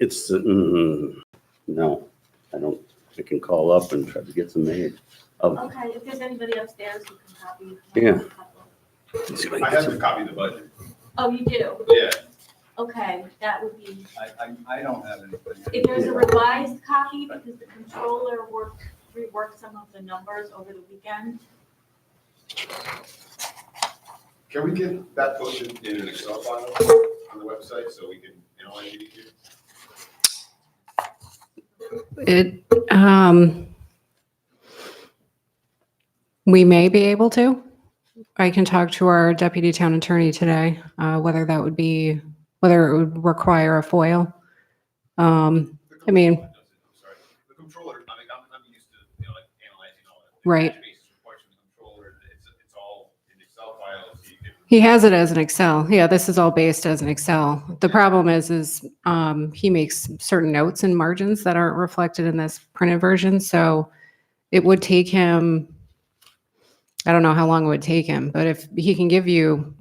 It's, no, I don't, I can call up and try to get some made. Oh, Okay, if there's anybody upstairs who can copy. Yeah. let's see if I I can have get to some. copy the budget. Oh, you do? Yeah. Okay, that would be, I don't have anything. if there's a revised copy, because the controller reworked some of the numbers over the weekend. Can we get that posted in an Excel file on the website so we can analyze it easier? We may be able to. I can talk to our deputy town attorney today, whether it would require a FOIL. I mean, I'm sorry. The controller, I'm used to, like analyzing all that. Right. Cash basis reports from the controller, it's all in Excel files. So you can. he has it as an Excel. Yeah, this is all based as an Excel. The problem is he makes certain notes and margins that aren't reflected in this printed version. So it would take him, I don't know how long it would take him, but if he can give you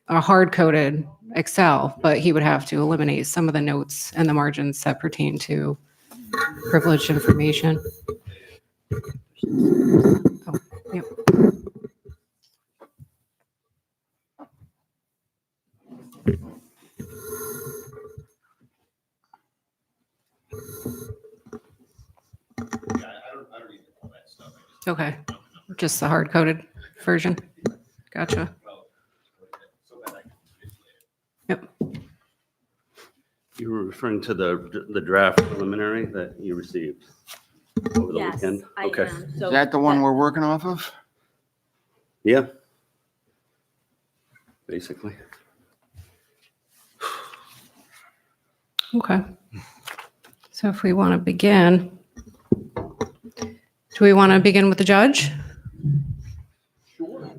a hard-coded Excel, but he would have to eliminate some of the notes and the margins that pertain to privileged information. Oh, yep. Yeah, I don't need all that stuff. Okay, just the hard-coded version. Gotcha. Well, so that I can manipulate it. Yep. You were referring to the draft preliminary that you received over the Yes, weekend? I Okay. am. Is So that the one we're working off of? Yeah. Basically. Okay. So if we want to begin, do we want to begin with the judge? Sure.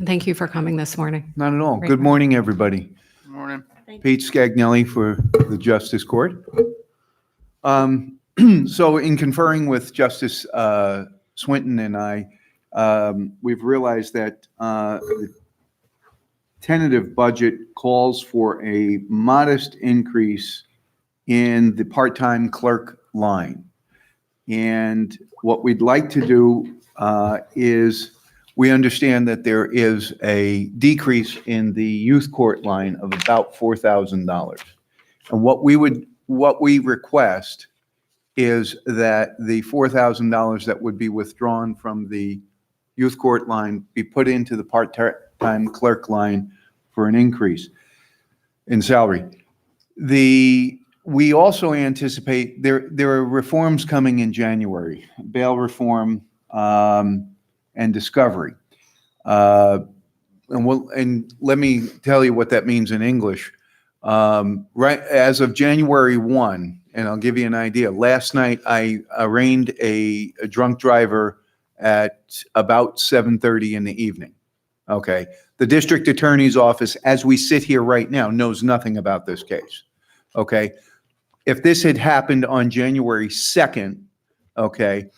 Thank you for coming this morning. Not at all. Great. Good morning, everybody. Morning. Pete Scagnelli for the Justice Court. So in conferring with Justice Swinton and I, we've realized that the tentative budget calls for a modest increase in the part-time clerk line. And what we'd like to do is, we understand that there is a decrease in the youth court line of about $4,000. And what we request is that the $4,000 that would be withdrawn from the youth court line be put into the part-time clerk line for an increase in salary. We also anticipate there are reforms coming in January, bail reform and discovery. And let me tell you what that means in English. Right as of January 1, and I'll give you an idea. Last night I arraigned a drunk driver at about 7:30 in the evening. Okay, the district attorney's office, as we sit here right now, knows nothing about this case. Okay, if this had happened on January 2nd, okay,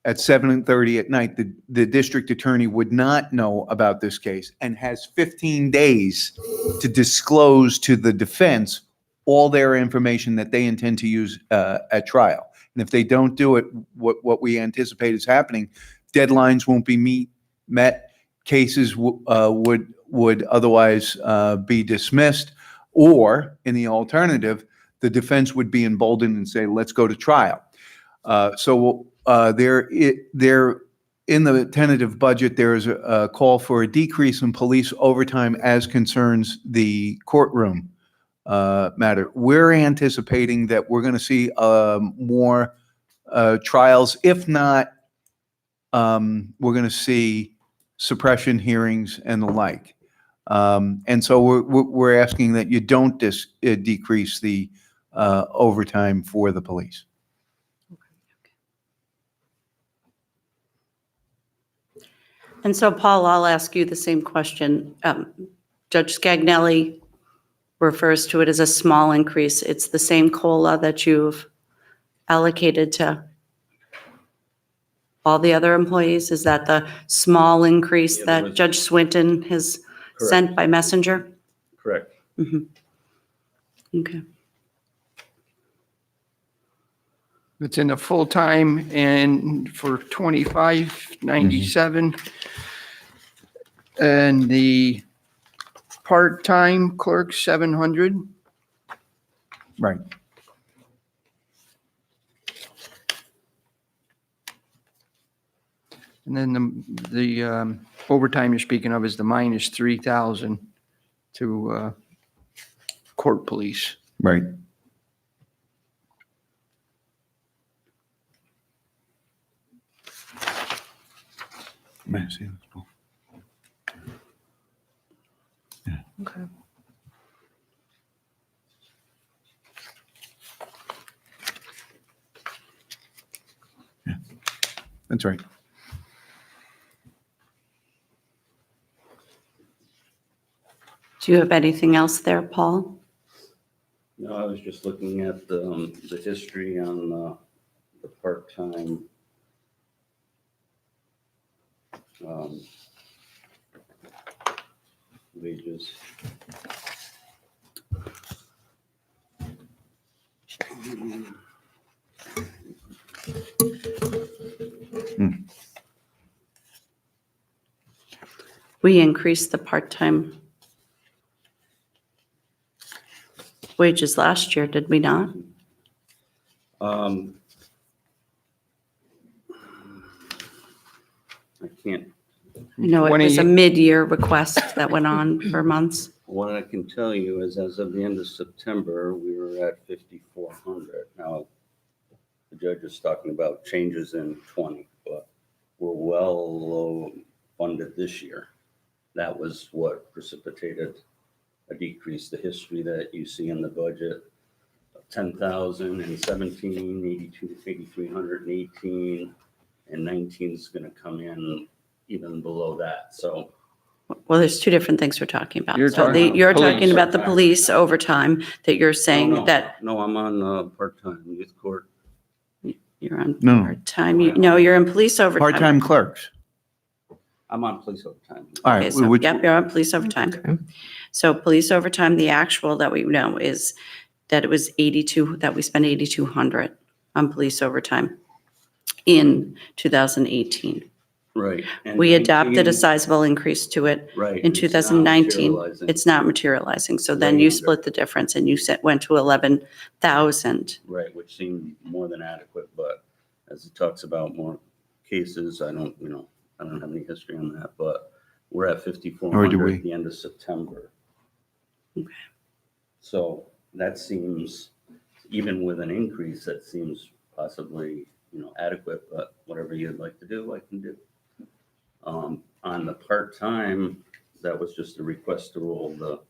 at 7:30 at night, the district attorney would not know about this case and has 15 days to disclose to the defense all their information that they intend to use at trial. And if they don't do it, what we anticipate is happening, deadlines won't be met, cases would otherwise be dismissed, or in the alternative, the defense would be emboldened and say, let's go to trial. So there in the tentative budget, there is a call for a decrease in police overtime as concerns the courtroom matter. We're anticipating that we're going to see more trials. If not, we're going to see suppression hearings and the like. And so we're asking that you don't decrease the overtime for the police. And so, Paul, I'll ask you the same question. Judge Scagnelli refers to it as a small increase. It's the same COLA that you've allocated to all the other employees? Is that the small increase Yeah, there that was- Judge Swinton has sent by messenger? Correct. Okay. It's in the full-time and for 2597. And the part-time clerk, 700. Right. And then the overtime you're speaking of is the minus 3,000 to court police. Right. Okay. That's right. Do you have anything else there, Paul? No, I was just looking at the history on the part-time wages. We increased the part-time wages last year, did we not? I can't, I know it was a 20 mid-year request that went on for months. what I can tell you is as of the end of September, we were at 5,400. Now, the judge is talking about changes in 20, but we're well low funded this year. That was what precipitated a decrease. The history that you see in the budget, 10,000 and 17, 82, 8,318, and 19 is going to come in even below that. So Well, there's two different things we're talking about. You're So talking about you're police talking about the overtime. police overtime that you're saying no, that no, I'm on part-time youth court. you're on No. part-time. No, you're in police overtime. Part-time clerks. I'm on police overtime. All Okay, right. so, which- yep, you're on police overtime. Okay. So police overtime, the actual that we know is that it was 82, that we spent 8,200 on police overtime in 2018. Right. and We adopted a 19 sizable increase to it Right. in it's not 2019. materializing. It's not materializing. So then Way you under. split the difference and you went to 11,000. Right, which seemed more than adequate, but as it talks about more cases, I don't have any history on that, but we're at Or do 5,400 we? at the end of September. Okay. So that seems, even with an increase, that seems possibly, adequate, but whatever you'd like to do, I can do. On the part-time, that was just a request to roll the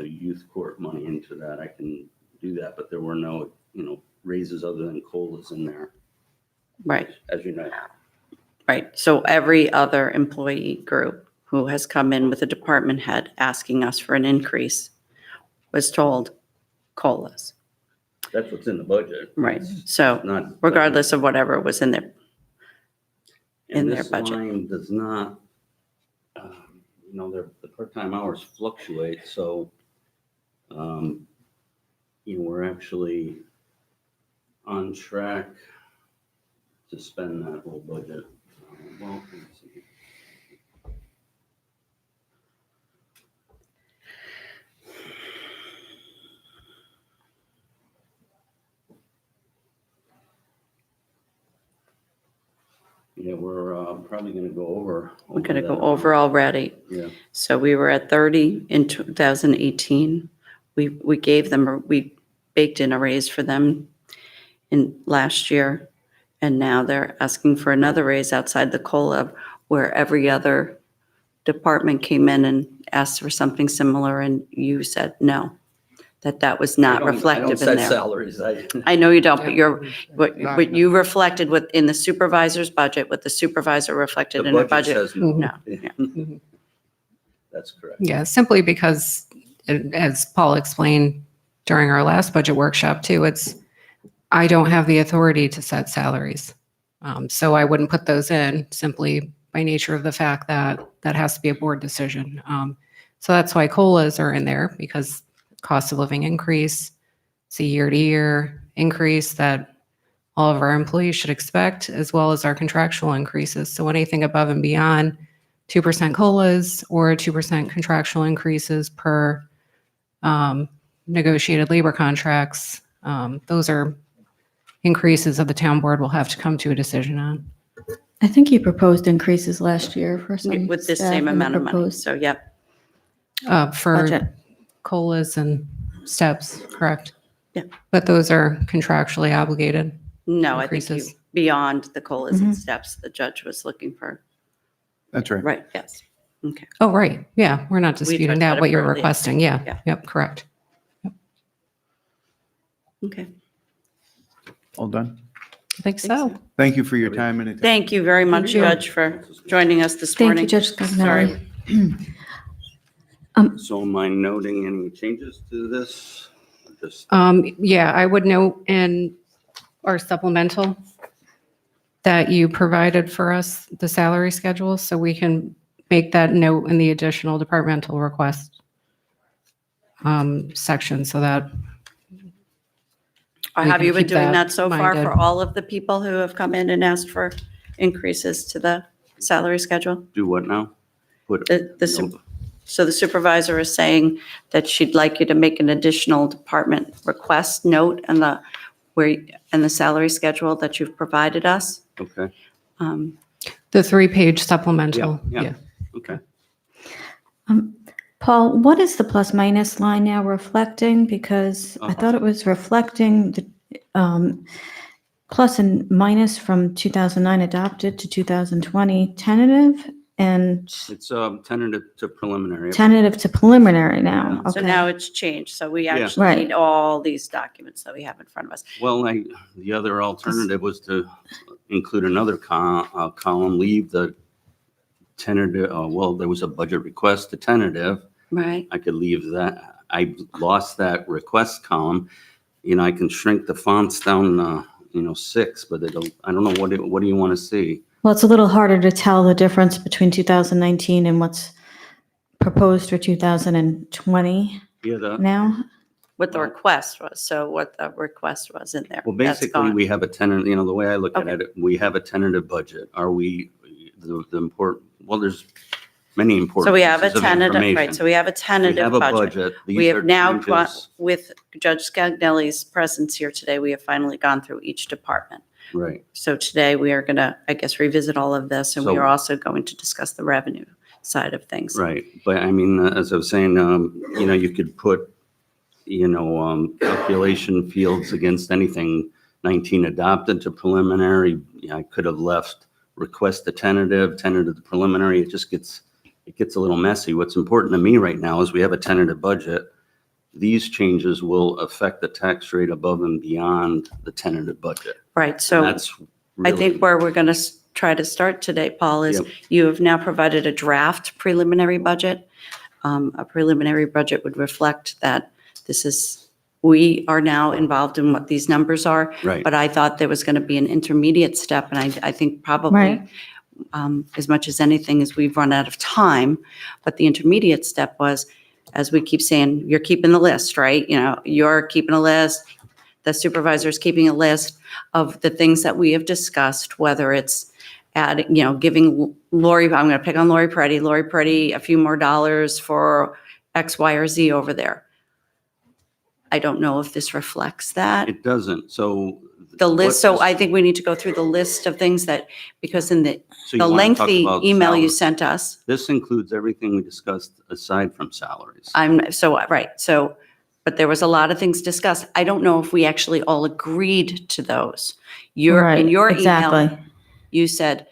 youth court money into that. I can do that, but there were no, raises other than COLAs in there, Right, as you know. right. So every other employee group who has come in with a department head asking us for an increase was told COLAs. That's what's in the budget. Right. It's So not. regardless of whatever was in there. in And their this budget. line does not, the part-time hours fluctuate, so, we're actually on track to spend that whole budget. Well, let me see. Yeah, we're probably going to go over. We're going to that go amount. over already. Yeah, So we were at 30 in 2018. We gave them, we baked in a raise for them in last year. And now they're asking for another raise outside the COLA where every other department came in and asked for something similar and you said no, that was not reflective in I don't there. set salaries. I know you don't, but what you reflected in the supervisor's budget, what the supervisor reflected The in her budget budget. says no. No, Mhm. That's correct. Yeah, simply because, as Paul explained during our last budget workshop too, I don't have the authority to set salaries. So I wouldn't put those in simply by nature of the fact that that has to be a board decision. So that's why COLAs are in there, because cost of living increase, it's a year-to-year increase that all of our employees should expect, as well as our contractual increases. So anything above and beyond 2% COLAs or 2% contractual increases per negotiated labor contracts, those are increases that the town board will have to come to a decision on. I think you proposed increases last year for some With this staff same in the amount of money. proposed So, yep. For budget. COLAs and steps, correct? Yeah. But those are contractually obligated. No, I think you, Increases. beyond the COLAs and Mhm. steps, the judge was looking for, That's right. right, yes. Okay. Oh, right. Yeah, we're not talked disputing about that, it what you're earlier. requesting. Yeah. Yeah. Yep, correct. Okay. All done. I think so. Thank you for your time and attention. Thank you very much, you. Judge, for joining us this Thank morning. you, Judge Scagnelli. So am I noting any changes to this? Just, Yeah, I would note in our supplemental that you provided for us the salary schedule, so we can make that note in the additional departmental request section, so that we Have can you been keep doing that that so far minded. for all of the people who have come in and asked for increases to the salary schedule? do what now? Put So the supervisor is saying that she'd like you to make an additional department request note in the salary schedule that you've provided us. Okay, Um, the 3-page supplemental. Yeah. okay. Paul, what is the plus minus line now reflecting? Because I thought it was reflecting the plus and minus from 2009 adopted to 2020 tentative and It's tentative to preliminary. tentative to preliminary now. So Okay. now it's changed. So we Yeah. actually Right. need all these documents that we have in front of us. Well, the other alternative was to include another column, leave the tentative, well, there was a budget request to tentative. Right. I could leave that. I lost that request column. I can shrink the fonts down, 6, but I don't know, what do you want to see? Well, it's a little harder to tell the difference between 2019 and what's proposed for 2020 Yeah, now. What the request was. So what the request was in there. well, That's basically, gone. we have a tentative, the way I look at Okay. it, we have a tentative budget. Are we, the important, well, there's many important. So we have a pieces of tentative, right, information. so we have a We tentative have a budget. budget. We These are have now, changes. with Judge Scagnelli's presence here today, we have finally gone through each department. Right. So today we are going to, I guess, revisit all of this, and we So- are also going to discuss the revenue side of things. Right, but I mean, as I was saying, you could put, calculation fields against anything, 19 adopted to preliminary. I could have left request to tentative to preliminary. It gets a little messy. What's important to me right now is we have a tentative budget. These changes will affect the tax rate above and beyond the tentative budget. Right, And so that's I really- think where we're going to try to start today, Paul, is Yep. you have now provided a draft preliminary budget. A preliminary budget would reflect that we are now involved in what these numbers are. Right. But I thought there was going to be an intermediate step, and I think probably Right. as much as anything is we've run out of time. But the intermediate step was, as we keep saying, you're keeping the list, right? You're keeping a list, the supervisor's keeping a list of the things that we have discussed, whether it's adding, giving Lori, I'm going to pick on Lori Preddy a few more dollars for X, Y, or Z over there. I don't know if this reflects that. It doesn't, so. The list, so what I is- think we need to go through the list of things that, because in the so you the wanna talk lengthy about email you salaries. sent us, This includes everything we discussed aside from salaries. but there was a lot of things discussed. I don't know if we actually all agreed to those. In Right, your email, exactly. you said,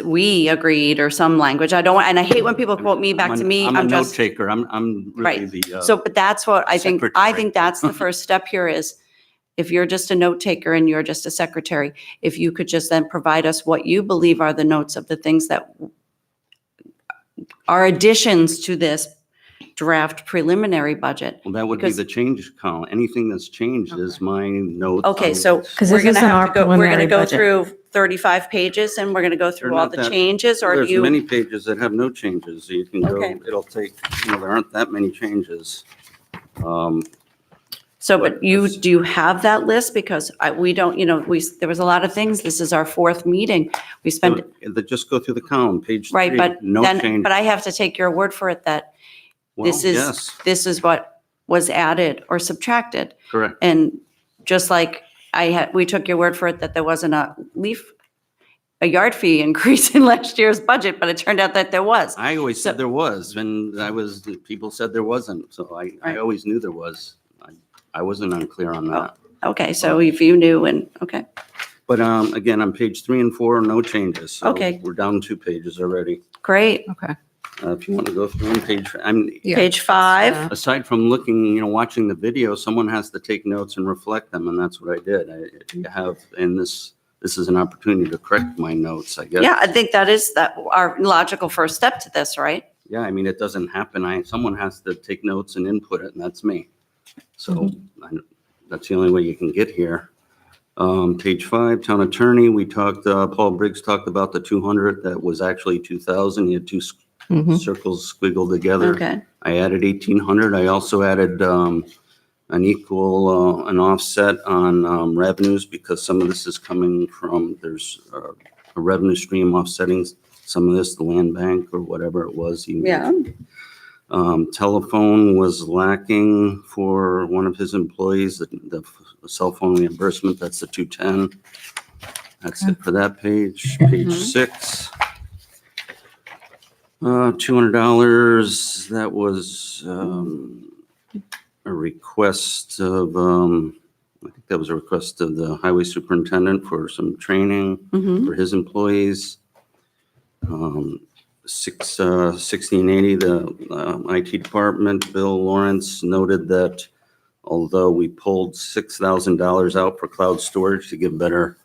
we agreed, or some language. And I hate when people quote me back to me. I'm a note just, taker. I'm really right. the. So, but that's what I think secretary. that's the first step here is, if you're just a note taker and you're just a secretary, if you could just then provide us what you believe are the notes of the things that are additions to this draft preliminary budget. Well, that would be because- the change column. Anything that's changed is my notes. Okay, on so this. 'Cause we're this going to isn't have our to go, we're going to preliminary go budget. through 35 pages and we're going to go through They're all not the that- changes, or do There's you? many pages that have no changes. You can go, Okay. it'll take, there aren't that many changes. So, but but you, it's- do you have that list? Because we don't, there was a lot of things. This is our fourth meeting. We spent, Just go through the column, page right, 3, but no then, change. but I have to take your word for it that Well, this yes, is what was added or subtracted. correct. And just like we took your word for it that there wasn't a yard fee increase in last year's budget, but it turned out that there was. I always So- said there was, and people said there wasn't, so I Right. always knew there was. I wasn't unclear on that. Okay, so if you knew and, okay, But again, on page 3 and 4, no changes. So Okay. we're down 2 pages already. great. Okay. If you want to go through on page, Yeah. Page 5. aside from looking, watching the video, someone has to take notes and reflect them, and that's what I did. You have, and this is an opportunity to correct my notes, I guess. Yeah, I think that is our logical first step to this, right? Yeah, I mean, it doesn't happen. Someone has to take notes and input it, and that's me. So that's the only way you can get here. Page 5, town attorney, we talked, Paul Briggs talked about the 200, that was actually 2,000. He had 2 Mhm. circles squiggled together. Okay, I added 1,800. I also added an offset on revenues, because some of this is coming from, there's a revenue stream offsetting some of this, the land bank or whatever it was. he made. yeah, Telephone was lacking for one of his employees, the cell phone reimbursement, that's the 210. That's it for that page. Page 6. $200, that was a request of, I think that was a request of the highway superintendent for some training mhm, for his employees. 1680, the IT department, Bill Lawrence noted that although we pulled $6,000 out for cloud storage to give better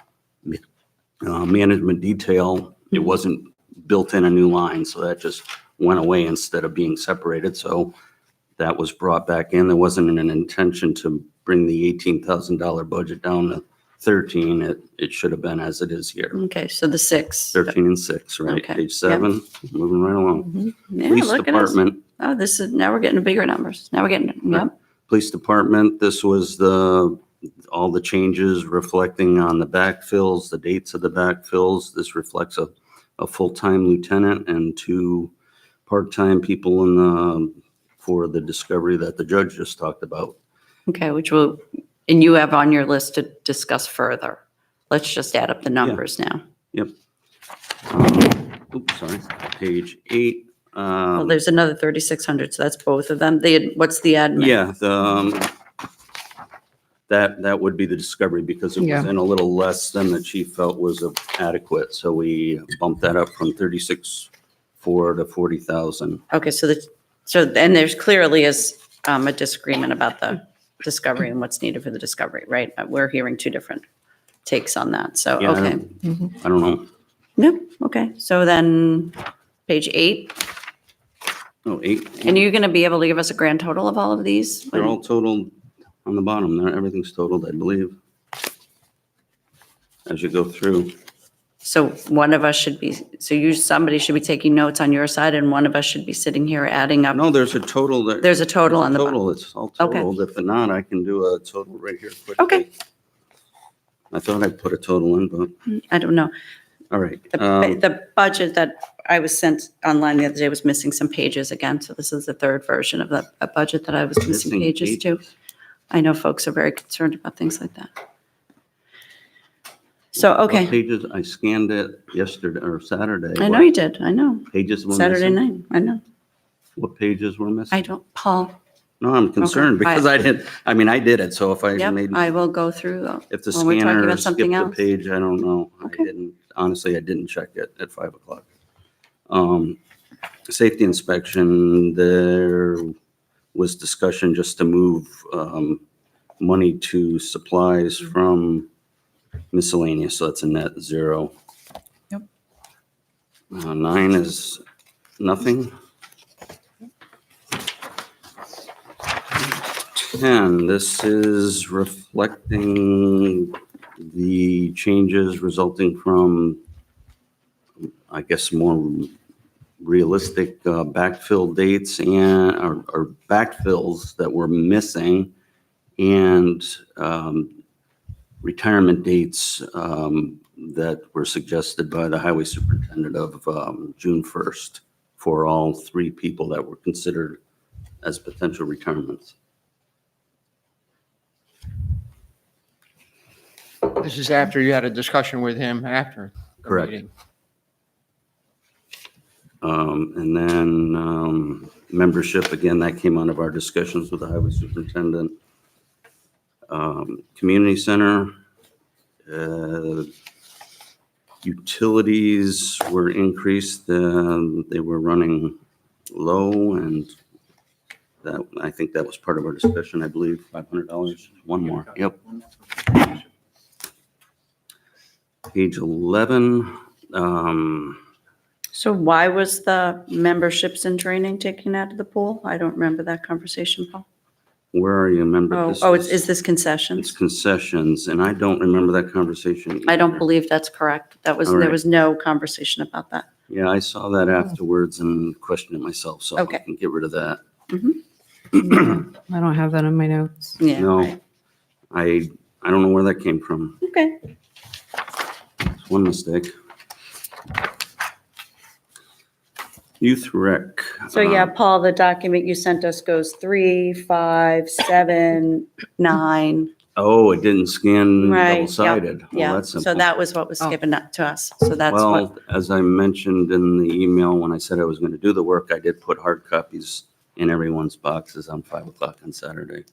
management detail, it wasn't built in a new line, so that just went away instead of being separated. So that was brought back in. There wasn't an intention to bring the $18,000 budget down to 13. It should have been as it is here. okay, so the 6. 13 and 6, right? Okay, Page 7, moving right along. Mhm. Yeah, Police look at us. department, Oh, now we're getting to bigger numbers. Now we're getting, yep, police department, this was all the changes reflecting on the backfills, the dates of the backfills. This reflects a full-time lieutenant and 2 part-time people for the discovery that the judge just talked about. okay, and you have on your list to discuss further. Let's just add up the numbers now. Oops, sorry, page 8. Well, there's another 3,600, so that's both of them. What's the admin? Yeah, that would be the discovery, because it was Yeah. in a little less than the chief felt was adequate. So we bumped that up from 36,400 to 40,000. Okay, and there's clearly is a disagreement about the discovery and what's needed for the discovery, right? We're hearing 2 different takes on that, so, Yeah, I okay. don't- I don't know. Yep, okay, so then, page 8, Oh, 8. and you're gonna be able to give us a grand total of all of these? They're all totaled on the bottom there. Everything's totaled, I believe. As you go through. So one of us should be, somebody should be taking notes on your side, and one of us should be sitting here adding up. No, there's a total there. There's a total on the bottom. Total, it's all Okay. totaled. If not, I can do a total right here quickly. Okay. I thought I put a total in, but, I don't know. all right. The budget that I was sent online the other day was missing some pages again, so this is the 3rd version of a budget that I was missing Missing pages to. I know folks are very concerned about things like that. So, What okay, pages, I scanned it yesterday or Saturday. I know What you did, I know. Pages were Saturday missing? night, I know. What pages were missing? I don't, Paul, No, I'm concerned Okay, because I did it. So if I yep, made, I will go through. if the when we're talking scanner about skipped something the else. page, I don't know. Okay. Honestly, I didn't check it at 5 o'clock. Safety inspection, there was discussion just to move money to supplies from miscellaneous, so that's a net 0. Yep. 9 is nothing. 10, this is reflecting the changes resulting from, I guess, more realistic backfill dates and, or backfills that were missing, and retirement dates that were suggested by the highway superintendent of June 1st for all 3 people that were considered as potential retirements. This is after you had a discussion with him after the Correct. meeting. And then membership, again, that came out of our discussions with the highway superintendent. Community center, utilities were increased, they were running low, and that, I think that was part of our discussion, I believe, $500, one more, yep. Page 11, So why was the memberships and training taken out of the pool? I don't remember that conversation, Paul. where are you, member? Oh, This oh, is- is this It's concessions? concessions, and I don't remember that conversation. I don't either. believe that's correct. All There right. was no conversation about that. Yeah, I saw that afterwards and questioned it myself, so I Okay. can get rid of that. I don't have that in my notes. Yeah. No, right. I don't know where that came from. Okay. It's one mistake. Youth rec. So yeah, Paul, the document you sent us goes 3, 5, 7, 9. Oh, it didn't scan Right, yep, double-sided. Well, Yeah, that's so simple. that was what was Oh. given up to us. So that's what, Well, as I mentioned in the email, when I said I was going to do the work, I did put hard copies in everyone's boxes on 5 o'clock on Saturday.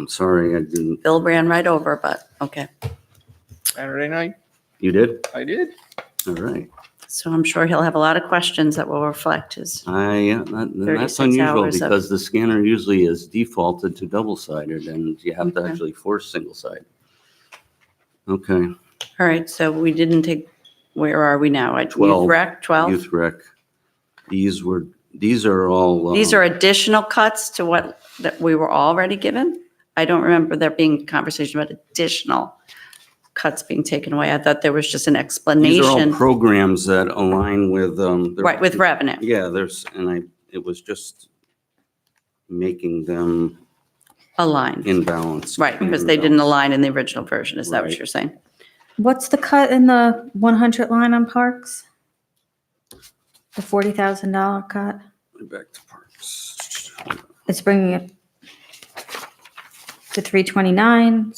Sorry, I didn't. Bill ran right over, but okay. Saturday night, You did? I did. All right. So I'm sure he'll have a lot of questions that will reflect his, That's 36 unusual hours of- because the scanner usually is defaulted to double-sided and you have to Okay. actually force single-sided. Okay, all right, so we didn't take, where are we now? At 12. Youth Rec, 12? youth rec. These are all. These are additional cuts to what that we were already given? I don't remember there being conversation about additional cuts being taken away. I thought there was just an These are all explanation. programs that align with. Right, with revenue. Yeah, it was just making them Aligned. in balance. Right, because they didn't align in the original version. Is that what Right. you're saying? What's the cut in the 100 line on parks? The $40,000 cut? Back to parks. It's bringing it to 329,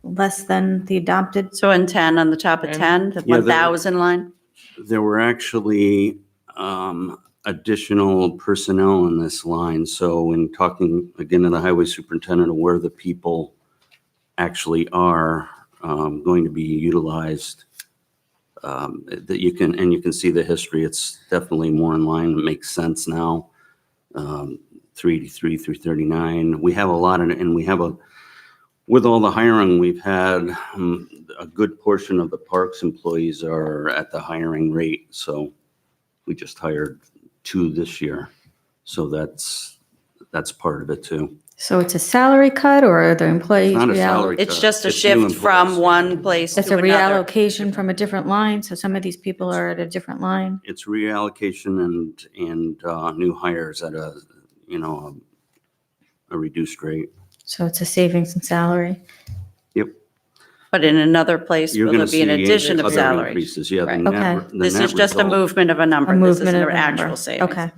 less than the adopted. So in 10, on the top of 10, the Yeah, 1,000 line? There were actually additional personnel in this line. So in talking again to the highway superintendent of where the people actually are going to be utilized, that you can see the history. It's definitely more in line. It makes sense now. 383 through 39. We have a lot of, and we have with all the hiring we've had, a good portion of the parks employees are at the hiring rate. So we just hired 2 this year. So that's part of it too. So it's a salary cut or are the employees? Not a salary It's cut. just a new shift from employees. one place It's to a another. reallocation from a different line, so some of these people are at a different line. It's reallocation and new hires at a reduced rate. So it's a savings in salary. But in another place, You're will going there to be an see addition of other salary? increases. Yeah. the Right. net- Okay. the This net is just a result- movement of a number. A This movement isn't of an a number. actual savings. Okay.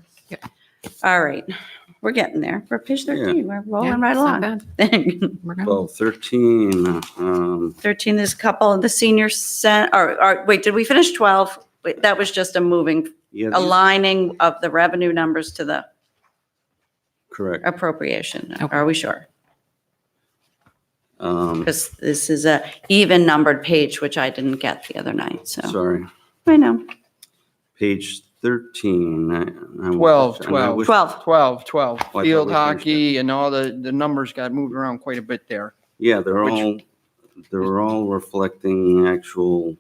All right, we're getting there. We're page 13. We're Yeah, rolling right it's not along. bad. We're good. 12, 13, 13, there's a couple of the senior wait, did we finish 12? Wait, that was just a moving, yeah, these- aligning of the revenue numbers to the correct. appropriation. Okay. Are we sure? Um, Because this is a even numbered page, which I didn't get the other night, so Sorry, I know. page 13. 12, and I wish- 12. 12. I thought Field we finished hockey and all the numbers got moved around quite a bit there. Yeah, Which- they're all reflecting actual,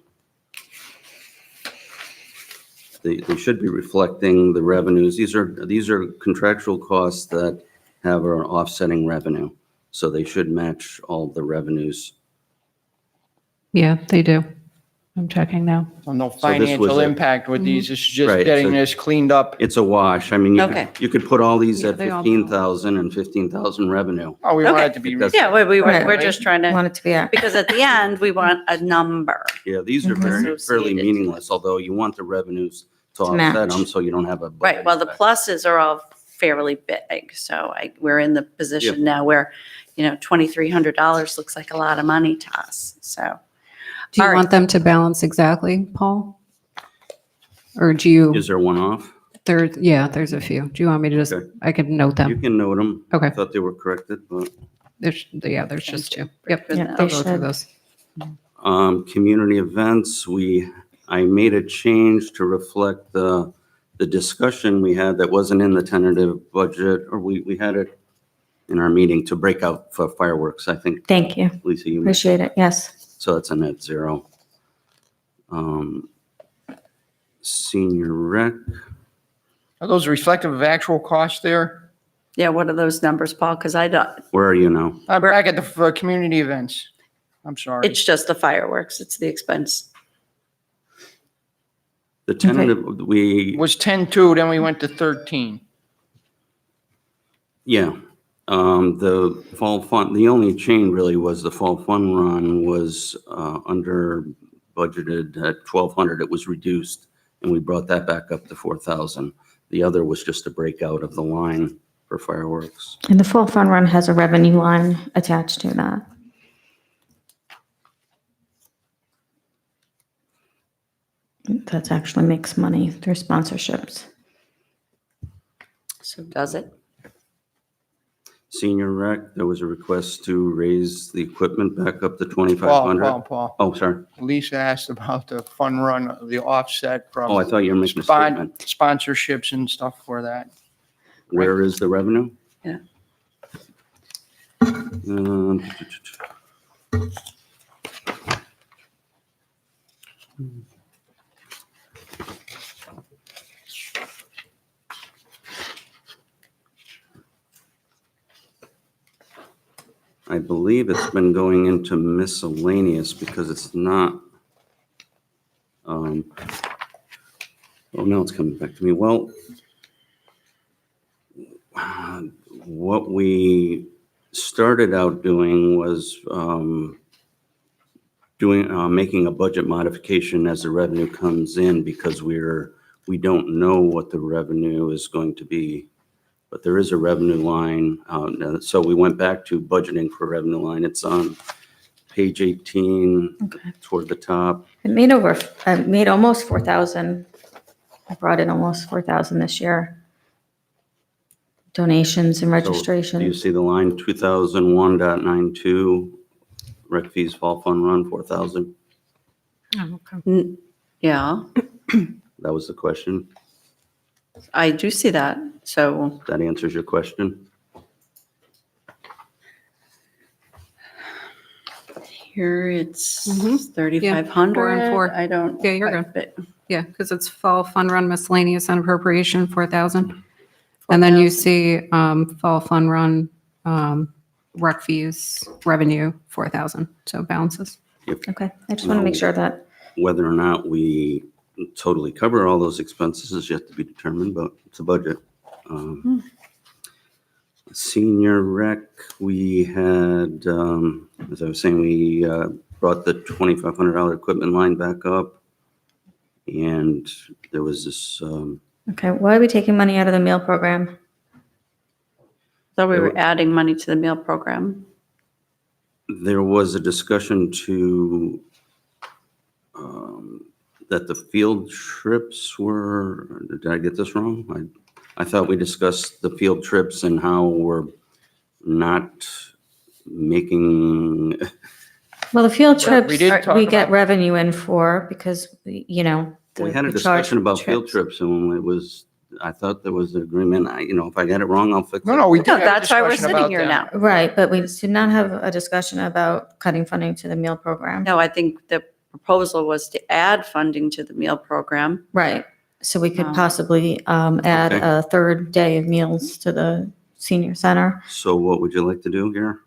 they should be reflecting the revenues. These are contractual costs that have our offsetting revenue. So they should match all the revenues Yeah, they do. I'm checking now. So no was financial a- impact with these, it's just Right, getting so- this cleaned up. It's a wash. I mean, Okay. you could put all these Yeah, at they all 15,000 and 15,000 revenue. Oh, we want Okay. it to be. That's- Yeah, we're Right. just trying to, Want it to be accurate. because at the end, we want a number. Yeah, these are Mhm. very, fairly Associated. meaningless, although you want the revenues to To offset match. them so you don't have a. Right, well, the budget pluses are all fairly big, so we're in the position now where, $2,300 looks like a lot of money to us, so. Do you All right. want them to balance exactly, Paul? Or do you, effect. Is there one off? there's a few. Do you want me to just, Okay. I could note You them? can note them. I Okay. thought they were corrected, but, There's just two. Yep. For Yeah, the- I'll they go through should. those. community events, I made a change to reflect the discussion we had that wasn't in the tentative budget, or we had it in our meeting to break out for fireworks, I think, Thank you. Lisa, you mentioned. Appreciate it. Yes. So that's a net zero. Senior rec, Are those reflective of actual costs there? Yeah, what are those numbers, Paul? Because I don't, where are you now? I'm back at the community events. I'm sorry. it's just the fireworks, it's the expense. The tentative, It was 10.2, then we went to 13. yeah. The fall fun, the only change really was the fall fun run was under budgeted at 1,200. It was reduced, and we brought that back up to 4,000. The other was just a breakout of the line for fireworks. And the full fun run has a revenue line attached to that. That actually makes money through sponsorships. So does it? Senior rec, there was a request to raise the equipment back up to Paul, 2,500. Paul. Oh, sorry. Lisa asked about the fun run, the offset Oh, I from thought you were making a statement. sponsorships and stuff for that. Where is the revenue? Yeah. Um, I believe it's been going into miscellaneous because it's not. Oh, now it's coming back to me. Well, what we started out doing was making a budget modification as the revenue comes in because we don't know what the revenue is going to be. But there is a revenue line. So we went back to budgeting for revenue line. It's on page 18 toward the top. I made almost 4,000. I brought in almost 4,000 this year. Donations and Do you registrations. see the line 2001.92, rec fees fall fund run 4,000? Oh, okay. Yeah, That was the question. I do see that, so, That answers your question. here it's Mhm. 3,500. 4 and 4. I don't. Yeah, you're good. Yeah, because it's fall fund run miscellaneous and appropriation, 4,000. And then you see fall fund run rec fees revenue, 4,000. So balances. Okay, I just want to make sure that, Whether or not we totally cover all those expenses is yet to be determined, but it's a budget. Senior rec, we had, as I was saying, we brought the $2,500 equipment line back up. And there was this, okay, why are we taking money out of the meal program? So we were adding money to the meal program. there was a discussion to, that the field trips were, did I get this wrong? I thought we discussed the field trips and how we're not making, Well, the field Yeah, we trips, did talk we get about- revenue in for because, you know. we had a the charge discussion about field trips. trips and it was, I thought there was an agreement. If I got it wrong, I'll fix it. No, we did No, have a that's why we're discussion sitting about here that. now. Right, but we did not have a discussion about cutting funding to the meal program. No, I think the proposal was to add funding to the meal program. Right, so we could Oh. possibly add Okay. a third day of meals to the senior center. So what would you like to do here?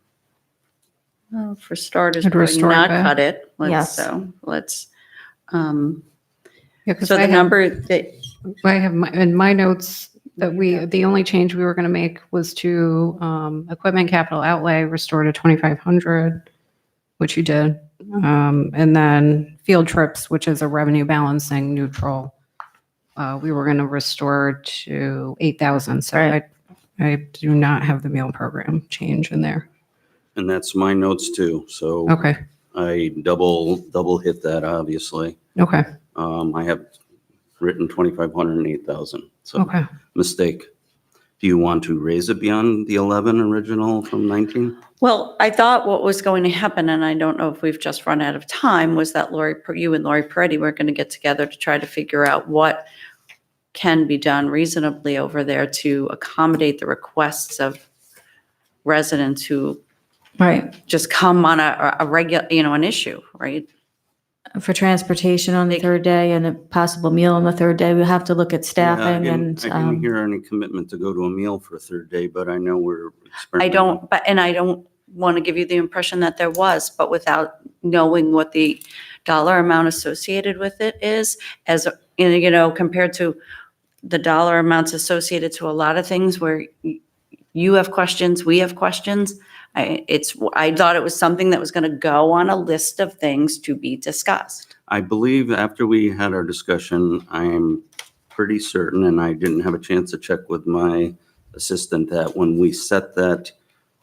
Well, for starters, I'd probably restore it not back. cut it. Yes. Let's, Yeah, 'cause so I the have- number that, I have in my notes that the only change we were going to make was to equipment capital outlay restore to 2,500, which you did. And then field trips, which is a revenue balancing neutral, we were going to restore to 8,000. So I do not have the meal program change in there. And that's my notes too. So Okay, I double hit that, obviously. okay, I have written 2,500 and 8,000. So okay. mistake. Do you want to raise it beyond the 11 original from 19? well, I thought what was going to happen, and I don't know if we've just run out of time, was that you and Lori Peretti were going to get together to try to figure out what can be done reasonably over there to accommodate the requests of residents who Right. just come on a regular, an issue, right? For transportation on the third day and a possible meal on the third day, we have to look at staffing Yeah, I and, didn't hear any commitment to go to a meal for a third day, but I know we're I experimenting. I don't want to give you the impression that there was, but without knowing what the dollar amount associated with it is, compared to the dollar amounts associated to a lot of things where you have questions, we have questions. I thought it was something that was going to go on a list of things to be discussed. I believe after we had our discussion, I am pretty certain, and I didn't have a chance to check with my assistant, that when we set that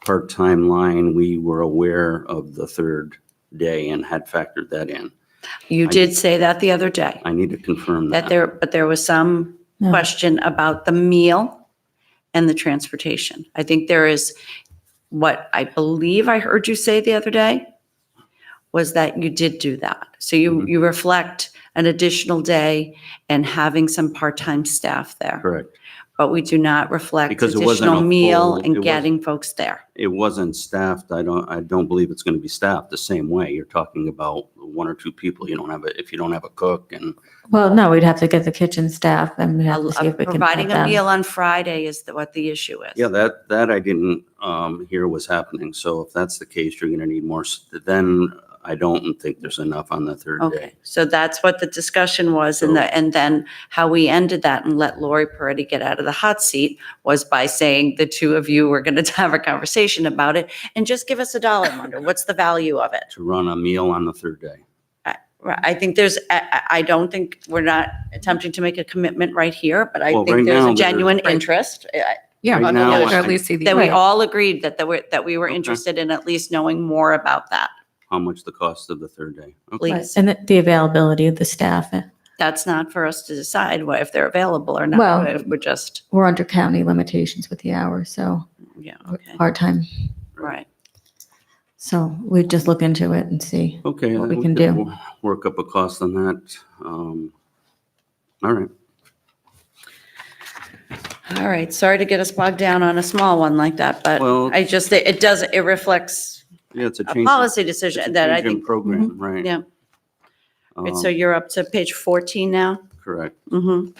part-time line, we were aware of the third day and had factored that in. You did say that the other day, I need to confirm that that. but there was some Yeah. question about the meal and the transportation. I think there is, what I believe I heard you say the other day was that you did do that. So you reflect an additional day and having some part-time staff there. Correct. But we do not reflect Because it wasn't additional a meal full- it and wasn't- getting folks there. It wasn't staffed. I don't believe it's going to be staffed the same way. You're talking about one or two people. You don't have if you don't have a cook and well, no, we'd have to get the kitchen staff and we'd have to see if we can. Providing have a them. meal on Friday is what the issue is. yeah, that I didn't hear was happening. So if that's the case, you're going to need more. Then I don't think there's enough on the third Okay, day. so that's what the discussion was, and then how we ended that and let Lori Peretti get out of the hot seat was by saying the two of you were going to have a conversation about it and just give us a dollar number. What's the value of it? To run a meal on the third day. I think I don't think, we're not attempting to make a commitment right here, but I Well, think right there's now, a genuine Right. interest Yeah, Right I'd now, like to at I- least see the. that we Right. all agreed that we were Okay. interested in at least knowing more about that, How much the cost of the third day? Okay. please. And the availability of the staff. That's not for us to decide if they're available or not. Well- We're just, We're under county limitations with the hours, so yeah, okay, part-time. right. So we'd just look into it and see. Okay. What we then can could do. Work up a cost on that. All right. All right, sorry to get us bogged down on a small one like that, but Well- it reflects Yeah, it's a a change. policy it's a decision that I change in think, Program, right. yeah. Right, so Um, you're up to page 14 now? Correct. Mm-hmm.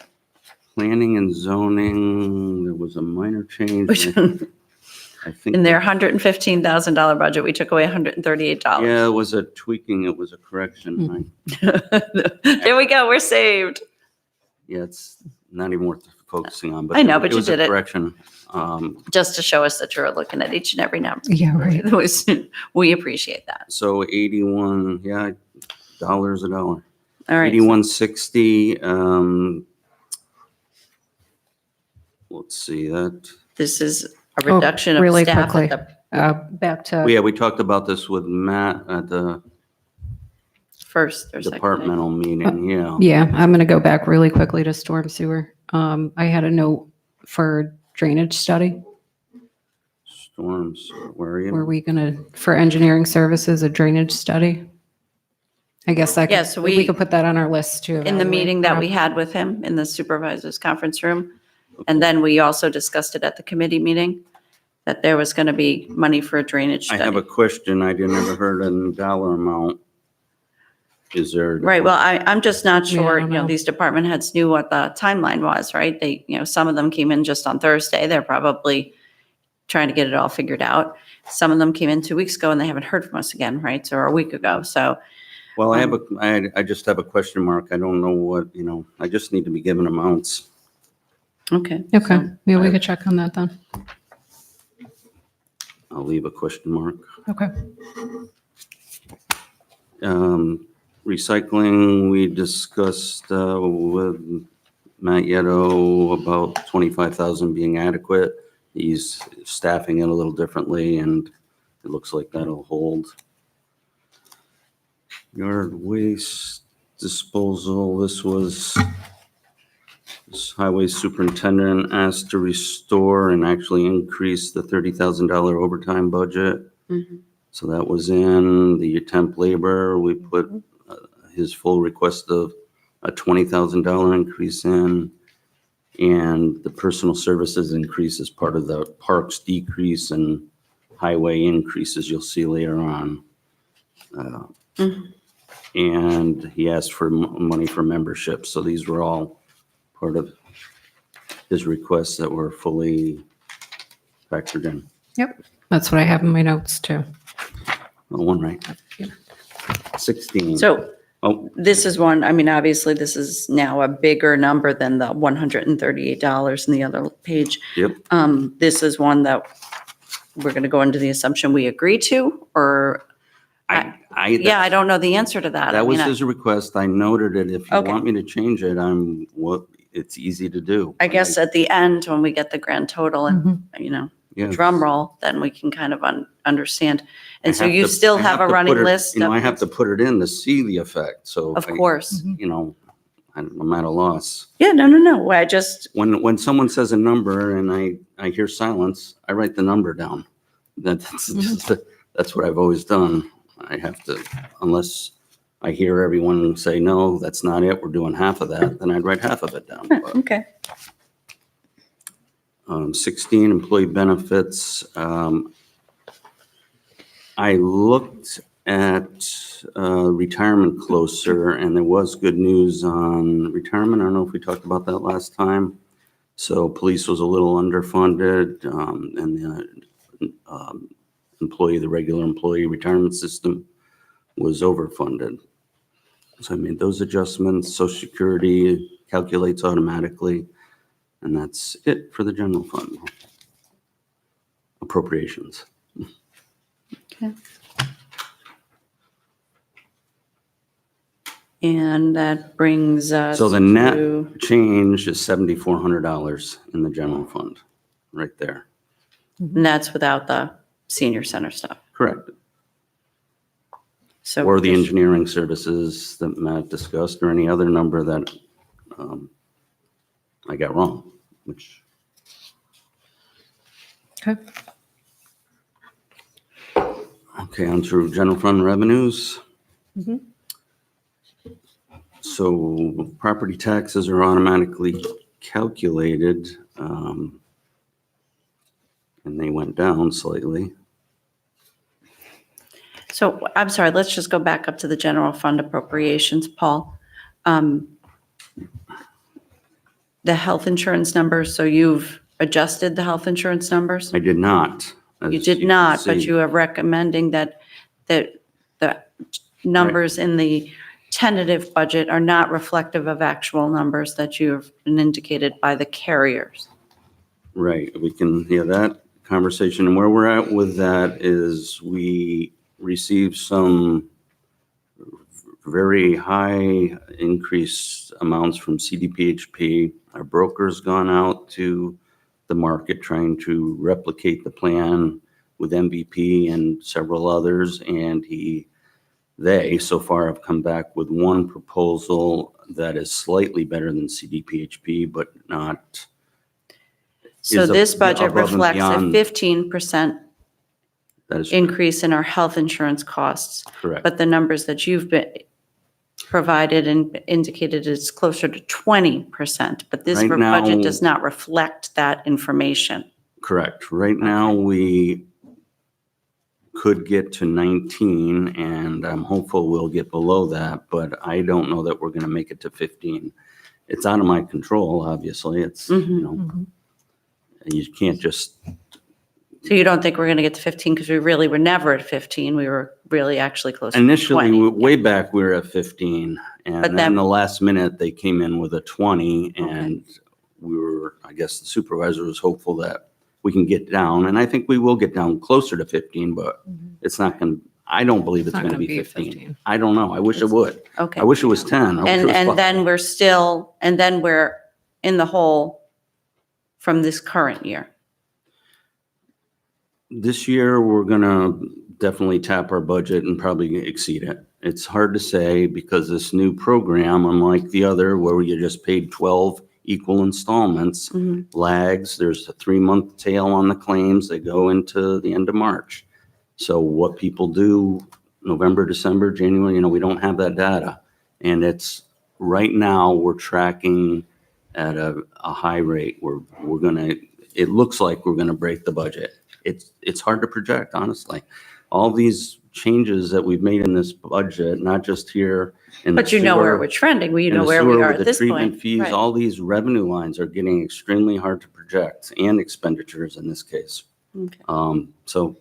Planning and zoning, there was a minor change. I think. In their $115,000 budget, we took away $138. Yeah, it was a tweaking, it was a correction. There we go, we're saved. Yeah, it's not even worth focusing on, but. I know, but you was a did it. Correction. Just to show us that you're looking at each and every number. Yeah, right. We appreciate that. So 81, yeah, dollars a dollar. All right. 8160, let's see, that, This is a Oh, reduction of really staff quickly. at the Back to. yeah, we talked about this with Matt at the first or second. day. departmental meeting, yeah. Yeah, I'm going to go back really quickly to storm sewer. I had a note for drainage study. Storms, where are Were you? we going to, for engineering services, a drainage study? I guess that, Yes, we we- could put that on our list too. In the meeting that we had with him in the supervisor's conference room. And then we also discussed it at the committee meeting, that there was going to be money for a drainage I have a study. question, I never heard a dollar amount. Is there? Right, well, I'm just not Yeah, I sure, don't know. these department heads knew what the timeline was, right? They, some of them came in just on Thursday. They're probably trying to get it all figured out. Some of them came in 2 weeks ago and they haven't heard from us again, right? So, or a week ago. So, Well, I just have a question mark. I don't know what, I just need to be given amounts. okay. Okay, So, maybe we could check on that then. I'll leave a question mark. Okay. Recycling, we discussed with Matt Yetto about 25,000 being adequate. He's staffing it a little differently, and it looks like that'll hold. Yard waste disposal, this highway superintendent asked to restore and actually increase the $30,000 overtime budget. Mhm. So that was in the temp labor. We put his full request of a $20,000 increase in, and the personal services increase is part of the parks decrease and highway increases you'll see later on. And he asked for money for membership. So these were all part of his requests that were fully factored in. Yep, that's what I have in my notes too. Oh, one right. 16. So Oh, this is one, I mean, obviously, this is now a bigger number than the $138 in the other page. yep. This is one that we're going to go into the assumption we agree to, or, yeah, I don't know the answer to that. I That was mean, his request. I noted it. If you Okay. want me to change it, it's easy to do. I guess at the end, when we get the grand total and, Yeah. drum roll, then we can kind of understand. I And so have you to- still I have a to running put it- list I have of, to put it in to see the effect. So. of course. I'm at a loss. Yeah, no. I just, When someone says a number and I hear silence, I write the number down. That's what I've always done. I have to, unless I hear everyone say, no, that's not it, we're doing half of that, then I'd write half of it down. But, okay. 16, employee benefits. I looked at retirement closer, and there was good news on retirement. I don't know if we talked about that last time. So police was a little underfunded, and the regular employee retirement system was overfunded. So I made those adjustments. Social Security calculates automatically, and that's it for the general fund. Appropriations. Okay. And that brings us So the net to- change is $7,400 in the general fund, right there. and that's without the senior center stuff. Correct. So Or the this- engineering services that Matt discussed, or any other number that I got wrong, which, Okay. okay, on to general fund revenues. Mhm. So property taxes are automatically calculated, and they went down slightly. So I'm sorry, let's just go back up to the general fund appropriations, Paul. The health insurance numbers, so you've adjusted the health insurance numbers? I did not. You as did can not, but see. you are recommending that the numbers in the tentative budget are not reflective of actual numbers that you've been indicated by the carriers. Right, we can hear that conversation, and where we're at with that is we received some very high increased amounts from CDPHP. Our broker's gone out to the market trying to replicate the plan with MVP and several others, and they so far have come back with one proposal that is slightly better than CDPHP, but not. So is this budget above and reflects a beyond- 15% That is increase in our health insurance costs, correct. but the numbers that you've been provided and indicated is closer to 20%, but this Right budget now- does not reflect that information. Correct. Right now, we could get to 19, and I'm hopeful we'll get below that, but I don't know that we're going to make it to 15. It's out of my control, obviously. It's, Mhm. you can't just So you don't think we're going to get to 15 because we really were never at 15. We were really actually close to 20. Initially, way back, we were at 15, But and then- then the last minute, they came in with a 20, and we were, I guess the supervisor was hopeful that we can get down, and I think we will get down closer to 15, but it's not going, to. I don't believe it's not going to gonna be be 15. 15. I don't know. I wish it would. Okay. I wish it was 10. I wish it was And 5. then we're still, and then we're in the hole from this current year. This year, we're gonna definitely tap our budget and probably exceed it. It's hard to say because this new program, unlike the other where you just paid 12 equal installments, Mhm. lags. There's a 3-month tail on the claims. They go into the end of March. So what people do November, December, January, we don't have that data. And it's right now we're tracking at a high rate. We're gonna, it looks like we're gonna break the budget. It's hard to project, honestly. All these changes that we've made in this budget, not just here in the But you know where sewer, we're trending. We in know the where we sewer are with at the this treatment point. fees, Right. all these revenue lines are getting extremely hard to project, and expenditures in this case. Okay. So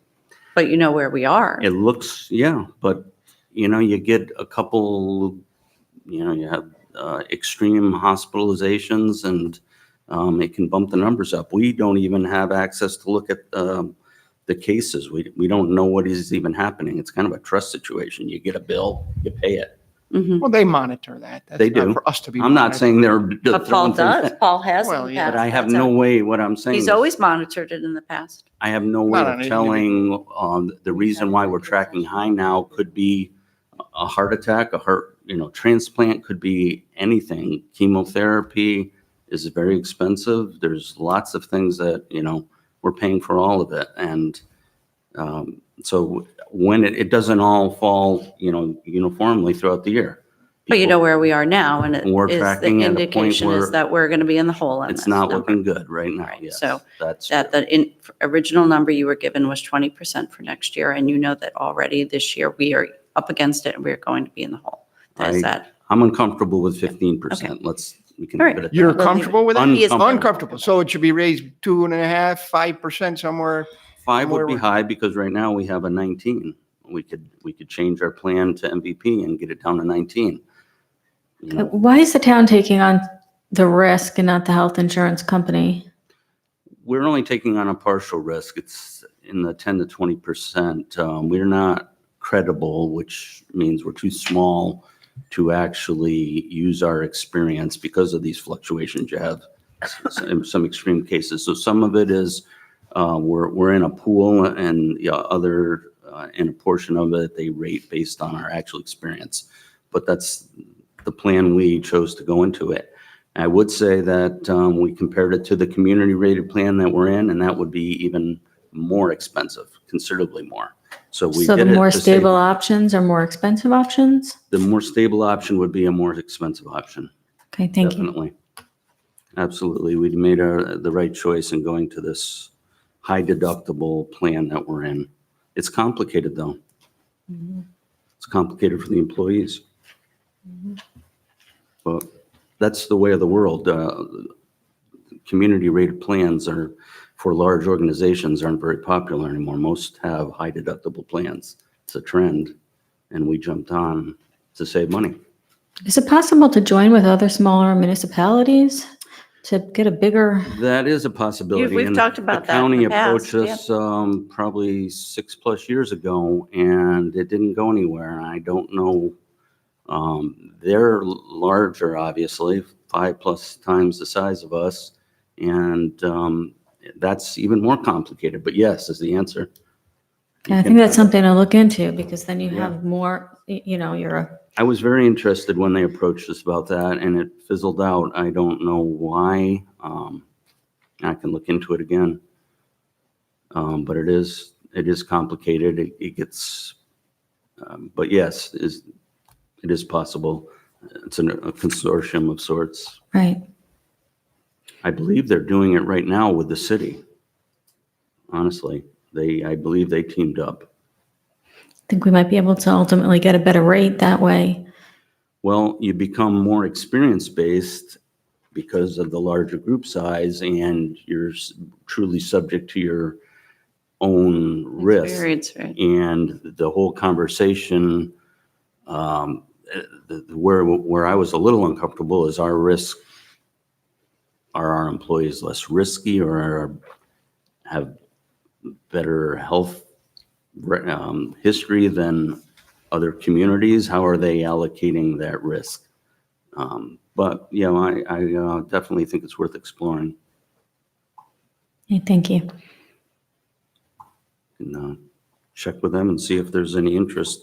But you know where we are. it looks, yeah, but you get a couple, you have extreme hospitalizations, and it can bump the numbers up. We don't even have access to look at the cases. We don't know what is even happening. It's kind of a trust situation. You get a bill, you pay it. Mhm. Well, they monitor that. That's They not do. For us to be. I'm not monitoring. saying they're. But Paul throwing things- does. Paul has. Well, in the yeah. But past. I have That's no how- way, what I'm saying He's is, always monitored it in the past. I have no way Not on of an telling, the reason why we're tracking high now could be a heart attack, a heart, transplant, could be anything. Chemotherapy is very expensive. There's lots of things that, we're paying for all of it. And so when it doesn't all fall, uniformly throughout the year. But you People- know where we are now, and it We're is, the tracking at a point indication is where that we're going to be in the hole on It's this not number. looking good right now, Right, yes. so That's That true. the original number you were given was 20% for next year, and you know that already this year we are up against it and we're going to be in the hole. That is I- that. I'm uncomfortable with 15%. We can All leave right. it at You're that. We'll leave comfortable with it? He is Uncomfortable. So it should be raised 2.5%, 5% somewhere. 5 would Where be we're- high because right now we have a 19. We could change our plan to MVP and get it down to 19. Why is the town taking on the risk and not the health insurance company? We're only taking on a partial risk. It's in the 10 to 20%. We're not credible, which means we're too small to actually use our experience because of these fluctuations. You have some extreme cases. So some of it is we're in a pool, and in a portion of it, they rate based on our actual experience. But that's the plan we chose to go into it. I would say that we compared it to the community rated plan that we're in, and that would be even more expensive, considerably more. So we So the did it more to save stable money. options are more expensive options? The more stable option would be a more expensive option. Okay, thank you. Definitely. Absolutely. We made the right choice in going to this high deductible plan that we're in. It's complicated, though. It's complicated for the employees. But that's the way of the world. Community rated plans for large organizations aren't very popular anymore. Most have high deductible plans. It's a trend, and we jumped on to save money. Is it possible to join with other smaller municipalities to get a bigger? That is a possibility. We've and talked about the that in county the past, approached us probably 6+ years ago, and it didn't go anywhere. I don't know. They're larger, obviously, 5+ times the size of us, and that's even more complicated. But yes, is the answer. I think that's something to look into because then you Yeah. have more, you're a, I was very interested when they approached us about that, and it fizzled out. I don't know why. I can look into it again. But it is complicated. It gets, but yes, it is possible. It's a consortium of sorts. right. I believe they're doing it right now with the city. Honestly, I believe they teamed up. I think we might be able to ultimately get a better rate that way. Well, you become more experience-based because of the larger group size, and you're truly subject to your own risk. Experience, right? And the whole conversation, where I was a little uncomfortable is our risk, are our employees less risky or have better health history than other communities? How are they allocating that risk? But, you know, I definitely think it's worth exploring. Okay, thank you. And check with them and see if there's any interest.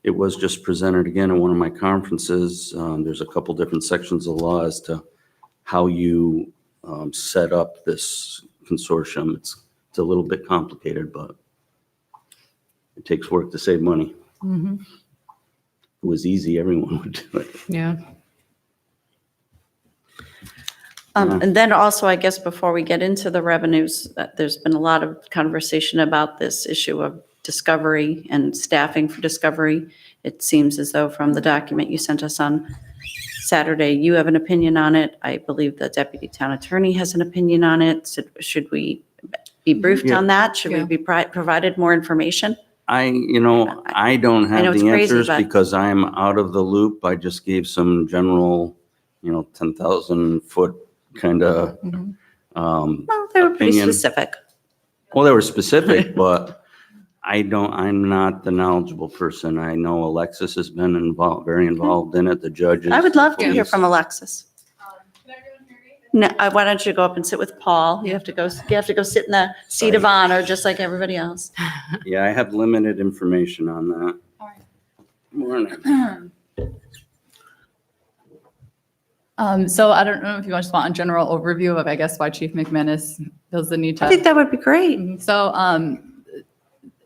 It was just presented again at one of my conferences. There's a couple different sections of law as to how you set up this consortium. It's a little bit complicated, but it takes work to save money. Mhm. If it was easy, everyone would do it. Yeah. And then also, I guess, before we get into the revenues, there's been a lot of conversation about this issue of discovery and staffing for discovery. It seems as though from the document you sent us on Saturday, you have an opinion on it. I believe the deputy town attorney has an opinion on it. Should we be briefed Yeah. on that? Should we Yeah. be provided more information? I don't I know have it's the crazy, answers but- because I'm out of the loop. I just gave some general, 10,000 foot kind of, Mhm. Well, they were pretty Opinion. specific. well, they were specific, but I'm not the knowledgeable person. I know Alexis has been very involved in it, the judges. I would love to the hear police. from Alexis. Can everyone hear me? No, why don't you go up and sit with Paul? You have to go sit in the seat of honor, just like everybody else. Yeah, I have limited information on that. All right. Morning. So I don't know if you just want a general overview of, I guess, why Chief McManus feels the need I think to. that would be great. So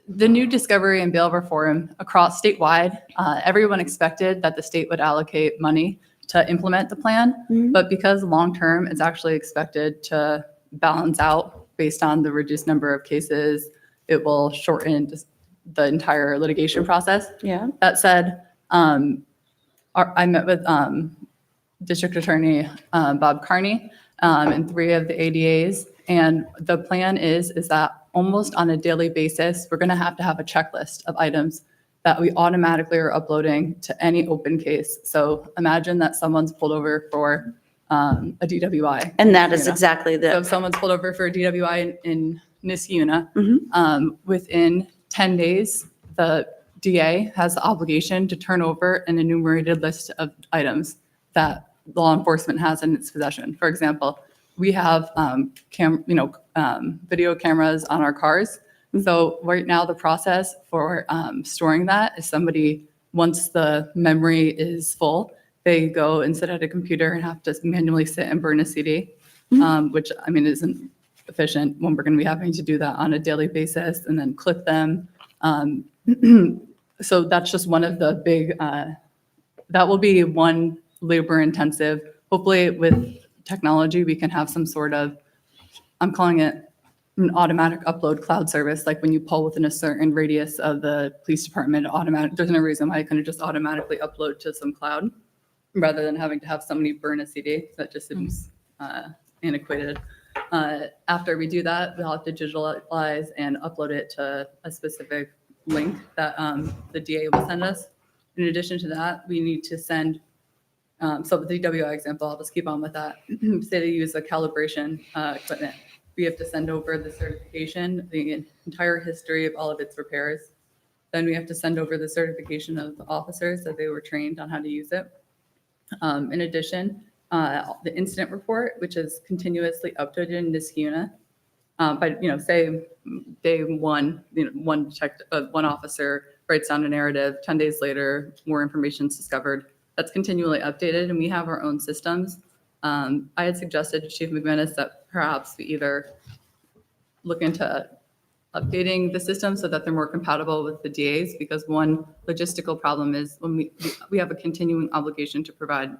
the new discovery and bail reform across statewide, everyone expected that the state would allocate money to implement the plan. Mhm. But because long-term, it's actually expected to balance out based on the reduced number of cases, it will shorten the entire litigation process. Yeah. That said, I met with District Attorney Bob Carney and 3 of the ADAs, and the plan is that almost on a daily basis, we're going to have a checklist of items that we automatically are uploading to any open case. So imagine that someone's pulled over for a DWI. And that is You know. exactly So if the, someone's pulled over for a DWI in Niskuna, Mhm. within 10 days, the DA has the obligation to turn over an enumerated list of items that law enforcement has in its possession. For example, we have video cameras on our cars. So right now, the process for storing that is somebody, once the memory is full, they go and sit at a computer and have to manually sit and burn a CD, which I mean isn't efficient when we're going to be having to do that on a daily basis and then clip them. So that's just one of the big, that will be one labor intensive. Hopefully with technology, we can have some sort of, I'm calling it an automatic upload cloud service. Like when you pull within a certain radius of the police department, there's no reason why it couldn't just automatically upload to some cloud rather than having to have somebody burn a CD. That just seems antiquated. After we do that, we'll have to digitalize and upload it to a specific link that the DA will send us. In addition to that, we need to send, so the DWI example, I'll just keep on with that. Say they use a calibration equipment. We have to send over the certification, the entire history of all of its repairs. Then we have to send over the certification of the officers that they were trained on how to use it. In addition, the incident report, which is continuously updated in Niskuna. But say day one, one officer writes down a narrative. 10 days later, more information is discovered. That's continually updated, and we have our own systems. I had suggested to Chief McManus that perhaps we either look into updating the system so that they're more compatible with the DAs, because one logistical problem is when we have a continuing obligation to provide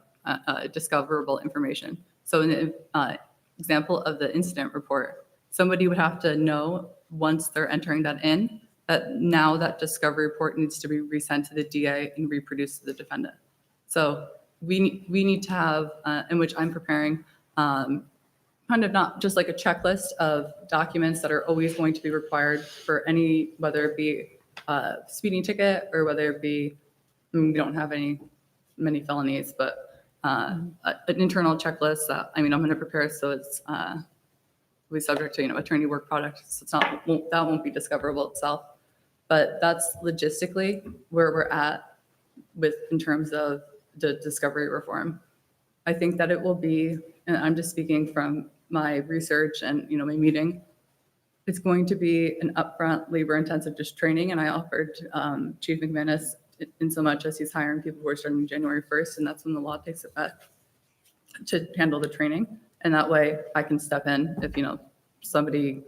discoverable information. So an example of the incident report, somebody would have to know once they're entering that in, that now that discovery report needs to be resent to the DA and reproduced to the defendant. So we need to have, in which I'm preparing, kind of not just like a checklist of documents that are always going to be required for any, whether it be a speeding ticket or whether it be, we don't have many felonies, but an internal checklist that, I'm going to prepare so it's will be subject to, attorney work product. So it's not, that won't be discoverable itself. But that's logistically where we're at in terms of the discovery reform. I think that it will be, and I'm just speaking from my research and, my meeting, it's going to be an upfront labor-intensive just training. And I offered Chief McManus in so much as he's hiring people who are starting January 1st, and that's when the law takes effect, to handle the training. And that way I can step in if, somebody,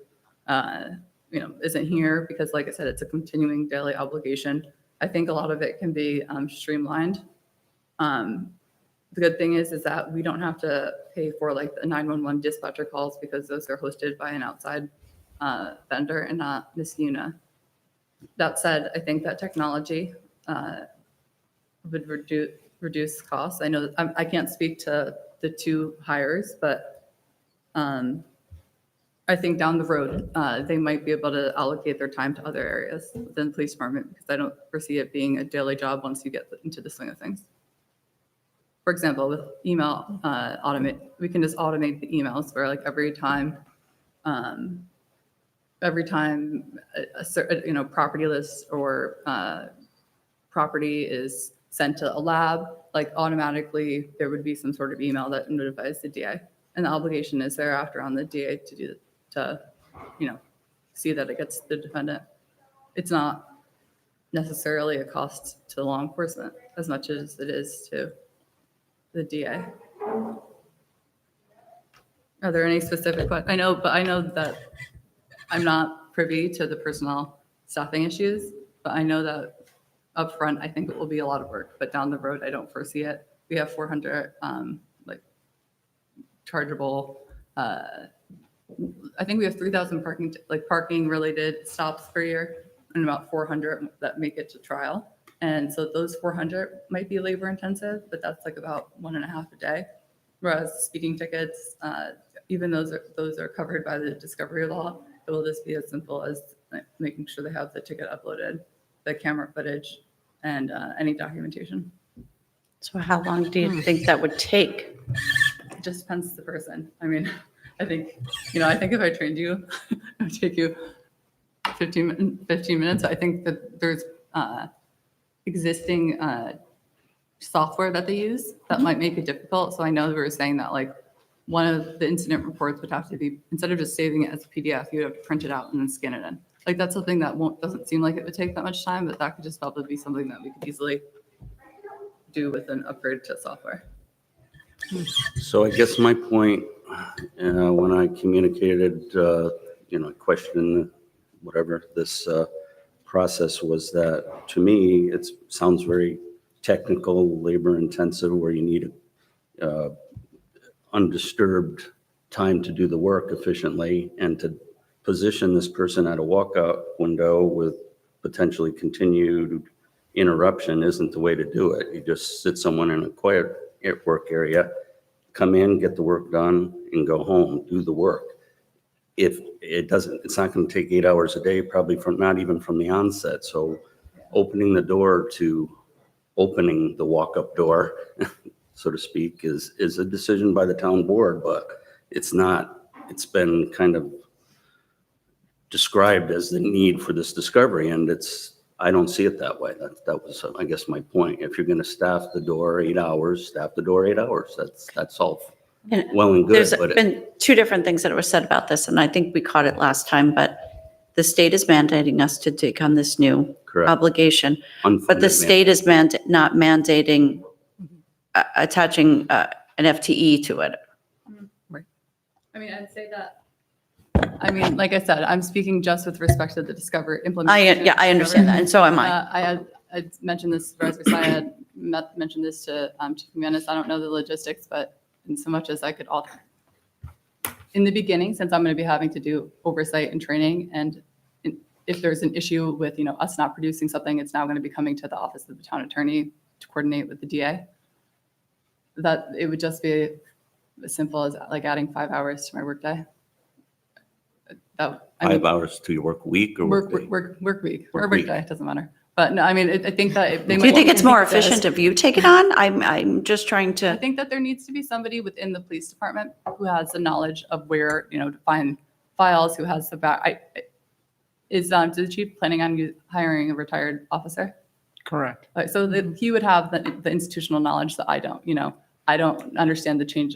isn't here, because like I said, it's a continuing daily obligation. I think a lot of it can be streamlined. The good thing is that we don't have to pay for like the 911 dispatcher calls, because those are hosted by an outside vendor and not Niskuna. That said, I think that technology would reduce costs. I know that I can't speak to the two hires, but I think down the road, they might be able to allocate their time to other areas within the police department, because I don't foresee it being a daily job once you get into the swing of things. For example, with email we can just automate the emails where like every time a certain, property list or property is sent to a lab, like automatically there would be some sort of email that notifies the DA, and the obligation is thereafter on the DA to see that it gets the defendant. It's not necessarily a cost to law enforcement as much as it is to the DA. Are there any specific questions? I know that I'm not privy to the personnel staffing issues, but I know that upfront, I think it will be a lot of work, but down the road, I don't foresee it. We have 400 chargeable, I think we have 3,000 parking related stops per year, and about 400 that make it to trial. And so those 400 might be labor intensive, but that's like about 1.5 a day. Whereas speeding tickets, even those are covered by the discovery law. It will just be as simple as making sure they have the ticket uploaded, the camera footage, and any documentation. So how long do you think that would take? It just depends on the person. I think if I trained you, it would take you 15 minutes. I think that there's existing software that they use that might make it difficult. So I know we were saying that like one of the incident reports would have to be, instead of just saving it as a PDF, you would have to print it out and then scan it in. Like that's something that doesn't seem like it would take that much time, but that could just probably be something that we could easily do with an upgrade to software. So I guess my point, when I communicated, question, whatever this process was, that to me, it sounds very technical, labor intensive, where you need undisturbed time to do the work efficiently, and to position this person at a walkout window with potentially continued interruption isn't the way to do it. You just sit someone in a quiet work area, come in, get the work done, and go home, do the work. If it doesn't, it's not going to take 8 hours a day, probably not even from the onset. So opening the door to opening the walk-up door, so to speak, is a decision by the town board, but it's not. It's been kind of described as the need for this discovery, and I don't see it that way. That was, I guess, my point. If you're going to staff the door 8 hours, staff the door 8 hours. That's all And well and good. There's But been two different things that were said about this, and I think we caught it last time, but the state is mandating us to take on this new correct. obligation, but the Unfunded state is not mandating attaching an FTE to it. I'd say that. Like I said, I'm speaking just with respect to the Discover implementation. I understand that, and so am I. I mentioned this, Supervisor Syed mentioned this to Chief McManus. I don't know the logistics, but in so much as I could in the beginning, since I'm going to be having to do oversight and training, and if there's an issue with, us not producing something, it's now going to be coming to the office of the town attorney to coordinate with the DA. That it would just be as simple as like adding 5 hours to my workday. That, I mean, 5 hours to your work week or work day? work week or Work work week. day, doesn't matter. But no, I mean, I think that if they Do you might think it's more make this- efficient if you take it on? I'm just trying I to, think that there needs to be somebody within the police department who has the knowledge of where, to find files, who has the is the chief planning on hiring a retired officer? Correct. So that he would have the institutional knowledge that I don't, I don't understand the chain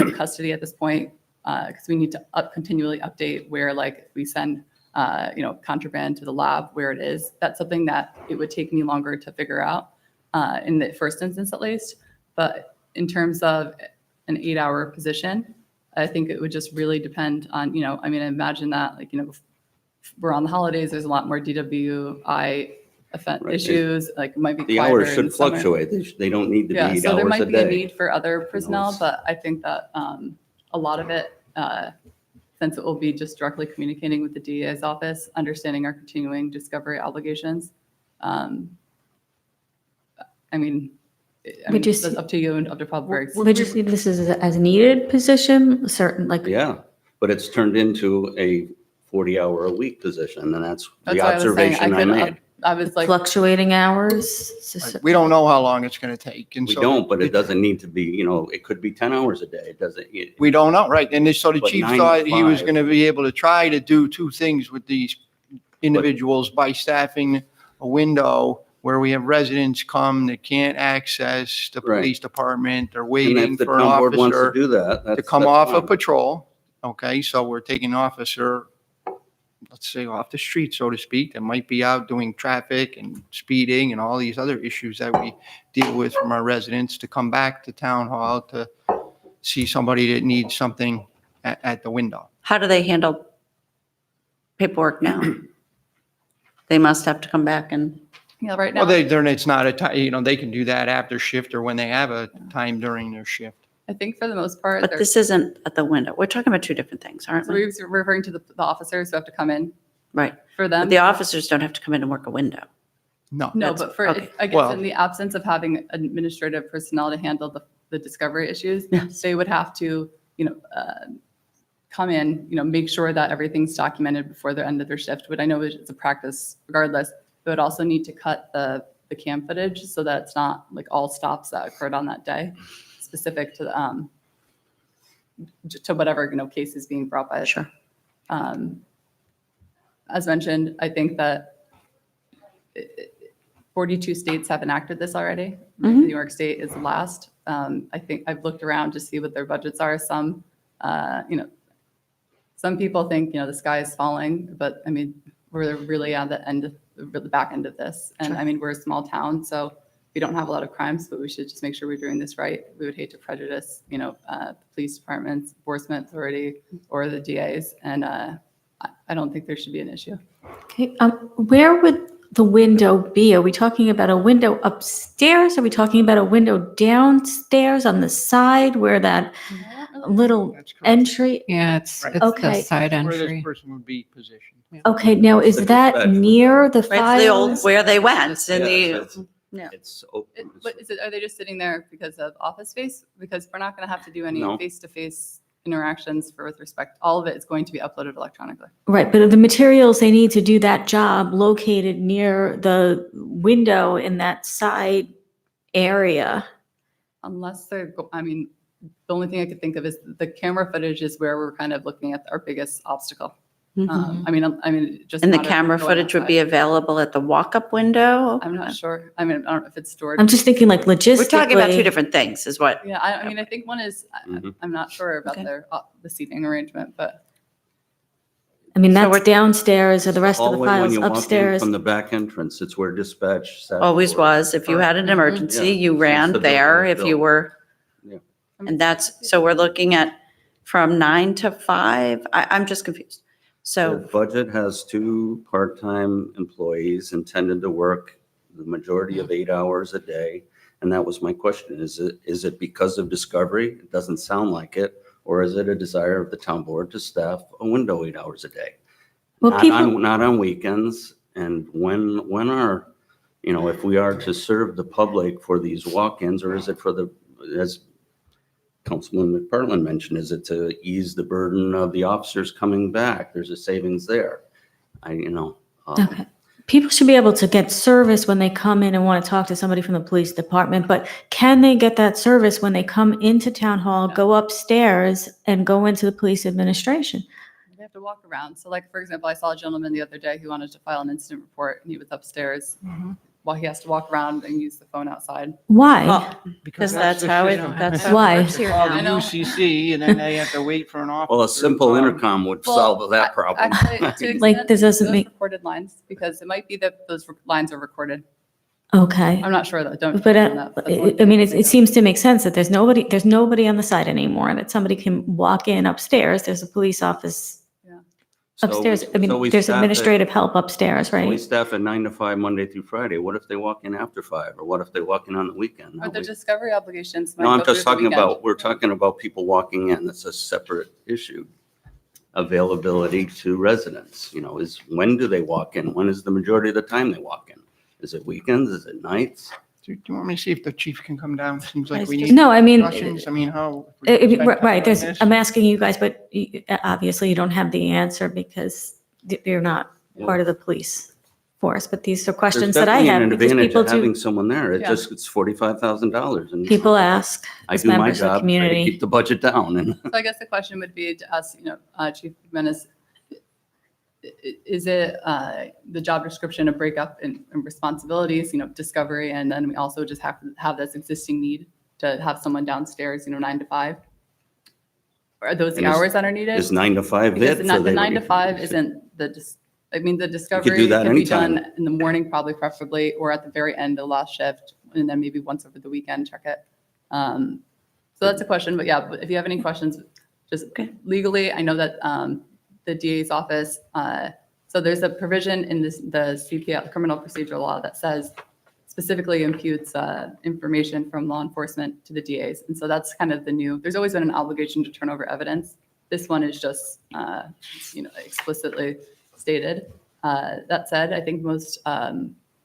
of custody at this point, because we need to continually update where, like, we send, contraband to the lab, where it is. That's something that it would take me longer to figure out, in the first instance at least. But in terms of an 8-hour position, I think it would just really depend on, I mean, imagine that, like, we're on the holidays, there's a lot more DWI Right. issues, like it might be The quieter hours in should the summer. fluctuate. They don't need to be Yeah, 8 so there hours might a be a day. need for other personnel, it's- but I think that a lot of it, since it will be just directly communicating with the DA's office, understanding our continuing discovery obligations. I mean, Would you that's see- up to you and up to Public Works. Would you see this as a needed position, certain, like, Yeah, but it's turned into a 40-hour-a-week position, and that's That's the why I was saying, observation I made. I was like, fluctuating hours? We don't know how long it's going to take. And We so don't, but it doesn't need to be, it could be 10 hours a day. It doesn't, We don't know, right? And so the But chief 9 to thought he was 5. going to be able to try to do two things with these individuals by staffing a window where we have residents come that can't access the Right. police department. They're and waiting if the for an town board wants to officer do that, to that's. come that's off a fine. patrol. Okay, so we're taking an officer, let's say, off the street, so to speak, that might be out doing traffic and speeding and all these other issues that we deal with from our residents, to come back to town hall to see somebody that needs something at the window. how do they handle paperwork now? They must have to come back and, yeah, right Well, now, it's not a time, they can do that after shift or when they have a time during their shift. I think for the most part, but they're- this isn't at the window. We're talking about two different things, aren't so we? we're referring to the officers who have to come in Right. for them. But the officers don't have to come in and work a window. No. No, That's- but for, okay. I guess Well- in the absence of having administrative personnel to handle the discovery issues, Yes. they would have to, come in, make sure that everything's documented before the end of their shift. But I know it's a practice regardless. They would also need to cut the cam footage so that it's not like all stops that occurred on that day, specific to whatever, case is being brought by. Sure. As mentioned, I think that 42 states have enacted this already. Mhm. New York State is the last. I think I've looked around to see what their budgets are. Some, some people think, the sky is falling, but I mean, we're really at the back end of this. And Sure. I mean, we're a small town, so we don't have a lot of crimes, but we should just make sure we're doing this right. We would hate to prejudice, the police departments, enforcement authority, or the DAs. And I don't think there should be an issue. okay, where would the window be? Are we talking about a window upstairs? Are we talking about a window downstairs on the side where that little That's correct. entry? Yeah, it's Right. the Okay. side Where this entry. person would be positioned. Okay, now is The that dispatch. near the Right, it's the old, files? where they went in Yeah, the, it's- yeah. It's open. But are they just sitting there because of office space? Because we're not going to have to do any No. face-to-face interactions with respect. All of it is going to be uploaded electronically. Right, but the materials they need to do that job located near the window in that side area. Unless I mean, the only thing I could think of is the camera footage is where we're kind of looking at our biggest obstacle. Mhm. I mean, just. And the not a- camera going footage would be outside. available at the walk-up window? I'm not sure. I mean, I don't know if it's stored. I'm just thinking like logistically. We're talking about two different things, is what, Yeah, I mean, I think one is, Mhm. I'm not sure about Okay. the seating arrangement, but I mean, So that's we're- downstairs or the rest of the Hallway when files you walk in upstairs. From the back entrance, it's where dispatch sat. always for- was. If you had an emergency, Yeah. you ran the there building if was you built. were. Yeah. And that's, so we're looking at from 9 to 5? I'm just confused. The So, budget has 2 part-time employees intended to work the majority of 8 hours a day. And that was my question. Is it because of discovery? It doesn't sound like it. Or is it a desire of the town board to staff a window 8 hours a day? Well, Not people, on, not on weekends. And when are, if we are to serve the public for these walk-ins, or is it for as Councilman McPartlin mentioned, is it to ease the burden of the officers coming back? There's a savings there. Okay. People should be able to get service when they come in and want to talk to somebody from the police department, but can they get that service when they come into town hall, go upstairs and go into the police administration? They have to walk around. So like, for example, I saw a gentleman the other day who wanted to file an incident report and he was upstairs while he has to walk around and use the phone outside. Why? Because that's how it, that's how it Why? works here Call the now. UCC and then they have to wait for an officer. Well, a simple intercom would Well, solve that problem. Actually, to an Like, extent, this doesn't those make- recorded lines, because it might be that those lines are recorded. Okay. I'm not sure though, don't. But on that. That's one I mean, thing. it seems to make sense that there's nobody on the side anymore, that somebody can walk in upstairs. There's a police office So- upstairs. I so mean, we there's staff it- administrative help upstairs, We right? staff at 9 to 5, Monday through Friday. What if they walk in after 5? Or what if they walk in on the weekend? Or the discovery obligations. might No, I'm go through just the talking weekend. about, we're talking about people walking in. That's a separate issue. Availability to residents, is when do they walk in? When is the majority of the time they walk in? Is it weekends? Is it nights? Do you want me to see if the chief can come down? Seems like we need. No, I mean, discussions. I mean, how? if we spend time right, on there's, this? I'm asking you guys, but obviously you don't have the answer because you're not part of the police force, but these are There's questions that I definitely have an because advantage people of having do, someone there. Yeah. It's $45,000 and people ask I as do my members of the job, try to community. keep the budget down and So I guess the question would be to us, Chief McManus, is it the job description a breakup in responsibilities, discovery, and then we also just have to have this existing need to have someone downstairs, 9 to 5? Are those the And is- hours that are needed? is 9 to 5 Because it? the So the they 9 to would- 5 isn't the discovery do that can be anytime. done in the morning, probably preferably, or at the very end of the last shift, and then maybe once over the weekend, check it. So that's a question, but yeah, but if you have any questions, just Okay. legally, I know that the DA's office, so there's a provision in the CPL, criminal procedure law, that says specifically imputes information from law enforcement to the DAs. And so that's kind of the new, there's always been an obligation to turn over evidence. This one is just, explicitly stated. That said, I think most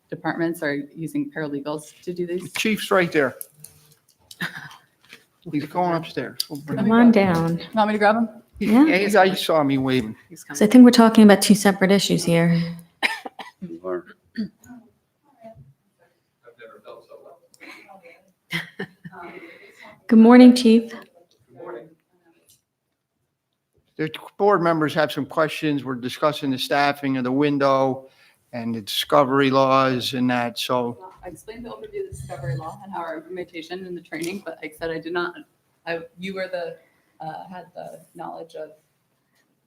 departments are using paralegals to do The these. chief's right there. He's going upstairs. We'll bring him. Come on down. Want me to grab them? Yeah, Yeah, you saw me waving. so I think we're talking about two separate issues here. or- Good morning, Chief. The board members have some questions. We're discussing the staffing of the window and the discovery laws and that, so. I explained the overview of the discovery law and our implementation and the training, but like I said, I did not, you were had the knowledge of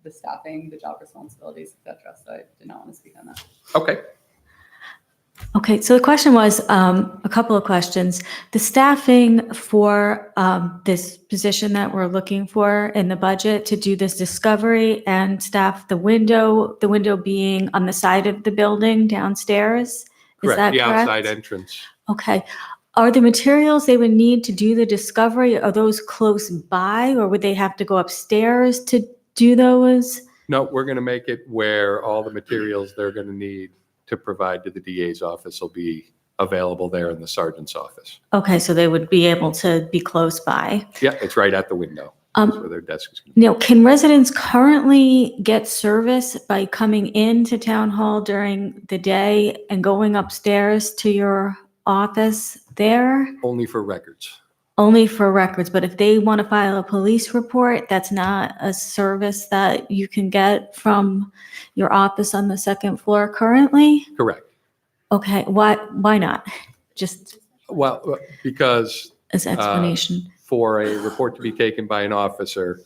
the staffing, the job responsibilities, et cetera, so I did not want to speak on that. Okay. Okay, so the question was, a couple of questions. The staffing for this position that we're looking for in the budget to do this discovery and staff the window being on the side of the building downstairs? Is that The outside correct? entrance. Okay. Are the materials they would need to do the discovery, are those close by, or would they have to go upstairs to do those? No, we're going to make it where all the materials they're going to need to provide to the DA's office will be available there in the sergeant's office. Okay, so they would be able to be close by. Yeah, it's right at the window. That's where their desk is. Gonna be. Now, can residents currently get service by coming into town hall during the day and going upstairs to your office there? Only for records. Only for records, but if they want to file a police report, that's not a service that you can get from your office on the second floor currently? Correct. Okay, why not? Just Well, because as explanation. for a report to be taken by an officer,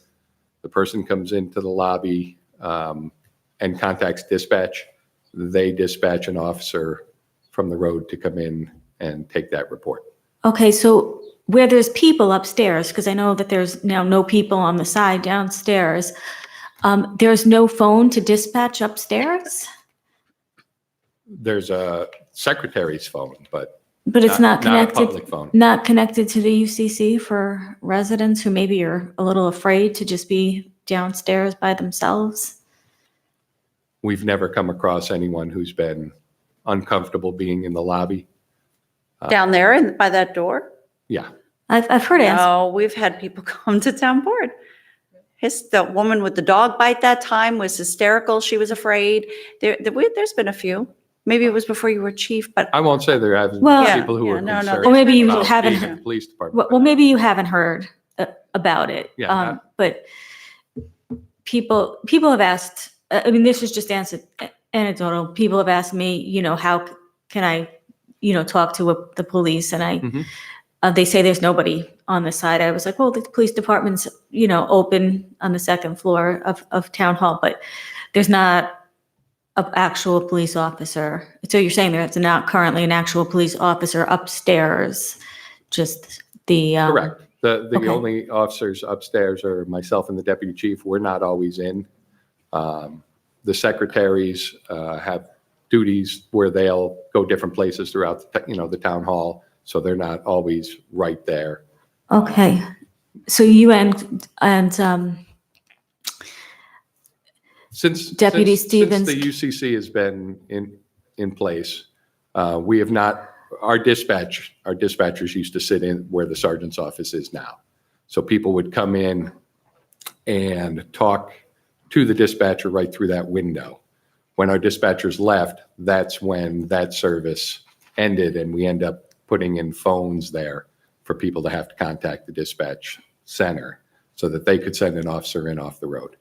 the person comes into the lobby and contacts dispatch. They dispatch an officer from the road to come in and take that report. Okay, so where there's people upstairs, because I know that there's now no people on the side downstairs, there's no phone to dispatch upstairs? There's a secretary's phone, but But it's not a connected, public phone. not connected to the UCC for residents who maybe are a little afraid to just be downstairs by themselves? We've never come across anyone who's been uncomfortable being in the lobby. Down there and by that door? Yeah, I've heard answers. No, we've had people come to town board. The woman with the dog bite that time was hysterical. She was afraid. There's been a few. Maybe it was before you were chief, but I won't say there haven't Well- been people who Yeah, are no, no, concerned. Or maybe you about haven't being heard- in the Police department. Well, maybe you haven't heard about it. Yeah. But people have asked, I mean, this is just anecdotal. People have asked me, how can I, talk to the police? And Mhm. they say there's nobody on the side. I was like, well, the police department's, open on the second floor of town hall, but there's not an actual police officer. So you're saying there's not currently an actual police officer upstairs, just the. Correct. The okay. only officers upstairs are myself and the deputy chief. We're not always in. The secretaries have duties where they'll go different places throughout, the town hall. So they're not always right there. Okay. So you and Since Deputy since Stevens- the UCC has been in place, we have not, our dispatchers used to sit in where the sergeant's office is now. So people would come in and talk to the dispatcher right through that window. When our dispatchers left, that's when that service ended, and we end up putting in phones there for people to have to contact the dispatch center so that they could send an officer in off the road.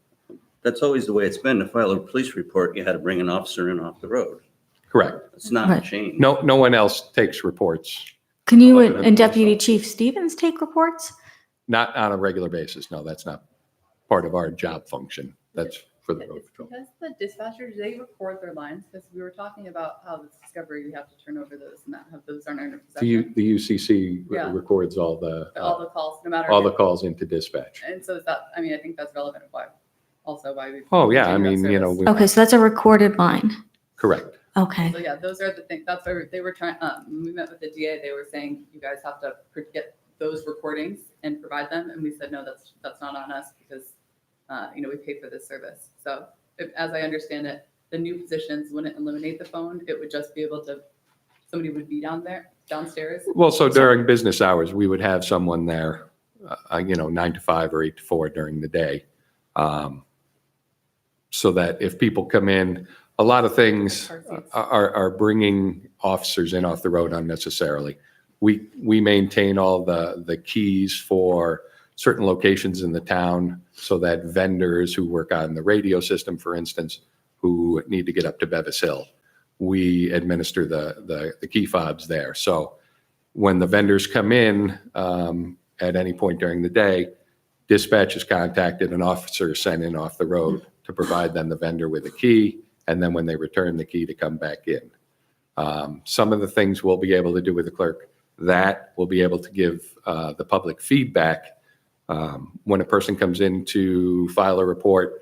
That's always the way it's been. To file a police report, you had to bring an officer in off the road. Correct. It's not Right. changed. No one else takes reports, can you Like and Deputy Chief Stevens take reports? not on a regular basis. No, that's not part of our job function. That's for the road It's patrol. because the dispatchers, they record their lines, because we were talking about how this discovery, we have to turn over those and not have those aren't under possession. The UCC Yeah. records all the Calls, no matter. all the calls into dispatch. And so is that, I mean, I think that's relevant of why, also why we. Oh, yeah, I continue that mean, service. we- Okay, so that's a recorded line. correct. Okay. So yeah, those are the things, that's why they were trying, when we met with the DA, they were saying, you guys have to get those recordings and provide them. And we said, no, that's not on us because, we pay for this service. So as I understand it, the new positions wouldn't eliminate the phone. It would just be able to, somebody would be downstairs. Well, so during business hours, we would have someone there, 9 to 5 or 8 to 4 during the day. So that if people come in, a lot of things Car seats. are bringing officers in off the road unnecessarily. We maintain all the keys for certain locations in the town so that vendors who work on the radio system, for instance, who need to get up to Bevis Hill, we administer the key fobs there. So when the vendors come in at any point during the day, dispatch is contacted, an officer is sent in off the road to provide them the vendor with a key, and then when they return the key to come back in. Some of the things we'll be able to do with the clerk, that we'll be able to give the public feedback. When a person comes in to file a report,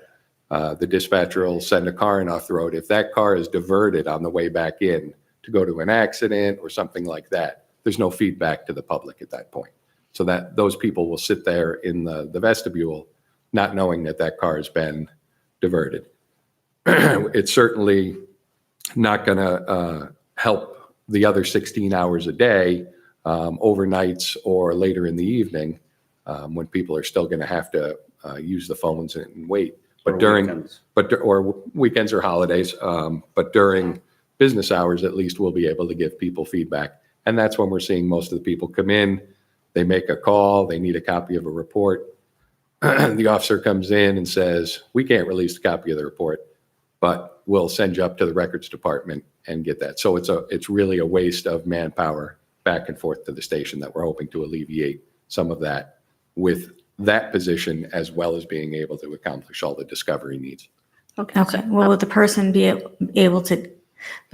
the dispatcher will send a car in off the road. If that car is diverted on the way back in to go to an accident or something like that, there's no feedback to the public at that point. So that those people will sit there in the vestibule, not knowing that car has been diverted. It's certainly not going to help the other 16 hours a day, overnights or later in the evening, when people are still going to have to use the phones and wait. But Or during, weekends. or weekends or holidays, but during business hours, at least we'll be able to give people feedback. And that's when we're seeing most of the people come in, they make a call, they need a copy of a report. The officer comes in and says, we can't release a copy of the report, but we'll send you up to the records department and get that. So it's really a waste of manpower back and forth to the station that we're hoping to alleviate some of that with that position, as well as being able to accomplish all the discovery needs. Okay. Okay. Well, would the person be able to,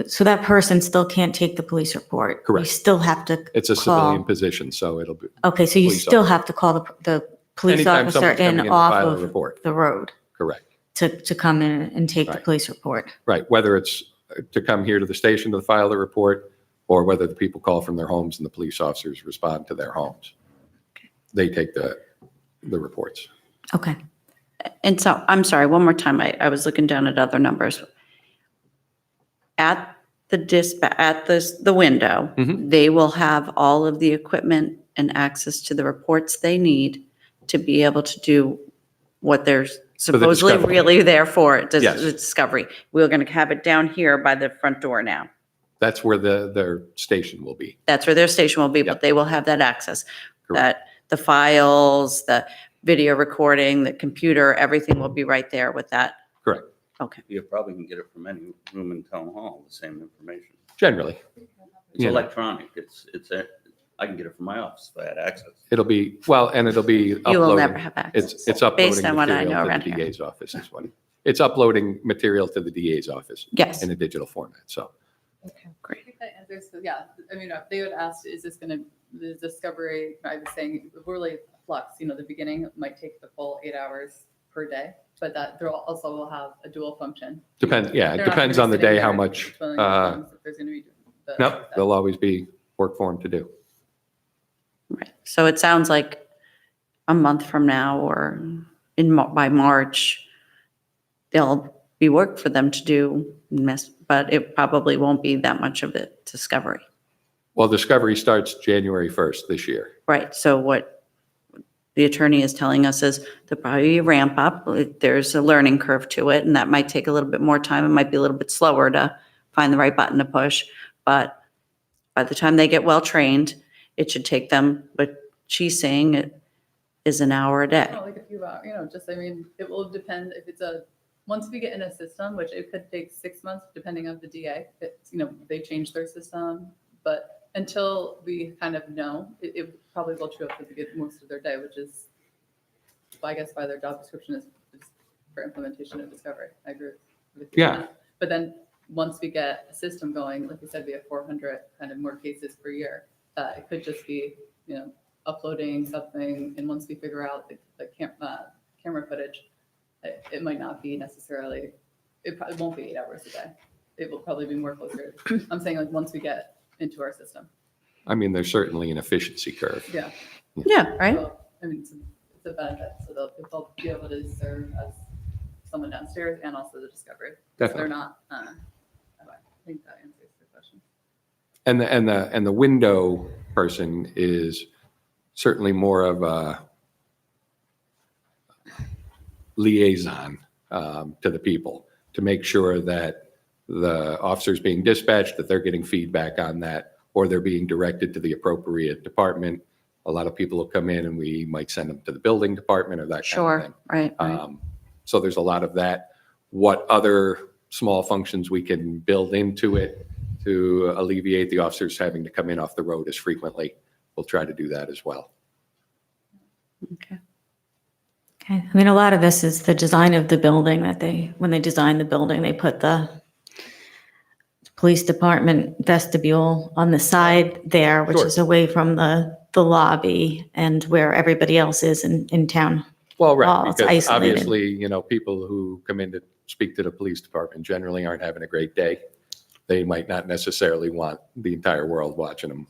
so that person still can't take the police report? Correct. You still have to It's a call. civilian position, so it'll be, Okay, so you police still officer. have to call the police anytime officer someone's coming in in to off file a of report. the road Correct. to come in and take the Right. police report. Right, whether it's to come here to the station to file the report, or whether the people call from their homes and the police officers respond to their homes. They take the reports. Okay. And so, I'm sorry, one more time, I was looking down at other numbers. At the window, Mhm. they will have all of the equipment and access to the reports they need to be able to do what they're supposedly discovery. really there for, the Yes. discovery. We're going to have it down here by the front door now. That's where their station will be. That's where their station will be, Yep. but they will have that access. Correct. That the files, the video recording, the computer, everything will be right there with that. Correct. Okay. You probably can get it from any room in town hall, the same information. Generally, It's Yeah. electronic. I can get it from my office if I had access. it'll be, well, and it'll be You will never uploaded. have access. It's uploading Based on what I know material around to the here. DA's office is what. It's uploading material to the DA's office Yes. in a digital format, so. Great. I think that answers, yeah, I mean, if they would ask, is this gonna, the discovery, I was saying, really flux, the beginning might take the full 8 hours per day, but that there also will have a dual function. Depends, yeah, it They're not depends gonna on be the sitting day how there much, twiddling their thumbs if there's gonna be nope, there'll always be work for them to do. Right. So it sounds like a month from now or by March, there'll be work for them to do, but it probably won't be that much of it discovery. Well, discovery starts January 1st this year. Right. So what the attorney is telling us is there'll probably be a ramp up. There's a learning curve to it, and that might take a little bit more time. It might be a little bit slower to find the right button to push. But by the time they get well trained, it should take them, but she's saying it is an hour a day. Like a few hours, just, I mean, it will depend if it's once we get in a system, which it could take 6 months, depending on the DA, they change their system. But until we kind of know, it probably will chew up to get most of their day, which is, I guess, why their job description is for implementation of discovery. I agree with you. on Yeah. that. But then once we get a system going, like you said, we have 400 kind of more cases per year. It could just be, uploading something, and once we figure out the camera footage, it might not be necessarily, it probably won't be 8 hours a day. It will probably be more closer. I'm saying like once we get into our system. I mean, there's certainly an efficiency curve. Yeah. Yeah, right? So, I mean, it's a benefit. So they'll be able to serve as someone downstairs and also the discovery. So they're Definitely. not, I think that answers the question. And the window person is certainly more of a liaison to the people to make sure that the officers being dispatched, that they're getting feedback on that, or they're being directed to the appropriate department. A lot of people will come in and we might send them to the building department or that kind of Sure, thing. right. So there's a lot of that. What other small functions we can build into it to alleviate the officers having to come in off the road as frequently, we'll try to do that as well. Okay. Okay, I mean, a lot of this is the design of the building when they designed the building, they put the police department vestibule on the side there, which Sure. is away from the lobby and where everybody else is in town. Well, right, Well, it's because isolated. obviously, people who come in to speak to the police department generally aren't having a great day. They might not necessarily want the entire world watching them,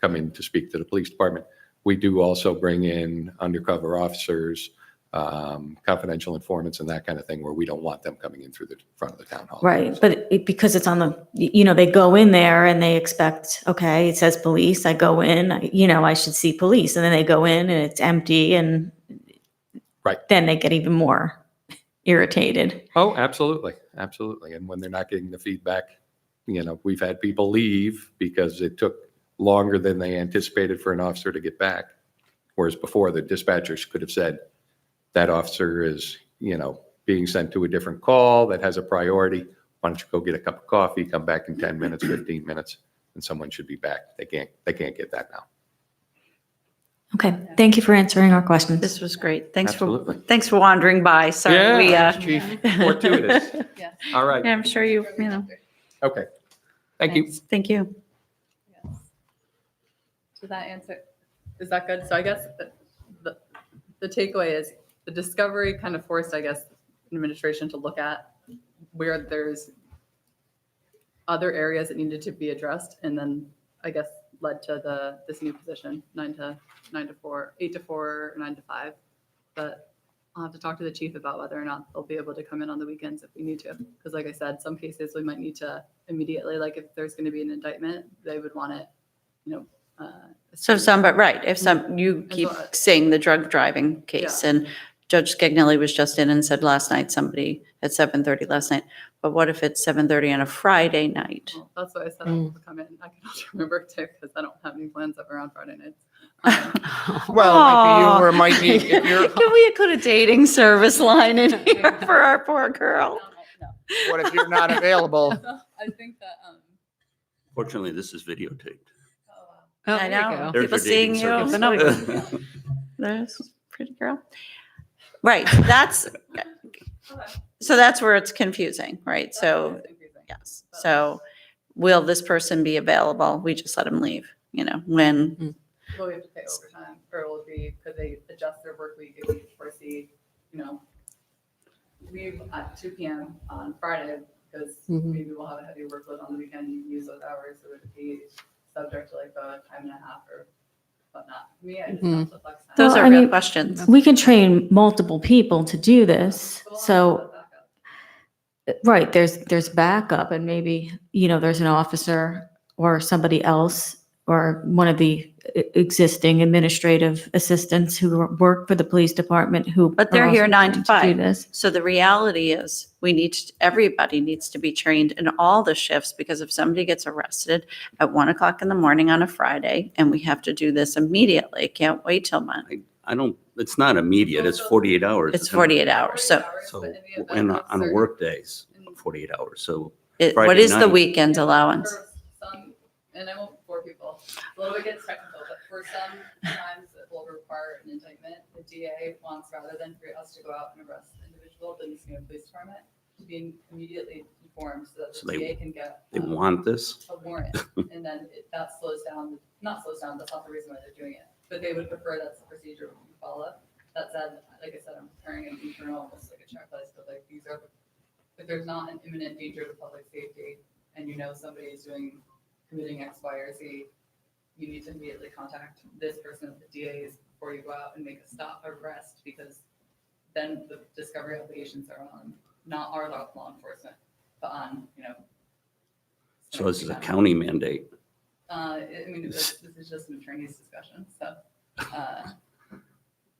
come in to speak to the police department. We do also bring in undercover officers, confidential informants and that kind of thing, where we don't want them coming in through the front of the town hall. Right, but because it's on they go in there and they expect, okay, it says police, I go in, I should see police. And then they go in and it's empty and Right. then they get even more irritated. Oh, absolutely, absolutely. And when they're not getting the feedback, we've had people leave because it took longer than they anticipated for an officer to get back. Whereas before, the dispatchers could have said, that officer is, being sent to a different call that has a priority. Why don't you go get a cup of coffee, come back in 10 minutes, 15 minutes, and someone should be back. They can't get that now. Okay, thank you for answering our questions. This was great. Thanks Absolutely. for wandering by. Sorry, we, Chief, fortuitous. Yeah. All right, Yeah, I'm sure okay. Thank you. Thank you. Yes. So that answer, is that good? So I guess the takeaway is the discovery kind of forced, I guess, administration to look at where there's other areas that needed to be addressed, and then I guess led to this new position, 8 to 4, 9 to 5. But I'll have to talk to the chief about whether or not they'll be able to come in on the weekends if we need to. Because like I said, some cases we might need to immediately, like if there's going to be an indictment, they would want it, So some, but right, if some, you And keep so, saying the drug driving case, and Judge Scagnelli was just in and said last night, somebody at 7:30 last night, but what if it's 7:30 on a Friday night? well, that's why I said I will come in. I can also remember too, because I don't have any plans up around Friday nights. Well, it might be you, or it might be, if you're, Can we put a dating service line in here for our poor girl? what if you're not available? I think that, Fortunately, this is videotaped. Oh, I there you know. go. There's People your dating seeing you. service. the number. There's pretty girl. Right, that's, so that's where it's confusing, right? So, yes. So will this person be available? We just let him leave, when, Well, we have to pay overtime, or will it be, could they adjust their work week if we foresee, leave at 2 PM on Friday, because Mhm. maybe we'll have a heavy workload on the weekend, you can use those hours, so it would be subject to like a time and a half or whatnot. Me, I just have to flex time. those Well, are I real mean, questions. We can train multiple people to do this. So, right, there's backup and maybe, there's an officer or somebody else or one of the existing administrative assistants who work for the police department who. But they're are here also 9 to trained 5. do this. So the reality is everybody needs to be trained in all the shifts, because if somebody gets arrested at 1 o'clock in the morning on a Friday and we have to do this immediately, can't wait till Monday. I don't, it's not immediate, it's 48 hours. It's isn't it? 48 hours. So So, and on a work days, 48 hours, so. what Friday is the night. weekend allowance? For some, and I won't bore people, a little bit gets technical, but for some times it will require an indictment. The DA wants, rather than for us to go out and arrest the individual, the East Police Department, to be immediately informed so that So the they- DA can get. They want this? A warrant, and then that slows down, not slows down, that's not the reason why they're doing it, but they would prefer that's the procedure we follow. That said, like I said, I'm preparing an internal, almost like a checklist of like, these are, if there's not an imminent danger to public safety, and somebody is committing X, Y, or Z, you need to immediately contact this person at the DA's before you go out and make a stop arrest, because then the discovery obligations are on, not our law enforcement, but on, So this is a county mandate. I mean, this is just an attorney's discussion, so,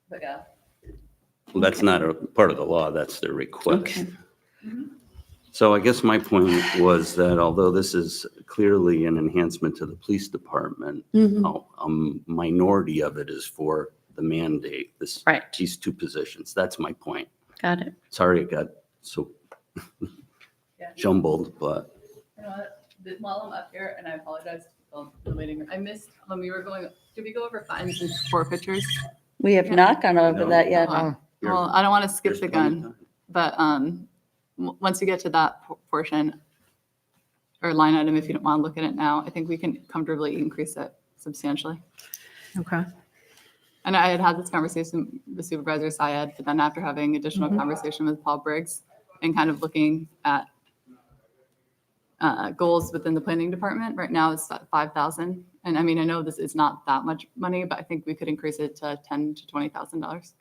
but yeah. Well, that's not a part of the law, that's their request. Okay. So I guess my point was that although this is clearly an enhancement to the police department, a minority of it is for the mandate, Right. these two positions. That's my point. Got it. Sorry it got so Yeah. jumbled, but You know what, while I'm up here, and I apologize to people in the waiting room, I missed when we were going, did we go over fines and forfeitures? We have not gone over No. that yet. Well, I don't want to skip there's the plenty of gun, time. but once you get to that portion or line item, if you don't want to look at it now, I think we can comfortably increase it substantially. Okay. And I had this conversation with Supervisor Syed, but then after having additional conversation with Paul Briggs and kind of looking at goals within the planning department, right now it's at 5,000. And I mean, I know this is not that much money, but I think we could increase it to $10,000 to $20,000.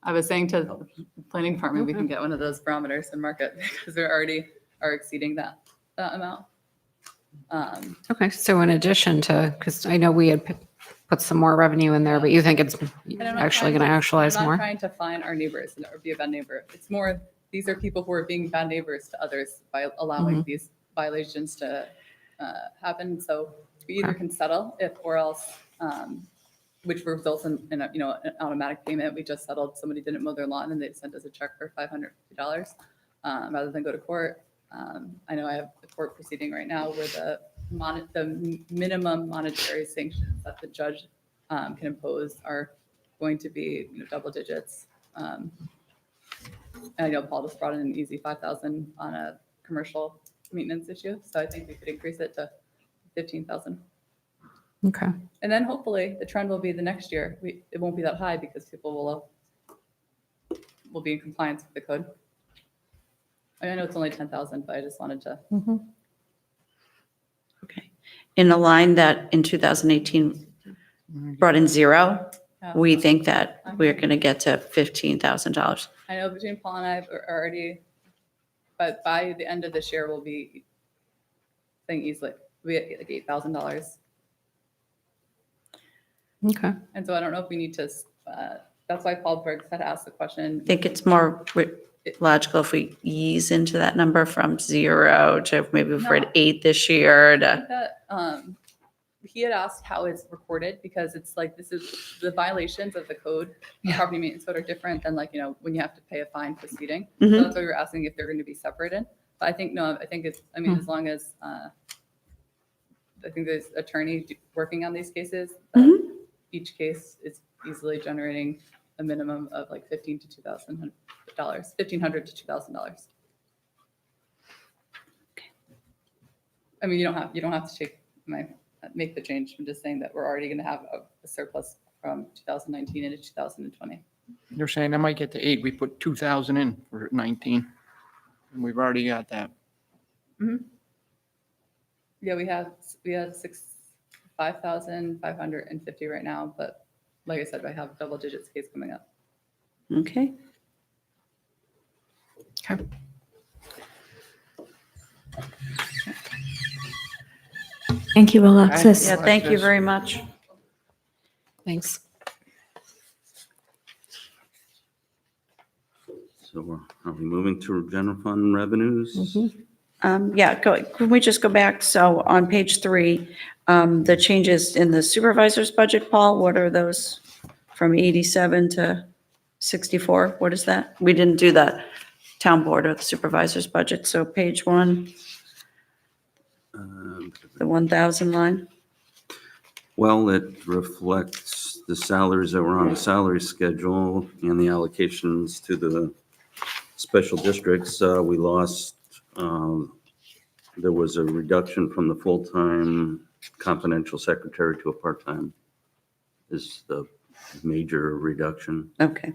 I was saying to the planning department, we can get one of those barometers and mark it because we already are exceeding that amount. Okay, so in addition to, because I know we had put some more revenue in there, but you think it's And I'm not actually trying going to actualize I'm not more? trying to fine our neighbors or be a bad neighbor. It's more, these are people who are being bad neighbors to others by allowing these violations to happen. So we either can settle if, or else, which results in an automatic payment. We just settled, somebody didn't mow their lawn and they sent us a check for $550 rather than go to court. I know I have a court proceeding right now where the minimum monetary sanctions that the judge can impose are going to be double digits. I know Paul just brought in an easy 5,000 on a commercial maintenance issue, so I think we could increase it to 15,000. Okay. And then hopefully the trend will be the next year, it won't be that high because people will be in compliance with the code. I know it's only 10,000, but I just wanted to. Okay. In a line that in 2018 brought in zero, we think that we're going to get to $15,000. I know between Paul and I are already, but by the end of this year, we'll be saying easily, we get like $8,000. Okay. And so I don't know if we need to, that's why Paul Briggs had asked the question. I think it's more logical if we ease into that number from 0 to maybe if we're No. at 8 this year to, That, he had asked how it's recorded because it's like, this is the violations of the code, Yeah. property maintenance code are different than like, when you have to pay a fine for speeding. So Mhm. that's why we were asking if they're going to be separated. But I think, no, I think it's, I mean, as long as, I think there's attorney working on these cases, Mhm. each case is easily generating a minimum of like $1,500 to $2,000. I mean, you don't have to make the change. I'm just saying that we're already going to have a surplus from 2019 into 2020. You're saying I might get to 8. We put 2,000 in for 19. And we've already got that. Yeah, we have 5,550 right now, but like I said, I have double digits case coming up. okay. Okay. Thank you, Alexis. Yeah, thank you very much. Thanks. So are we moving to general fund revenues? Yeah, can we just go back? So on page 3, the changes in the supervisor's budget, Paul, what are those from 87 to 64? What is that? We didn't do the town board or the supervisor's budget. So page 1, the 1,000 line. Well, it reflects the salaries that were on the salary schedule and the allocations to the special districts. We lost, there was a reduction from the full-time confidential secretary to a part-time is the major reduction. Okay,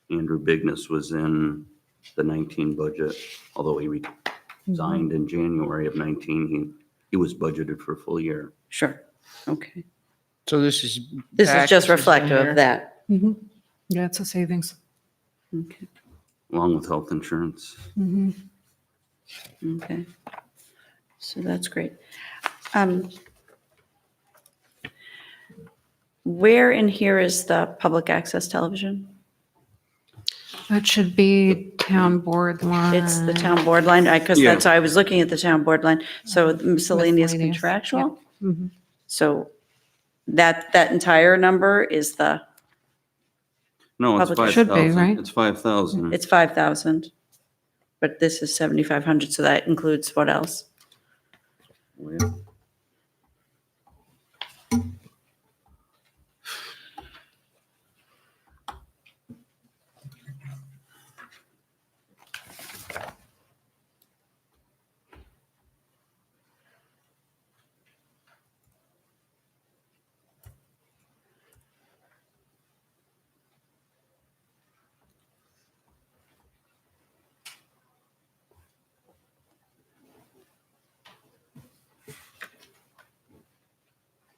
Andrew Bigness was in the 19 budget, although he resigned in January of 19, he was budgeted for a full year. sure. Okay. So this is. This is just taxes in reflective here. of that. Yeah, it's a savings. Okay. Along with health insurance. Okay. So that's great. Where in here is the public access television? That should be town board line. It's the town board line, because Yeah. that's, I was looking at the town board line. So miscellaneous Miscellaneous, contractual? Mhm. So that entire number is No, it's Public- Should be, 5,000. right? It's 5,000. it's 5,000. But this is 7,500, so that includes what else? Yeah.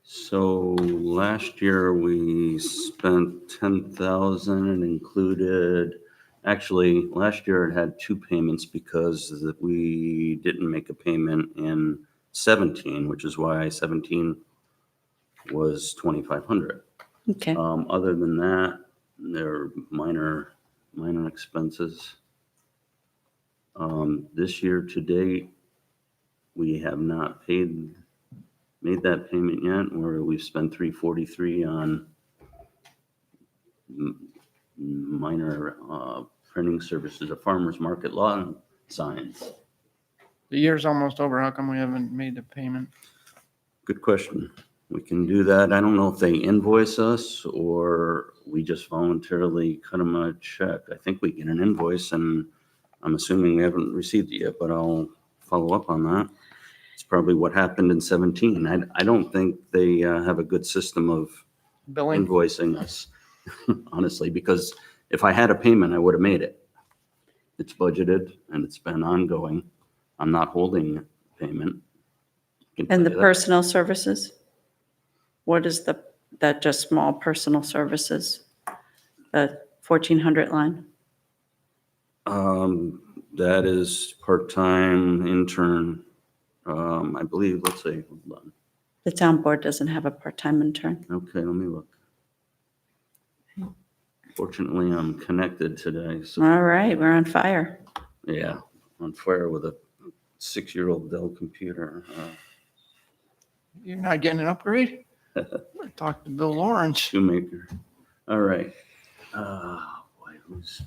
So last year we spent 10,000 and included, actually, last year it had 2 payments because we didn't make a payment in 17, which is why 17 was 2,500. Okay, Other than that, there are minor expenses. This year to date, we have not made that payment yet, where we've spent 343 on minor printing services, a farmer's market lawn signs. The year's almost over. How come we haven't made the payment? Good question. We can do that. I don't know if they invoice us or we just voluntarily cut them a check. I think we get an invoice, and I'm assuming we haven't received it yet, but I'll follow up on that. It's probably what happened in 17. I don't think they have a good system of Billing? invoicing us, honestly, because if I had a payment, I would have made it. It's budgeted and it's been ongoing. I'm not holding payment. I can and the tell you that. personal services? What is that just small personal services? The 1,400 line? That is part-time intern. I believe, let's see, hold on. The town board doesn't have a part-time intern. Okay, let me look. Fortunately, I'm connected today, so, All right, we're on fire. yeah, on fire with a 6-year-old Dell computer. You're not getting an upgrade? Talk to Bill Lawrence. Shoemaker. All right. Boy, who's?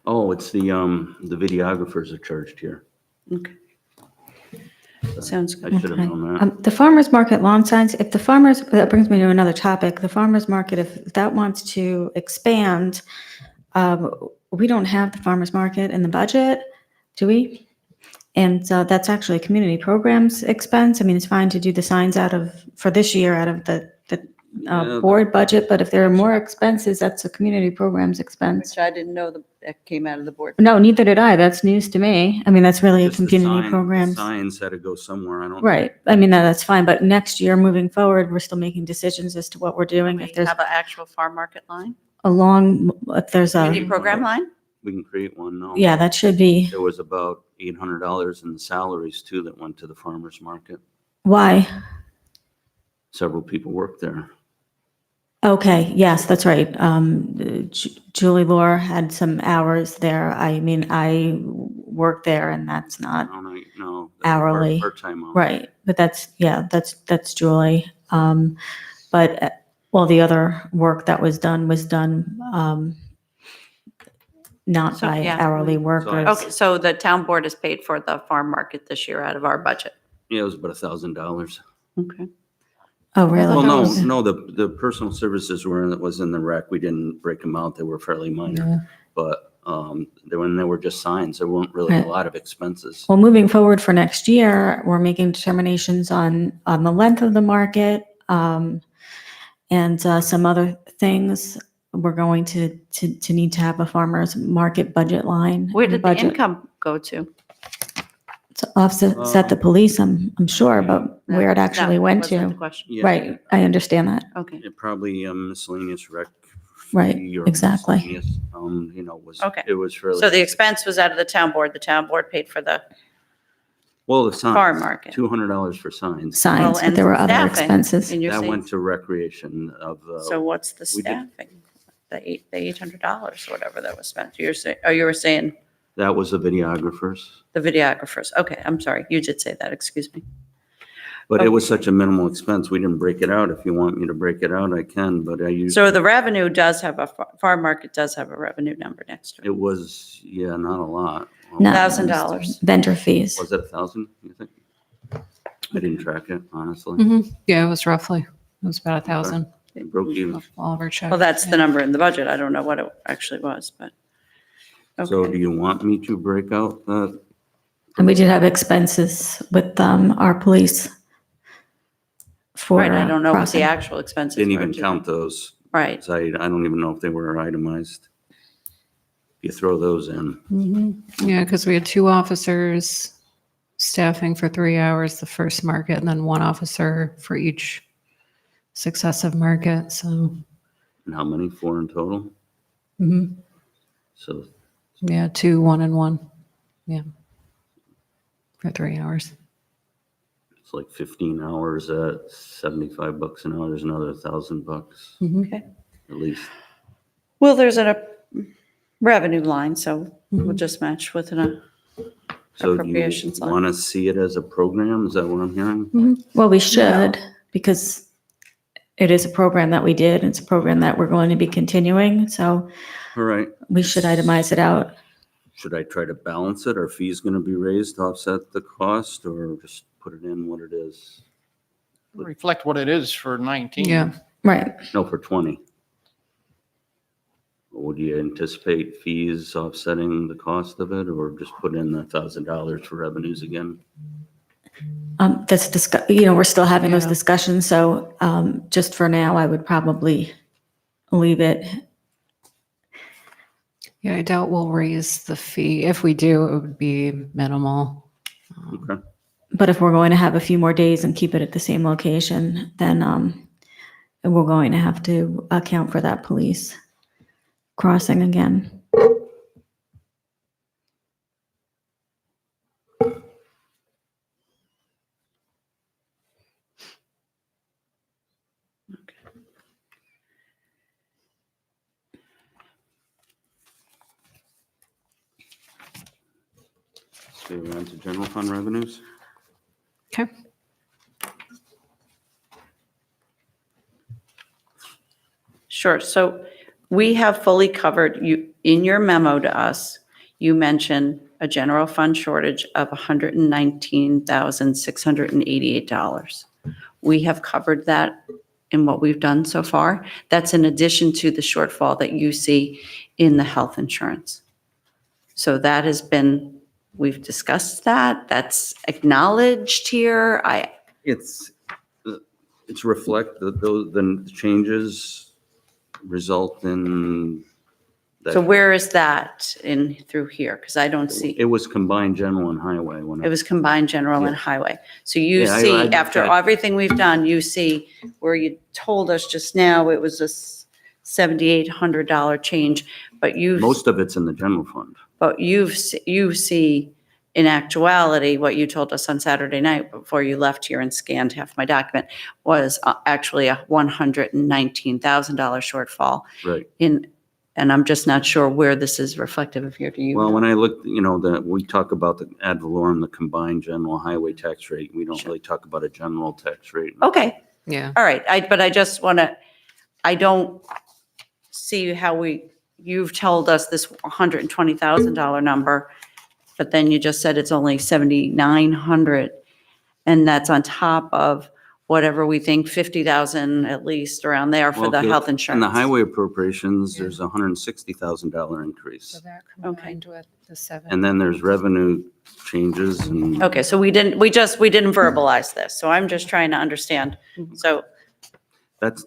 Oh, it's the videographers are charged here. Okay. Sounds I good. should have known that. The farmer's market lawn signs, if the farmers, that brings me to another topic, the farmer's market, if that wants to expand, we don't have the farmer's market in the budget, do we? And that's actually a community programs expense. I mean, it's fine to do the signs for this year out of the Yeah, board budget, but if there are more expenses, that's a community programs expense. Which I didn't know that came out of the board. No, neither did I. That's news to me. I mean, that's really a just the community sign- program. the Signs had to go somewhere. I don't. Right. I mean, that's fine, but next year, moving forward, we're still making decisions as to what we're doing. We If there's have an actual farm market line, if there's community a, program line? We can create one, no. yeah, that should be, There was about $800 in the salaries too that went to the farmer's market. why? Several people worked there. Okay, yes, that's right. Julie Lore had some hours there. I mean, I worked there and that's not No. Hourly. Part-time. hours. right. But that's Julie. But all the other work that was done not So, by yeah. hourly workers. Okay, so the town board has paid for the farm market this year out of our budget. Yeah, it was about $1,000. Okay. Oh, really? Well, no, the personal services was in the rec. We didn't break them out. They were fairly minor. But they were just signs. There weren't really a Right. lot of expenses. Well, moving forward for next year, we're making determinations on the length of the market, and some other things. We're going to need to have a farmer's market budget line. Where did the budget income go to? To offset the police, I'm sure, but where it actually That went wasn't the to. question. Yeah, Right, I understand that. Okay, It probably miscellaneous rec. Right, fee or exactly. miscellaneous, Okay. It was fairly. so the expense was out of the town board. The town board paid for the Well, the signs. farm market. $200 for signs. Signs, Well, but and there were other staffing, expenses. And you're That saying, went to recreation of so what's the we did- staffing? The $800 or whatever that was spent. You were saying that was the videographers. the videographers. Okay, I'm sorry. You did say that. Excuse me. But it was such a minimal expense. We didn't break it out. If you want me to break it out, I can, but I usually. So the revenue does have farm market does have a revenue number next to it. It was, yeah, not a lot. No. $1,000. Vendor fees. Was it 1,000, you think? I didn't track it, honestly. Yeah, it was roughly, it was about 1,000, It broke even. all of our checks. Well, that's the yeah. number in the budget. I don't know what it actually was, but. So do Okay. you want me to break out that? And we did have expenses with our police for Right, I don't know what crossing. the actual expenses were. Didn't even to- count those. Right. So I don't even know if they were itemized. You throw those in. Yeah, because we had 2 officers staffing for 3 hours, the first market, and then 1 officer for each successive market, so, And how many? 4 in total? mhm. So Yeah, 2, 1 and 1, yeah. For 3 hours. it's like 15 hours at $75 an hour. There's another $1,000 Okay. at least. Well, there's a revenue line, so we'll just match with an So do you appropriations line. want to see it as a program? Is that what I'm hearing? Well, we should, because it is a program that we did. It's a program that we're going to be continuing, so All right. we should itemize it out. Should I try to balance it? Are fees going to be raised to offset the cost or just put it in what it is? Reflect what it is for 19. Yeah. Right. No, for 20. Would you anticipate fees offsetting the cost of it or just put in $1,000 for revenues again? That's we're still having those Yeah. discussions, so just for now, I would probably leave it. Yeah, I doubt we'll raise the fee. If we do, it would be minimal. Okay. But if we're going to have a few more days and keep it at the same location, then we're going to have to account for that police crossing again. to enter general fund revenues. Okay. Sure. So we have fully covered, you, in your memo to us, you mentioned a general fund shortage of $119,688. We have covered that in what we've done so far. That's in addition to the shortfall that you see in the health insurance. So that has been, we've discussed that, that's acknowledged here. It's reflect that those, the changes result in. that- So where is that in, through here? Because I don't see. It was combined general and highway when It was combined general and Yeah. highway. So you Yeah, see, I- after everything we've done, you see where you told us just now it was a $7,800 change, but most of it's in the general fund. you see in actuality, what you told us on Saturday night before you left here and scanned half my document was actually a $119,000 shortfall Right. and I'm just not sure where this is reflective of here. Do you? Well, know? when I look, we talk about the ad valorem, the combined general highway tax rate. We don't really talk about a general tax rate. Okay, Yeah. all right. But I just want to, I don't see how you've told us this $120,000 number, but then you just said it's only 7,900. And that's on top of whatever we think, 50,000 at least around there for Well, the okay, health insurance. In the highway appropriations, there's a $160,000 increase. that combined with the 7. And then there's revenue changes and. Okay, so we didn't verbalize this. So I'm just trying to understand. So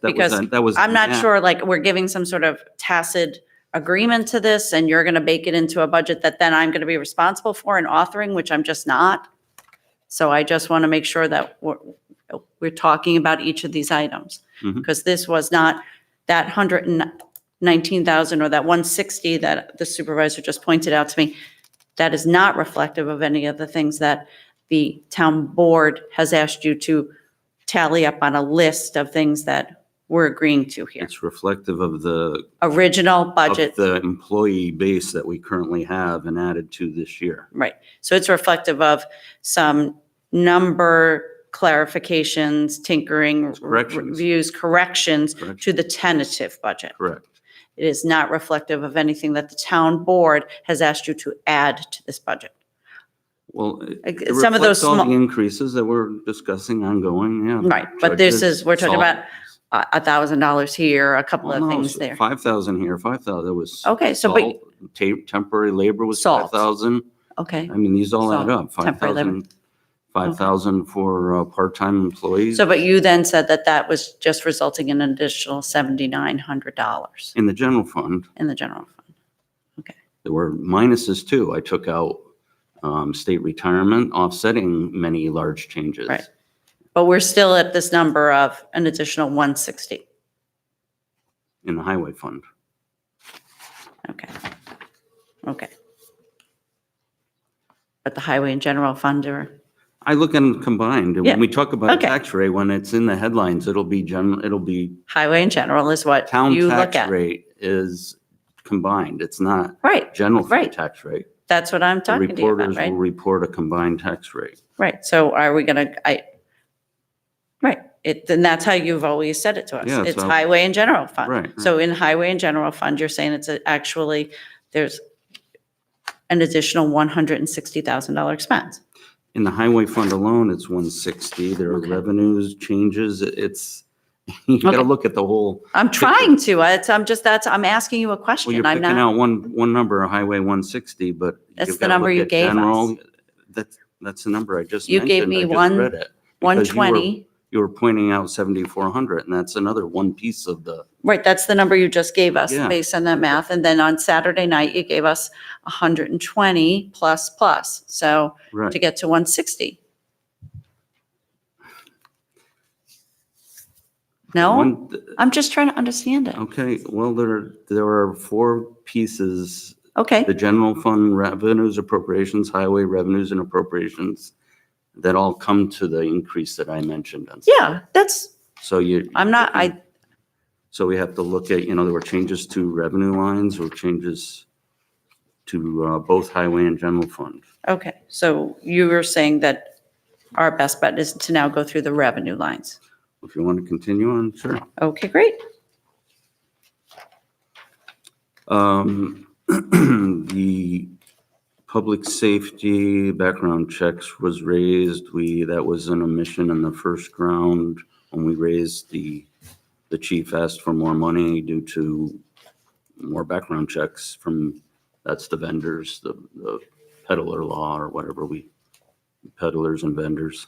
because That was. I'm not yeah. sure, like, we're giving some sort of tacit agreement to this and you're going to bake it into a budget that then I'm going to be responsible for and authoring, which I'm just not. So I just want to make sure that we're talking about each of these items. Mhm. Because this was not that 119,000 or that 160 that the supervisor just pointed out to me. That is not reflective of any of the things that the town board has asked you to tally up on a list of things that we're agreeing to here. It's reflective of the. Original of budget, the employee base that we currently have and added to this year. right. So it's reflective of some number clarifications, tinkering, Corrections. reviews, corrections Correct? to the tentative budget. Correct. It is not reflective of anything that the town board has asked you to add to this budget. Well, Like, it some of those reflects all the small- increases that we're discussing ongoing, yeah. Right, but this Judges, is, we're talking salt. about $1,000 here, a couple Well, of no, things there. 5,000 here, 5,000, there was. Okay, so, but, salt, temporary labor was Salt. 5,000. okay. I mean, these all add Salt, up, temporary labor. 5,000 for part-time employees. So, but you then said that that was just resulting in an additional $7,900 In the general fund, in the general fund. there were minuses too. I took out state retirement, offsetting many large changes. Right. But we're still at this number of an additional 160. In the highway fund. Okay. Okay. But the highway and general fund are, I look at them combined. And Yeah. when we talk about a Okay. tax rate, when it's in the headlines, it'll be highway and general is what town you look tax at. rate is combined. It's not Right, general fund Right. tax rate. that's what I'm The talking to you about, reporters right? will report a combined tax rate. Right, so are we gonna, right, then that's how you've always said it to us. Yeah, It's so- highway and general fund. Right, So in highway and general fund, you're saying it's actually, there's an additional $160,000 expense. In the highway fund alone, it's 160. There are Okay. revenues, changes. You got to Okay. look at the whole. I'm trying to, I'm asking you a Well, question, you're I'm picking not, out one number, Highway 160, but. That's you've the gotta number look you at gave us. general. That's the number I just You mentioned. gave me I just one- read it. Because 120, You were pointing out 7,400, and that's another one piece of the, right, that's the number you just gave us, Yeah. based on that math. And then on Saturday night, you gave us 120 plus, so right. to get to 160. No? One- I'm just trying to understand it. Okay, well, there are four pieces. Okay, The general fund revenues, appropriations, highway revenues and appropriations that all come to the increase that I mentioned. yeah, that's, So I'm not, So we have to look at, there were changes to revenue lines or changes to both highway and general fund. Okay, so you were saying that our best bet is to now go through the revenue lines. If you want to continue on, sure. Okay, great. The public safety background checks was raised. That was an omission in the first round when we raised the chief asked for more money due to more background checks from, that's the vendors, the peddler law or whatever peddlers and vendors.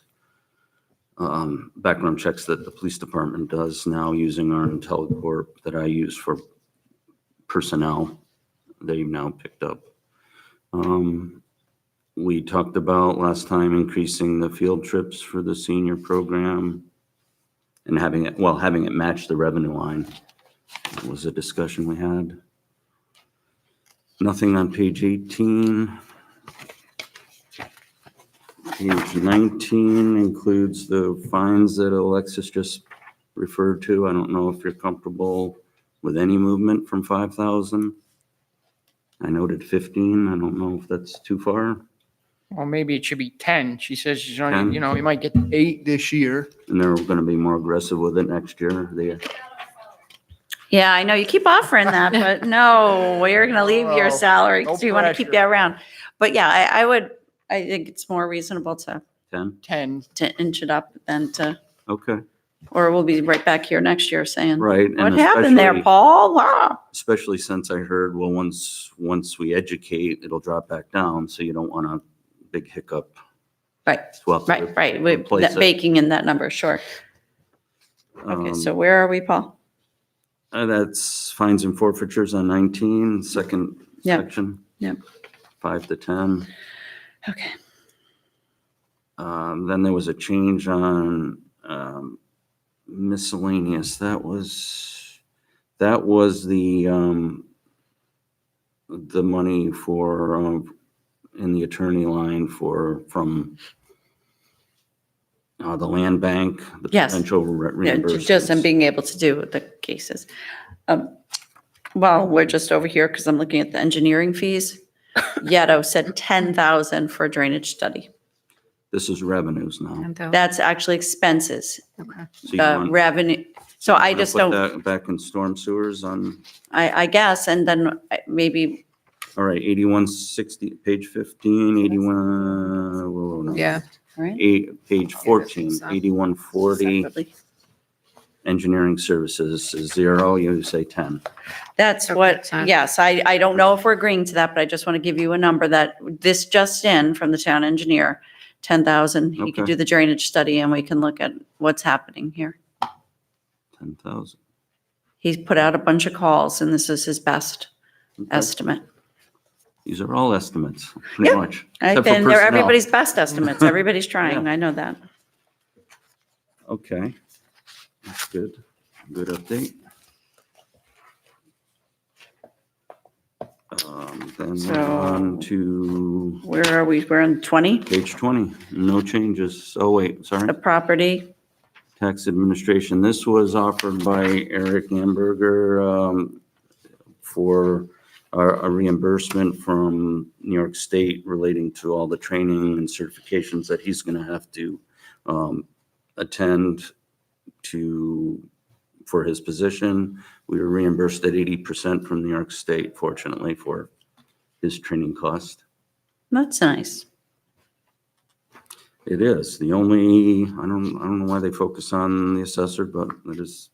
Background checks that the police department does now using our IntelliCorp that I use for personnel, they've now picked up. We talked about last time increasing the field trips for the senior program and having it match the revenue line. That was a discussion we had. Nothing on page 18. Page 19 includes the fines that Alexis just referred to. I don't know if you're comfortable with any movement from 5,000. I noted 15. I don't know if that's too far. Well, maybe it should be 10. She says she's 10? only, you might get 8 this year. And they're going to be more aggressive with it next year. Yeah, I know you keep offering that, but no, we're going to leave your Oh, salary no because we want to keep you pressure. around. But yeah, I think it's more reasonable to 10? 10. inch it up than to, Okay, or we'll be right back here next year saying, right. and what happened there, especially- Paul? Ah. Especially since I heard, well, once we educate, it'll drop back down. So you don't want a big hiccup. Right, Swap right, it, right. With replace that it. baking in that number, sure. Okay, so where are we, Paul? That's fines and forfeitures on 19, second Yep. section. Yep. 5 to 10. Okay, Then there was a change on miscellaneous. That was the money for in the attorney line from the land bank, the Yes. potential yeah, just in reimbursements. being able to do the cases. Well, we're just over here because I'm looking at the engineering fees. Yetto said 10,000 for a drainage study. This is revenues now. And though- That's actually expenses, Okay. So you want- revenue. So I wanna just put don't, that back in storm sewers on, I guess, and then maybe, all right, 8160, page 15, 81, whoa, no. Yeah. right? Page 14, so. 8140, Separately. engineering services is 0, you say 10. That's Okay, what, so- yes, I don't know if we're agreeing to that, but I just want to give you a number that this just in from the town engineer, 10,000. He could Okay. do the drainage study and we can look at what's happening here. 10,000. He's put out a bunch of calls and this is his best Okay. estimate. These are all estimates, pretty Yeah. much. Right, except for and they're personnel. everybody's best estimates. Everybody's trying. Yeah. I know that. Okay, that's good. Good update. Then we're So- on to Where are we? We're on 20, page 20, no changes. Oh, wait, sorry. the property. Tax administration. This was offered by Eric Amberger for a reimbursement from New York State relating to all the training and certifications that he's going to have to attend for his position. We were reimbursed at 80% from New York State, fortunately, for his training cost. That's nice. It is the only, I don't know why they focus on the assessor, but it's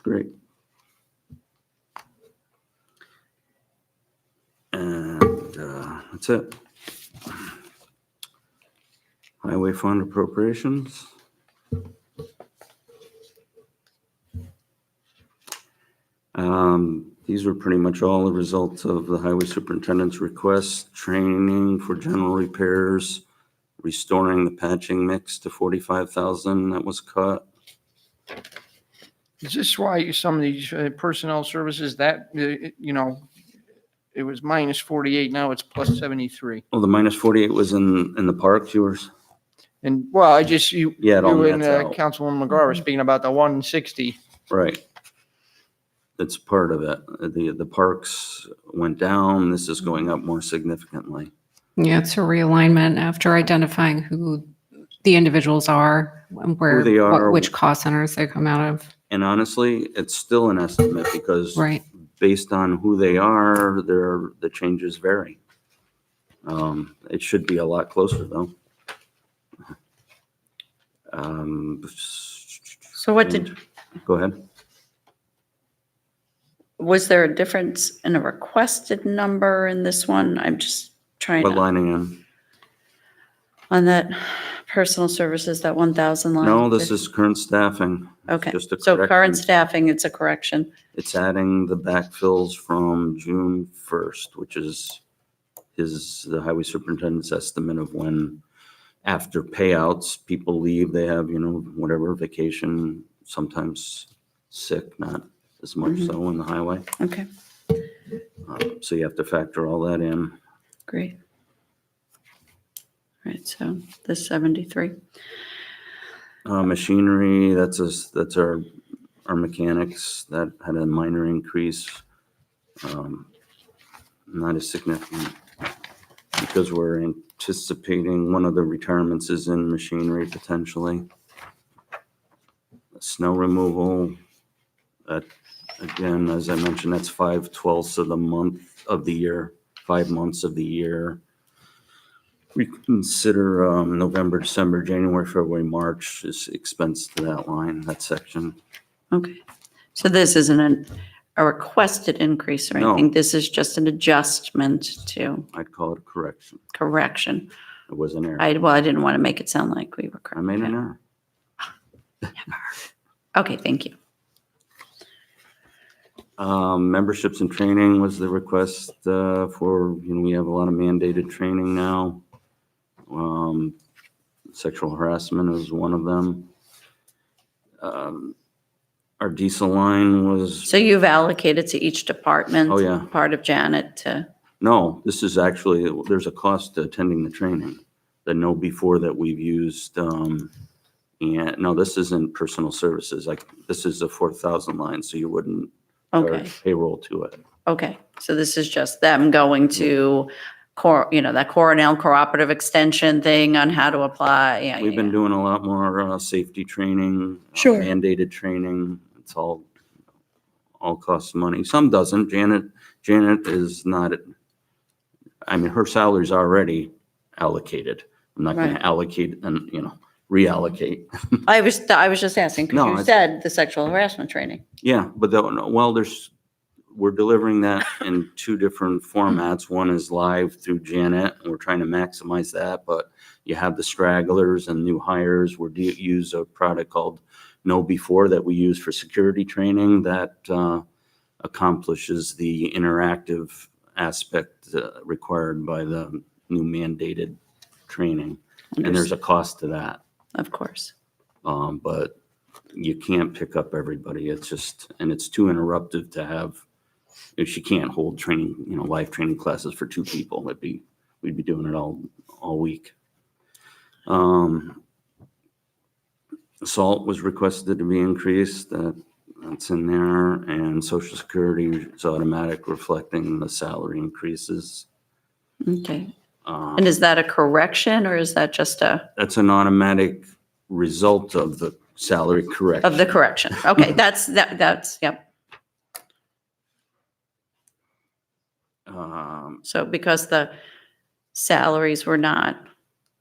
great. And that's it. Highway fund appropriations. These were pretty much all the results of the highway superintendent's request, training for general repairs, restoring the patching mix to 45,000 that was cut. Is this why some of these personnel services that, it was minus 48, now it's plus 73? Well, the minus 48 was in the parks, yours? And, well, you Yeah, it all and nets out. Councilwoman McGar were speaking about the 160. Right. it's part of it. The parks went down. This is going up more significantly. Yeah, it's a realignment after identifying who the individuals are, and where, they are. which cost centers they come out of. And honestly, it's still an estimate because Right. based on who they are, the changes vary. It should be a lot closer though. So what did, Go ahead. was there a difference in a requested number in this one? I'm just trying What to, line again? on that personal services, that 1,000 line. No, this is current staffing. Okay, Just a so current correction. staffing, it's a correction. It's adding the backfills from June 1st, which is the highway superintendent's estimate of when, after payouts, people leave, they have, whatever, vacation, sometimes sick, not as much so in the highway. Okay, So you have to factor all that in. great. All right, so the 73. Machinery, that's our mechanics, that had a minor increase. Not as significant because we're anticipating one of the retirements is in machinery potentially. Snow removal, that, again, as I mentioned, that's 5/12 of the month of the year, 5 months of the year. We consider November, December, January, February, March is expense to that line, that section. Okay, so this isn't a requested increase or No. anything? This is just an adjustment to I'd call it a correction. correction? It was an error. I didn't want to make it sound like we were correct. I made an error. Okay, thank you. Memberships and training was the request for, we have a lot of mandated training now. Sexual harassment is one of them. Our diesel line was, So you've allocated to each department? Oh, yeah. Part of Janet to, no, this is actually, there's a cost to attending the training. The know before that we've used, and no, this isn't personal services. Like, this is a 4,000 line, so you wouldn't okay, charge payroll to it. okay. So this is just them going to, that Coronel Cooperative Extension thing on how to apply. Yeah, We've been yeah. doing a lot more safety training, Sure. mandated training. It's all costs money. Some doesn't. Janet is not, her salary's already allocated. I'm not going Right. to allocate and, reallocate. I was just asking, No, because you it's- said the sexual harassment training. Yeah, but we're delivering that in two different formats. One is live through Janet, and we're trying to maximize that, but you have the stragglers and new hires. Use a product called Know Before that we use for security training that accomplishes the interactive aspect required by the new mandated training. And there's a cost to that. Of course. But you can't pick up everybody. It's just, and it's too interruptive to have, if you can't hold training, live training classes for 2 people, we'd be doing it all week. Salt was requested to be increased, that's in there, and Social Security is automatic reflecting the salary increases. Okay. And is that a correction or is that just That's an automatic result of the salary correction. of the correction? Okay, that's, yep. So because the salaries were not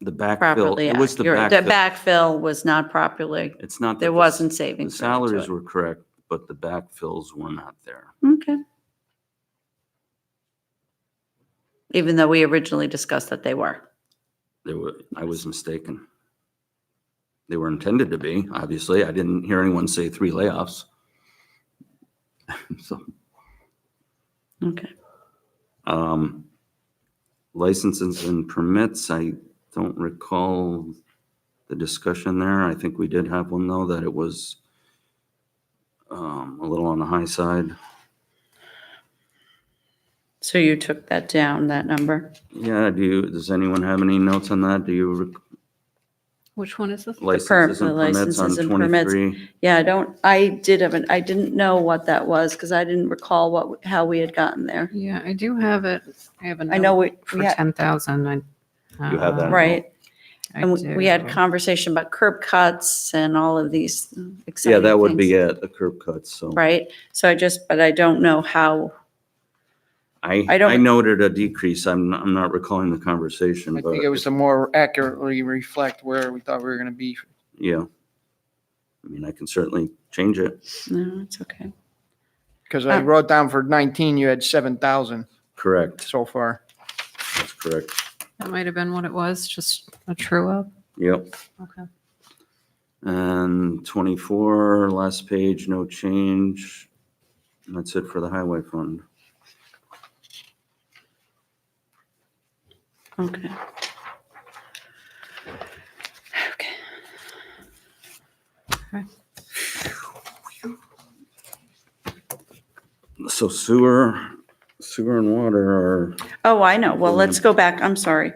The backfill, properly it was the accurate, the backfill. backfill was not properly, It's not. that there the- wasn't The savings. to salaries it. were correct, but the backfills were not there. Okay. Even though we originally discussed that they were. I was mistaken. They were intended to be, obviously. I didn't hear anyone say 3 layoffs. So, Okay. licenses and permits, I don't recall the discussion there. I think we did have one though, that it was a little on the high side. So you took that down, that number? Yeah, does anyone have any notes on that? Which one is this? Licenses and the permits on licenses and permits. 23. Yeah, I didn't know what that was because I didn't recall how we had gotten there. Yeah, I do have it. I have a I know note we for had, 10,000. You have that? right. I And we had do. conversation about curb cuts and all of these exciting Yeah, that would be things, it, the curb cuts, so. right? So but I don't know how, I I don't- noted a decrease. I'm not recalling the conversation, I but think it was to more accurately reflect where we thought we were going to be. yeah. I mean, I can certainly change it. no, it's okay. Because I wrote down for 19, you had 7,000 Correct. so far. That's correct. That might have been what it was, just a true up. Yep. Okay. And 24, last page, no change. And that's it for the highway fund. Okay. Okay. So sewer and water are, Oh, I know. Well, let's go back. I'm sorry.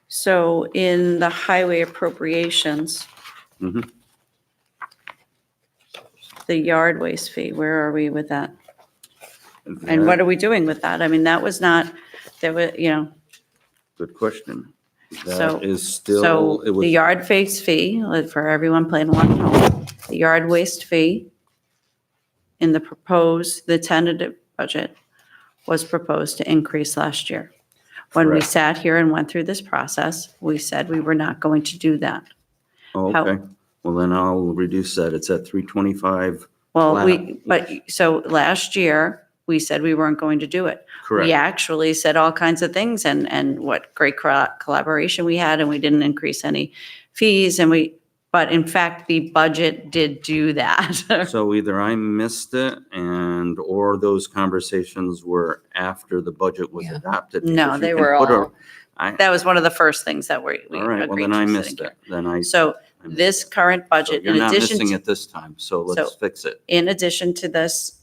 So in the highway appropriations, Mhm. the yard waste fee, where are we with that? And what are we doing with that? I mean, that was not, there was, Good question. So- That is so still, it the was, yard waste fee, for everyone playing along at home, the yard waste fee in the tentative budget was proposed to increase last year. When we Correct. sat here and went through this process, we said we were not going to do that. oh, how- okay. Well, then I'll reduce that. It's at 325. Well, Flat. so last year, we said we weren't going to do it. We Correct. actually said all kinds of things and what great collaboration we had, and we didn't increase any fees, but in fact, the budget did do that. So either I missed it or those conversations were after the budget was Yeah. adopted. No, because you they can were put a- all- That was one of the first things that we All right, well, agreed then I to missed sitting it. Then I. here. So I missed this it. current So budget, You're in not addition missing to, it this time, so let's fix it. in addition to this,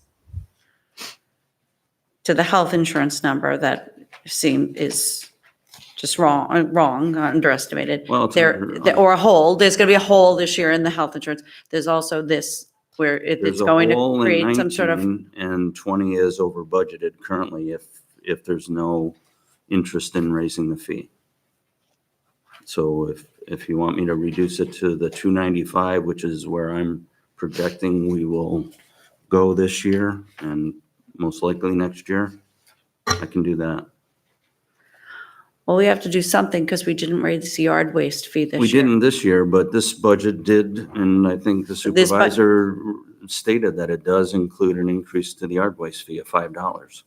to the health insurance number that is just wrong, underestimated. Well, it's Or a hole, there's going to be a hole this year in the health insurance. There's also this where it's There's a going to hole in create some sort of, 19, and 20 is over budgeted currently if there's no interest in raising the fee. So if you want me to reduce it to the 295, which is where I'm projecting we will go this year and most likely next year, I can do that. well, we have to do something because we didn't raise the yard waste fee this year. We didn't this year, but this budget did, and I think the supervisor stated that it does include an increase to the yard waste fee of $5.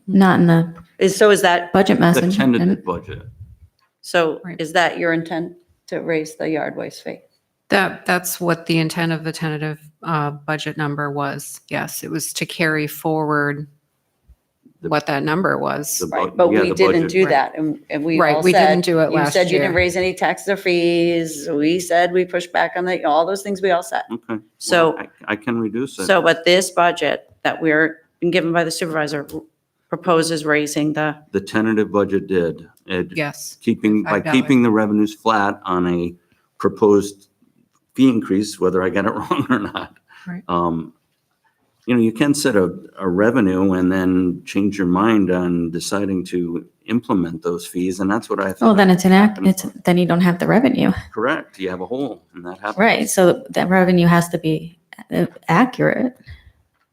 Not in the So is that, budget The message. tentative budget. so Right. is that your intent to raise the yard waste fee? That's what the intent of the tentative budget number was. Yes, it was to carry forward The- what that number was. the bu- Right, but yeah, we the didn't budget. do Right. that, and we Right, all we didn't said, do it you last said you didn't year. raise any taxes or fees, we said we pushed back on all those things we all said. Okay. So- well, I can reduce it. So, but this budget that we're been given by the supervisor proposes raising the, The tentative budget did. It Yes. by $5. keeping the revenues flat on a proposed fee increase, whether I got it wrong or not. Right. You can set a revenue and then change your mind on deciding to implement those fees, and that's what I Well, thought. then then you don't have the revenue. Correct. You have a hole, and that happens. Right, so that revenue has to be accurate.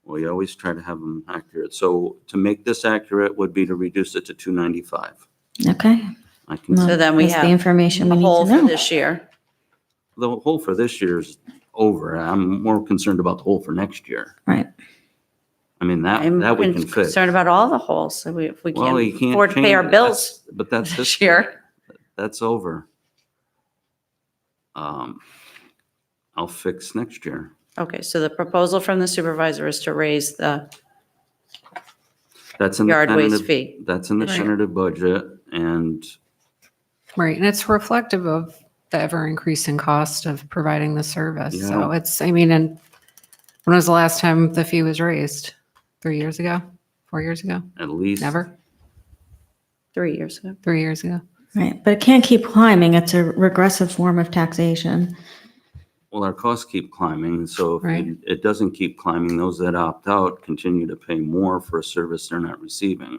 Well, you always try to have them accurate. So to make this accurate would be to reduce it to 295. Okay. I can, Well, So then we that's have the information the we need whole to for know. this year. the hole for this year's over. I'm more concerned about the hole for next year. Right. I mean, I'm that we can fix. concerned about all the holes, so if we Well, you can't can't afford to pay our change- bills But that's this this year. That's over. I'll fix next year. Okay, so the proposal from the supervisor is to raise the That's in the yard waste tentative, fee. that's in the Right. tentative budget, and Right, and it's reflective of the ever increasing cost of providing the service. So Yeah. it's, I mean, and when was the last time the fee was raised? 3 years ago? 4 years ago? at least. Never? 3 years ago. 3 years ago? Right, but it can't keep climbing. It's a regressive form of taxation. Well, our costs keep climbing, so if Right. it doesn't keep climbing, those that opt out continue to pay more for a service they're not receiving.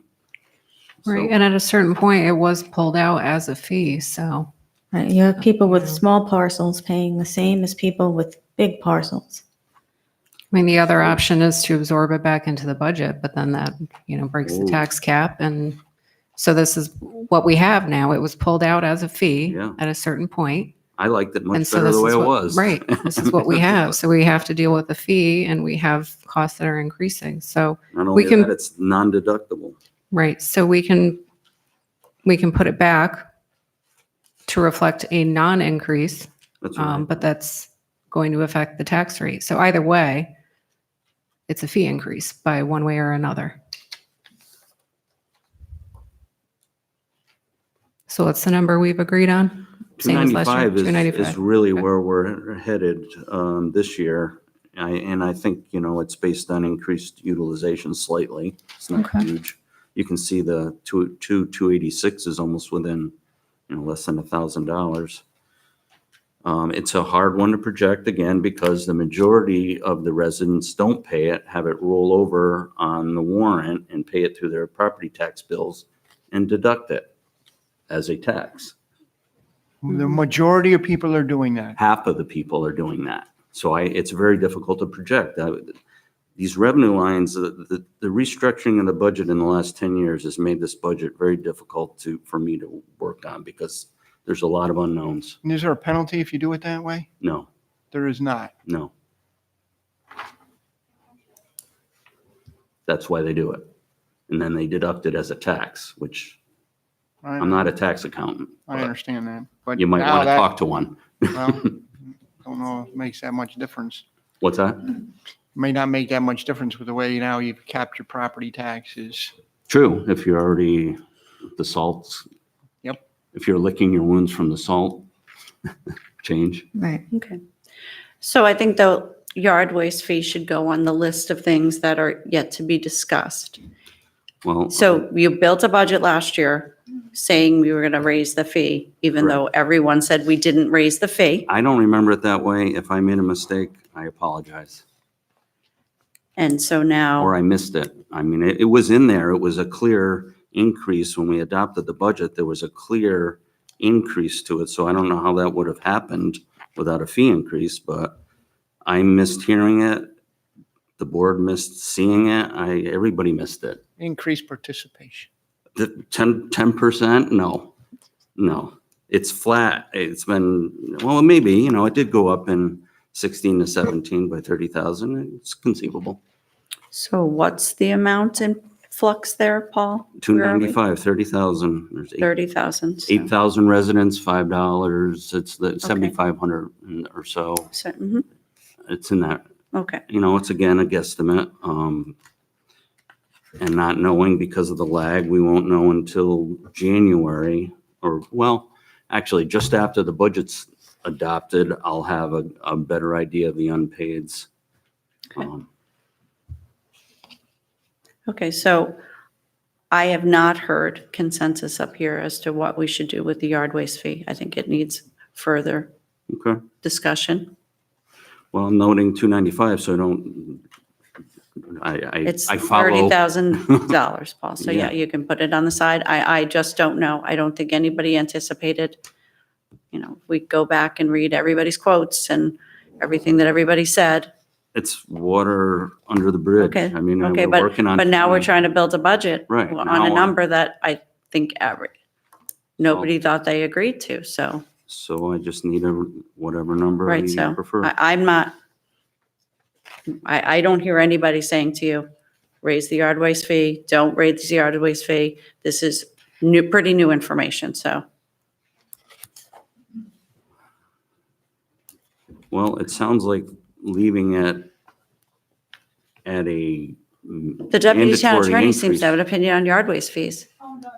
Right, So- and at a certain point, it was pulled out as a fee, so. Right, you have people with Yeah. small parcels paying the same as people with big parcels. I mean, the other option is to absorb it back into the budget, but then that, breaks the Ooh. tax cap. And so this is what we have now. It was pulled out as a fee Yeah. at a certain point. I liked it And much so better this the way is it what- was. Right, this is what we have. So we have to deal with the fee and we have costs that are increasing. So, Not we only can- that, it's non-deductible. right, so we can put it back to reflect a non-increase, That's right. but that's going to affect the tax rate. So either way, it's a fee increase by one way or another. So what's the number we've agreed on? Same as last year, 295 is really where we're headed this year. I think, it's based on increased utilization slightly. It's not Okay. huge. You can see the 286 is almost within, less than $1,000. It's a hard one to project again because the majority of the residents don't pay it, have it roll over on the warrant and pay it through their property tax bills and deduct it as a tax. The majority of people are doing that. Half of the people are doing that. So it's very difficult to project. These revenue lines, the restructuring of the budget in the last 10 years has made this budget very difficult for me to work on because there's a lot of unknowns. And is there a penalty if you do it that way? No, There is not. no. That's why they do it. And then they deduct it as a tax, which I'm not a tax accountant. I but understand that. But You might now want to that- talk to one. Well, don't know if it makes that much difference. What's that? May not make that much difference with the way now you've capped your property taxes. True, if you're already, the salts. Yep. If you're licking your wounds from the salt, change. Right. Okay. So I think the yard waste fee should go on the list of things that are yet to be discussed. Well, So you built a budget last year saying we were going to raise the fee, even though everyone said we didn't raise the fee. I don't remember it that way. If I made a mistake, I apologize. And so now, Or I missed it. I mean, it was in there. It was a clear increase when we adopted the budget. There was a clear increase to it. So I don't know how that would have happened without a fee increase, but I missed hearing it. The board missed seeing it. Everybody missed it. Increased participation. The 10%? No. It's flat. It's been, well, maybe, it did go up in 16 to 17 by 30,000. It's conceivable. so what's the amount in flux there, Paul? Where are we? 295, 30,000. There's 30,000. so- 8,000 residents, $5. It's the 7,500 or so. So, mhm, It's in that, okay. it's again a guesstimate. And not knowing because of the lag, we won't know until January actually just after the budget's adopted, I'll have a better idea of the unpaids. Okay. Okay, so I have not heard consensus up here as to what we should do with the yard waste fee. I think it needs further Okay. discussion. Well, I'm noting 295, so It's I follow. $30,000, Paul. So yeah, Yeah. you can put it on the side. I just don't know. I don't think anybody anticipated, if we go back and read everybody's quotes and everything that everybody said. It's water under the bridge. Okay, I mean, okay, we're working on. But now we're trying to build a budget Right, on now, a number that I think nobody thought they agreed to, so. So I just need whatever number Right, you so prefer. I'm not, I don't hear anybody saying to you, raise the yard waste fee, don't raise the yard waste fee. This is pretty new information, so. Well, it sounds like leaving it at a The deputy town mandatory attorney seems to have increase. an opinion on yard waste fees. Oh, no.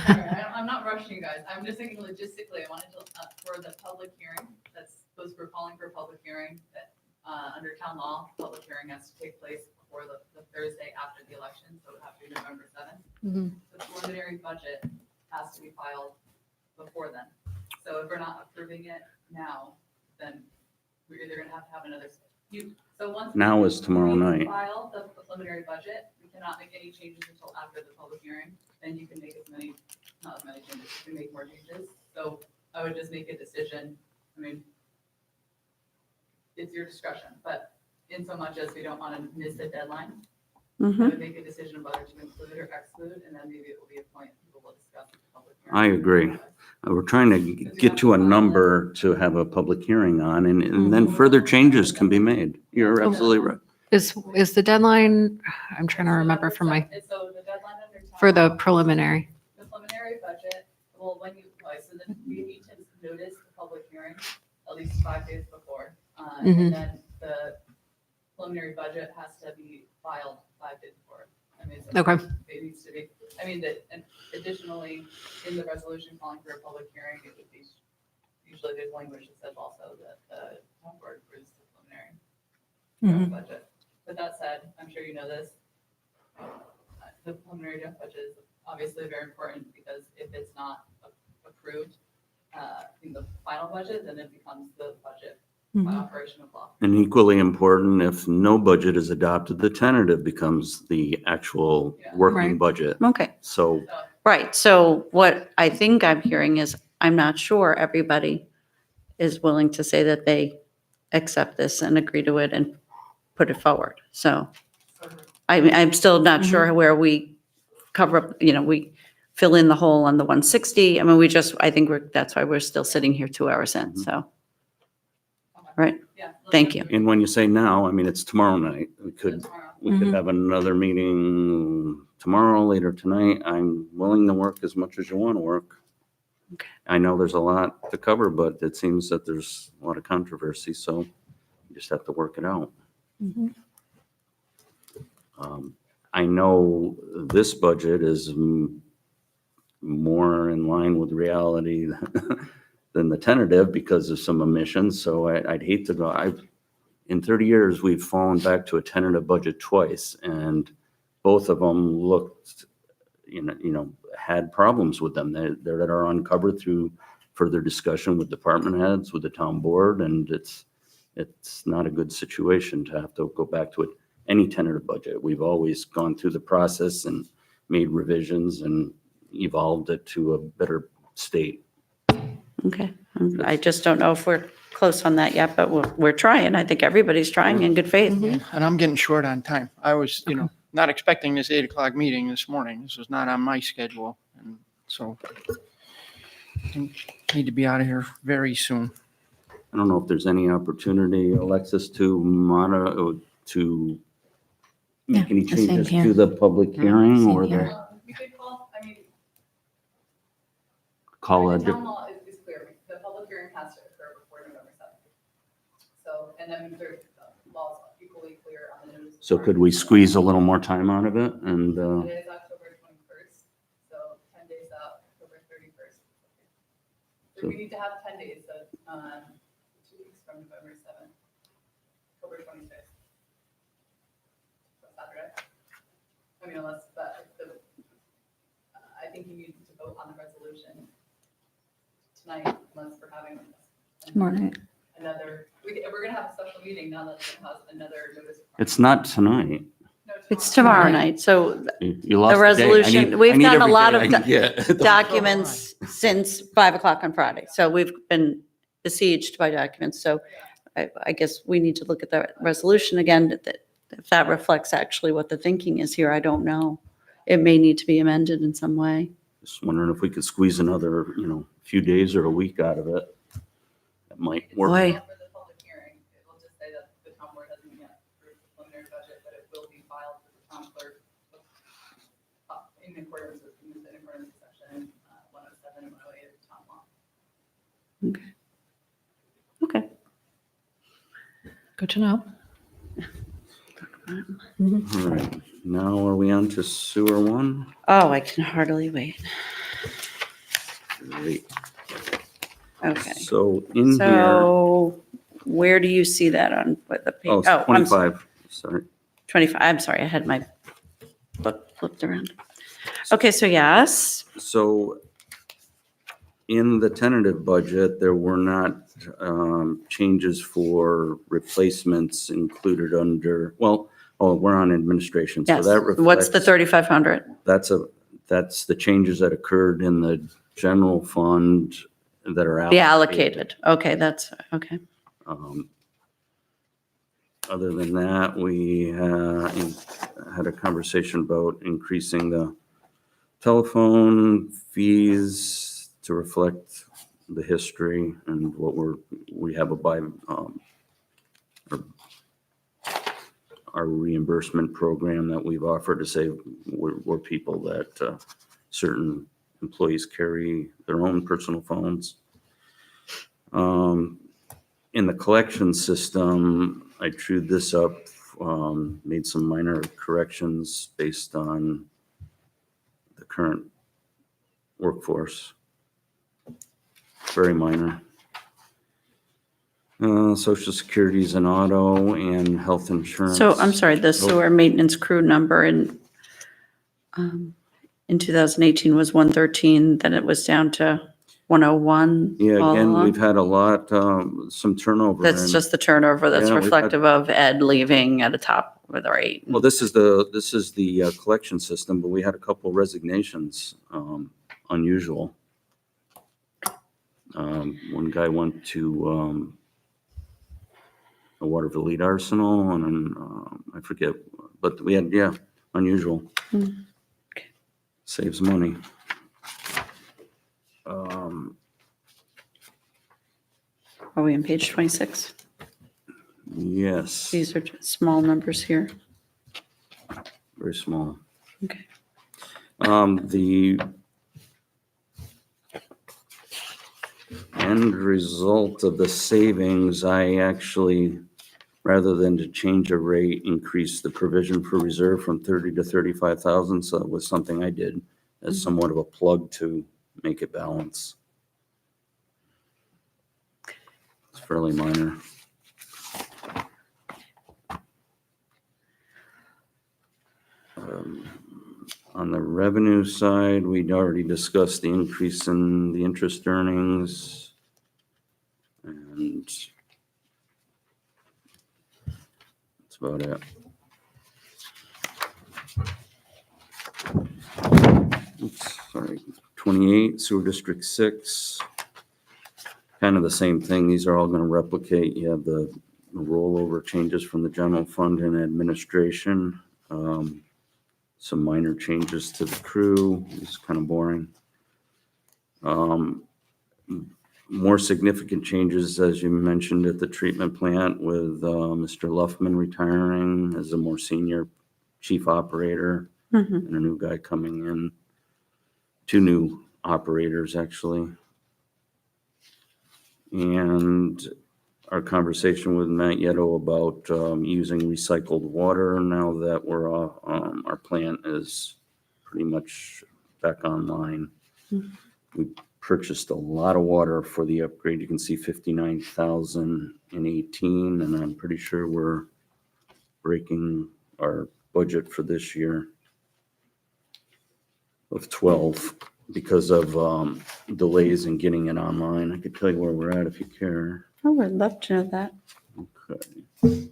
Sorry, I'm not rushing you guys. I'm just thinking logistically, I wanted to, for the public hearing, that's, those we're calling for public hearing, that under town law, public hearing has to take place before the Thursday after the election, so it would have to be November 7th. Mhm. The preliminary budget has to be filed before then. So if we're not approving it now, then we're either gonna have another, so once. Now is tomorrow we night. File the preliminary budget, we cannot make any changes until after the public hearing, then you can make as many, not as many changes, you can make more changes. So I would just make a decision, I mean, it's your discretion, but in so much as we don't want to miss the deadline, I Mhm. would make a decision of whether to include or exclude, and then maybe it will be a point people will discuss at the public hearing. I agree. We're trying to get to a number to have a public hearing on, and then further changes can be made. You're absolutely right. Is the deadline, I'm trying to remember from my, So the deadline under town for the law, preliminary? the preliminary budget, well, when you, so then we need to notice the public hearing at least 5 days before. Mhm. And then the preliminary budget has to be filed 5 days before. I mean, so Okay. it needs to be, I mean, and additionally, in the resolution calling for a public hearing, it would be, usually there's language that says also that the town board approves the preliminary budget. But that said, I'm sure you know this, the preliminary draft budget is obviously very important because if it's not approved in the final budget, then it becomes the budget by operation of law. And equally important, if no budget is adopted, the tentative becomes the actual Yeah. working Right. budget. Okay, So So, right. So what I think I'm hearing is, I'm not sure everybody is willing to say that they accept this and agree to it and put it forward. So I'm still not sure where we cover up, we fill in the hole on the 160. I mean, I think that's why we're still sitting here 2 hours in, so. Right, yeah. thank you. and when you say now, I mean, it's tomorrow night. Tomorrow. We could have another meeting tomorrow, later tonight. I'm willing to work as much as you want to work. Okay. I know there's a lot to cover, but it seems that there's a lot of controversy, so you just have to work it out. I know this budget is more in line with reality than the tentative because of some omissions, so I'd hate to go, in 30 years, we've fallen back to a tentative budget twice, and both of them looked, had problems with them that are uncovered through further discussion with department heads, with the town board, and it's not a good situation to have to go back to any tentative budget. We've always gone through the process and made revisions and evolved it to a better state. Okay, I just don't know if we're close on that yet, but we're trying. I think everybody's trying in good faith. And I'm getting short on time. I was, not expecting this 8 o'clock meeting this morning. This was not on my schedule. And so I need to be out of here very soon. I don't know if there's any opportunity, Alexis, to make any the same changes here. to the public hearing Same or here. You could call, I mean, call a, the town law is clear. The public hearing has to occur before November 7th. So, and then there's the laws equally clear on the notice. so could we squeeze a little more time out of it? And, Today is October 21st, so 10 days out, October 31st. So we need to have 10 days, so 2 weeks from November 7th, October 26th. So Saturday. I mean, unless, I think you need to vote on the resolution tonight, unless we're having Tomorrow night. another, we're gonna have a special meeting now that it has another notice. it's not tonight. No, It's tomorrow night, so You lost the a day. I resolution, need- we've I need done a every lot day I of can get. documents since 5 o'clock on Friday. So we've been besieged by documents. So I guess we need to look at the resolution again, if that reflects actually what the thinking is here. I don't know. It may need to be amended in some way. Just wondering if we could squeeze another, few days or a week out of it. That might work. Boy. For the public hearing, it will just say that the town board hasn't yet approved the preliminary budget, but it will be filed with the town clerk in accordance with section 107 and 108 of the town law. Okay. Good to know. All right, now are we on to sewer one? Oh, I can hardly wait. Great. Okay. So in here, So where do you see that on what the page? oh, it's I'm sorry, 25, sorry. 25. I'm sorry, I had my book flipped around. Okay, so yes. So in the tentative budget, there were not changes for replacements included under, well, oh, we're on administration. So Yes. that What's the reflects- 3,500? That's the changes that occurred in the general fund that are The allocated. Okay, that's, okay. Um, Other than that, we had a conversation about increasing the telephone fees to reflect the history and what we have our reimbursement program that we've offered to say we're people that certain employees carry their own personal phones. In the collection system, I trued this up, made some minor corrections based on the current workforce. Very minor. Social Security's and auto and health insurance. So I'm sorry, the sewer maintenance crew number in 2018 was 113, then it was down to 101. Yeah, all again, along? we've had a lot, some turnover. That's in- just the turnover that's Yeah, we've had- reflective of Ed leaving at a top with a rate. Well, this is the collection system, but we had a couple resignations, unusual. One guy went to a Waterville Lead Arsenal, and then I forget, but we had, yeah, unusual. Mm, okay. Saves money. Are we on page 26? Yes, These are just small numbers here. very small. Okay. The end result of the savings, I actually, rather than to change a rate, increased the provision for reserve from 30 to 35,000. So it was something I did as somewhat of a plug to make it balance. It's fairly minor. On the revenue side, we'd already discussed the increase in the interest earnings. And that's about it. Oops, sorry, 28, Sewer District 6. Kind of the same thing. These are all going to replicate. You have the rollover changes from the general fund and administration. Some minor changes to the crew. It's kind of boring. More significant changes, as you mentioned, at the treatment plant with Mr. Luffman retiring as a more senior chief operator Mhm. and a new guy coming in. 2 new operators, actually. And our conversation with Matt Yeto about using recycled water now that our plant is pretty much back online. We purchased a lot of water for the upgrade. You can see 59,000 in 18, and I'm pretty sure we're breaking our budget for this year of 12 because of delays in getting it online. I could tell you where we're at if you care. Oh, I'd love to know that. Okay.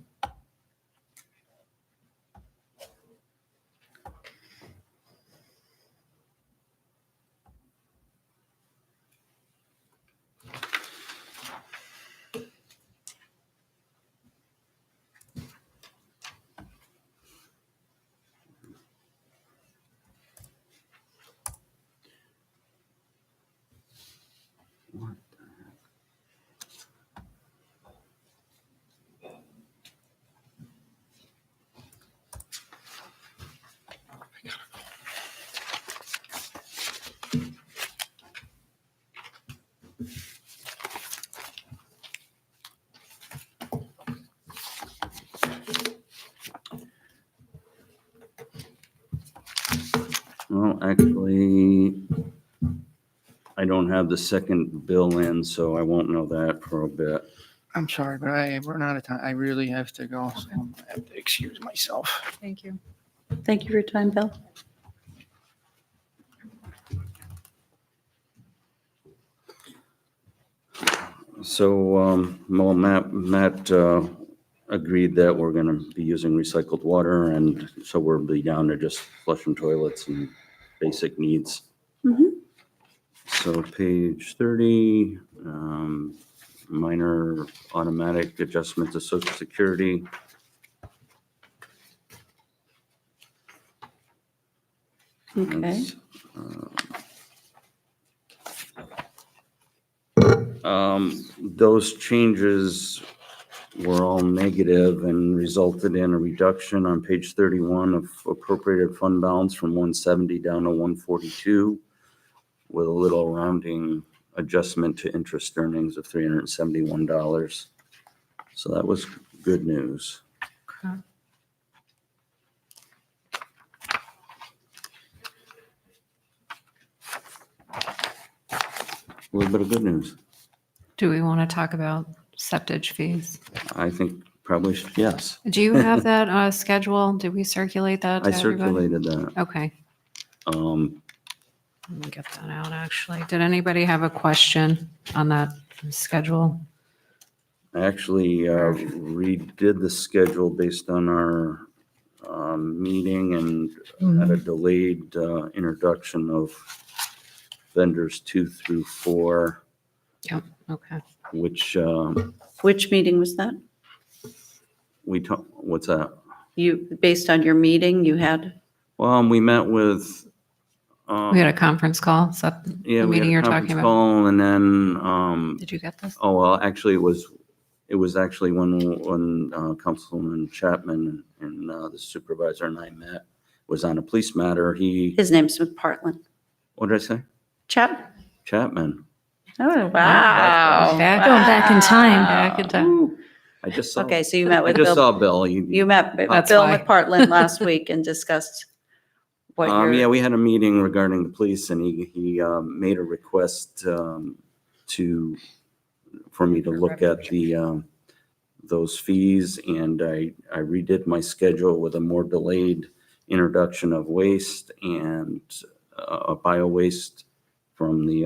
Well, actually, I don't have the second bill in, so I won't know that for a bit. I'm sorry, but we're not out of time. I really have to go, so I'm gonna have to excuse myself. Thank you. Thank you for your time, Bill. So, well, Matt agreed that we're gonna be using recycled water, and so we'll be down to just flushing toilets and basic needs. Mhm. So page 30, minor automatic adjustment to social security. Okay. That's, those changes were all negative and resulted in a reduction on page 31 of appropriated fund balance from 170 down to 142 with a little rounding adjustment to interest earnings of $371. So that was good news. A little bit of good news. Do we want to talk about septage fees? I think probably, yes. Do you have that schedule? Did we circulate that to I everybody? circulated that. Okay, Um, let me get that out, actually. Did anybody have a question on that schedule? I actually redid the schedule based on our meeting and had a delayed introduction of vendors 2 through 4, Yep, okay. which Which meeting was that? we talked, what's that? You, based on your meeting you had? Well, we met with. We had a conference call. Is that Yeah, the we had meeting a you're conference talking about? call, and then, Did you get this? oh, well, actually, it was actually when Councilman Chapman and the supervisor and I met, was on a police matter. His name's McPartland. What did I say? Chapman. Oh, wow. Back- Going back in time. Back in time. I just saw. Okay, so you met I with just Bill, saw Bill. you met with That's Bill why. McPartland last week and discussed what Yeah, your, we had a meeting regarding the police, and he made a request for me to look at those fees, and I redid my schedule with a more delayed introduction of waste and bio waste from the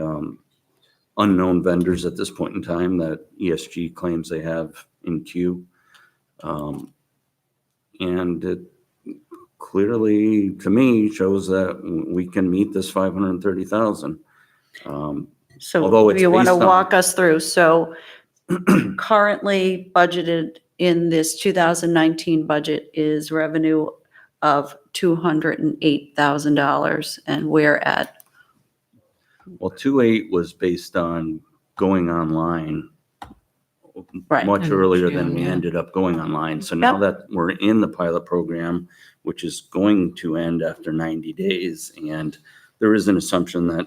unknown vendors at this point in time that ESG claims they have in queue. And it clearly, to me, shows that we can meet this 530,000. Although so it's you want to based on- walk us through? So currently budgeted in this 2019 budget is revenue of $208,000, and we're at, Well, 2.8 was based on going online right, much In earlier than June, we yeah. ended up going online. So now that we're in the pilot program, which is going to end after 90 days, and there is an assumption that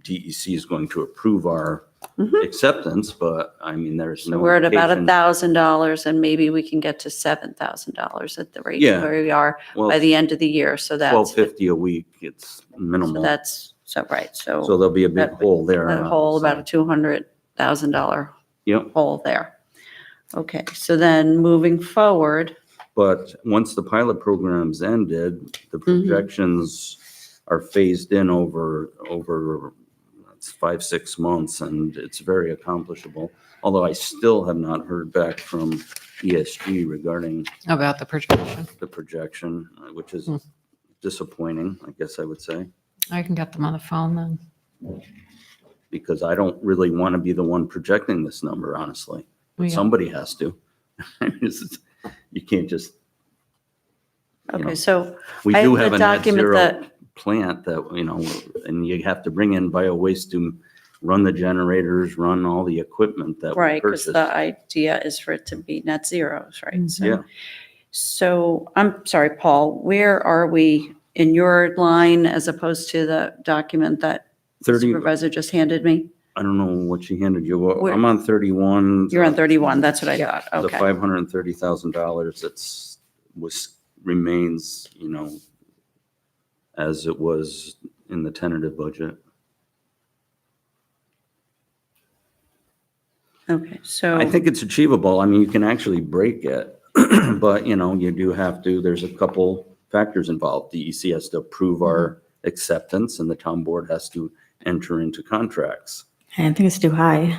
DEC is going to approve our Mhm. acceptance, but I mean, there's so no. we're at about indication- $1,000, and maybe we can get to $7,000 at the rate Yeah. where we are Well, by the end of the year, so that's, $12.50 a week, it's so minimal. that's, so, right, So so there'll be a big that- hole there. that whole, about a $200,000 Yep, hole there. Okay, so then moving forward, but once the pilot program's ended, the Mhm. projections are phased in over it's 5-6 months, and it's very accomplishable. Although I still have not heard back from ESG regarding About the projection. the projection, which is Hmm. disappointing, I guess I would say, I can get them on the phone then. because I don't really want to be the one projecting this number, honestly. Yeah. Somebody has to. You can't just, you know, okay, so we I do have have the a net document zero that- plant that, and you have to bring in bio waste to run the generators, run all the equipment that we right, because purchased. the idea is for it to be net zeros, right? So- Yeah. So, I'm sorry, Paul, where are we in your line as opposed to the document that 30, Supervisor just handed me? I don't know what she handed you. Well, Where- I'm on 31. You're on 31, that's what I thought, The okay. $530,000 remains, as it was in the tentative budget. Okay, so. I think it's achievable. I mean, you can actually break it, but you do have to, there's a couple factors involved. DEC has to approve our acceptance, and the town board has to enter into contracts. I think it's too high.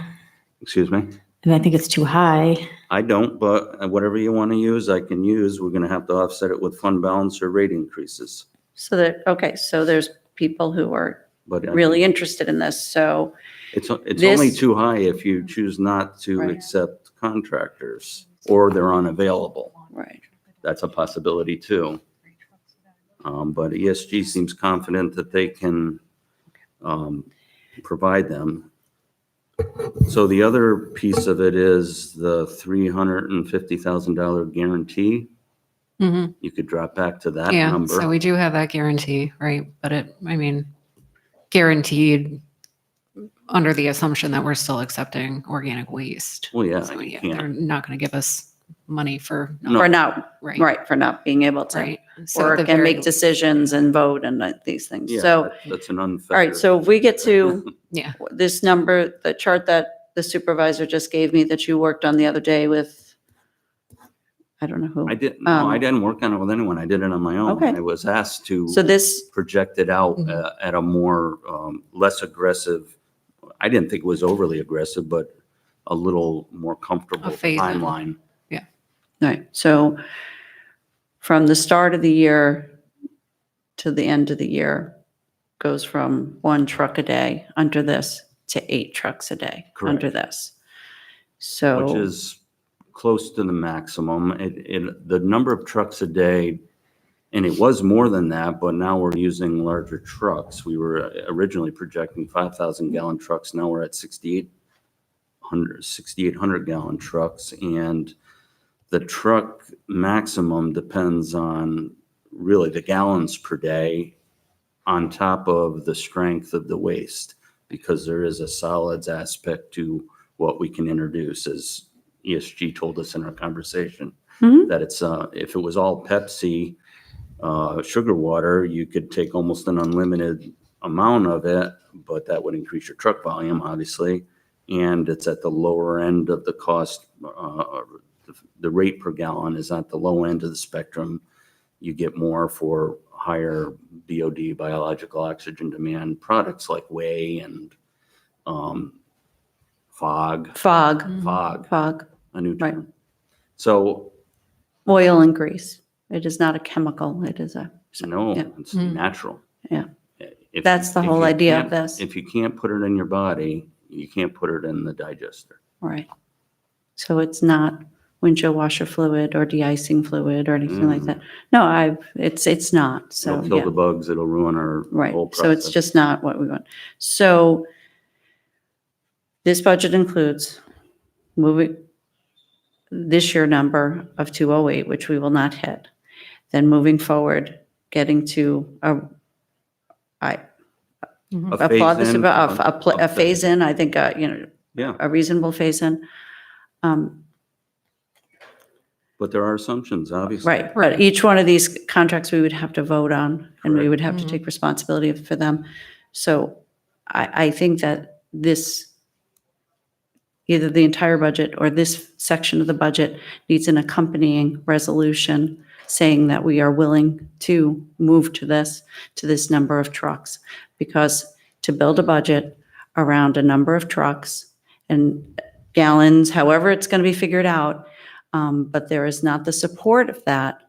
Excuse me? And I think it's too high. I don't, but whatever you want to use, I can use. We're going to have to offset it with fund balance or rate increases. So that, okay, so there's people who are But really interested in this, so, it's this- only too high if you choose not to Right. accept contractors or they're unavailable. right. That's a possibility too. But ESG seems confident that they can provide them. So the other piece of it is the $350,000 guarantee. Mhm. You could drop back to that Yeah, number. so we do have that guarantee, right? But guaranteed under the assumption that we're still accepting organic waste. Well, yeah, So you yeah, can't. they're not going to give us money for, No. For not, right, right, for not being able to right. So at work the and very- make decisions and vote and these things. Yeah, So, that's an all unfair. right, so if we get to Yeah. this number, the chart that the supervisor just gave me that you worked on the other day with, I don't know who. I didn't, no, I Um, didn't work on it with anyone. I did it on my own. Okay. I was asked to So this, project it out Mhm. at a more, less aggressive, I didn't think it was overly aggressive, but a little more comfortable A phase in. timeline. right, so from the start of the year to the end of the year goes from 1 truck a day under this to 8 trucks a day under this. So. Which is close to the maximum. The number of trucks a day, and it was more than that, but now we're using larger trucks. We were originally projecting 5,000 gallon trucks. Now we're at 6,800 gallon trucks. And the truck maximum depends on really the gallons per day on top of the strength of the waste, because there is a solids aspect to what we can introduce, as ESG told us in our conversation, Mhm. that it's, if it was all Pepsi, sugar water, you could take almost an unlimited amount of it, but that would increase your truck volume, obviously. And it's at the lower end of the cost, the rate per gallon is at the low end of the spectrum. You get more for higher BOD, biological oxygen demand products like whey and fog, Fog, a new Right. term. So, oil and grease. It is not a chemical, it is a, no, Yeah. it's Mm. natural. Yeah. If That's you- the if whole you idea can't- of this. If you can't put it in your body, you can't put it in the digester. right. So it's not windshield washer fluid or de-icing fluid or anything like that. No, it's not, so, It'll kill yeah. the bugs, it'll ruin our Right, whole so it's process. just not what we want. So this budget includes moving this year number of 208, which we will not hit. Then moving forward, getting to I Mhm. A applaud this, phase-in, a phase-in, I think, Yeah, a reasonable phase-in. but there are assumptions, obviously. Right, but each one of these contracts we would have to vote on, and we Correct. would have to take responsibility for them. So I think that this, either the entire budget or this section of the budget needs an accompanying resolution saying that we are willing to move to this number of trucks. Because to build a budget around a number of trucks and gallons, however it's going to be figured out, but there is not the support of that,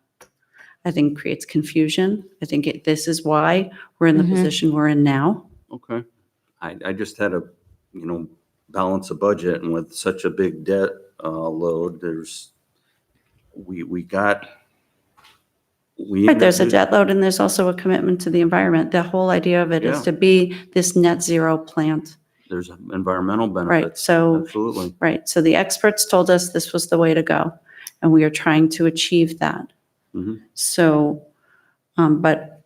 I think creates confusion. I think this is why we're in the Mhm. position we're in now. Okay. I just had to, balance a budget, and with such a big debt load, we Right, there's a introduced- debt load and there's also a commitment to the environment. The whole idea of it is Yeah. to be this net zero plant. There's environmental Right, benefits. so, Absolutely. right, so the experts told us this was the way to go, and we are trying to achieve that. Mhm. So, but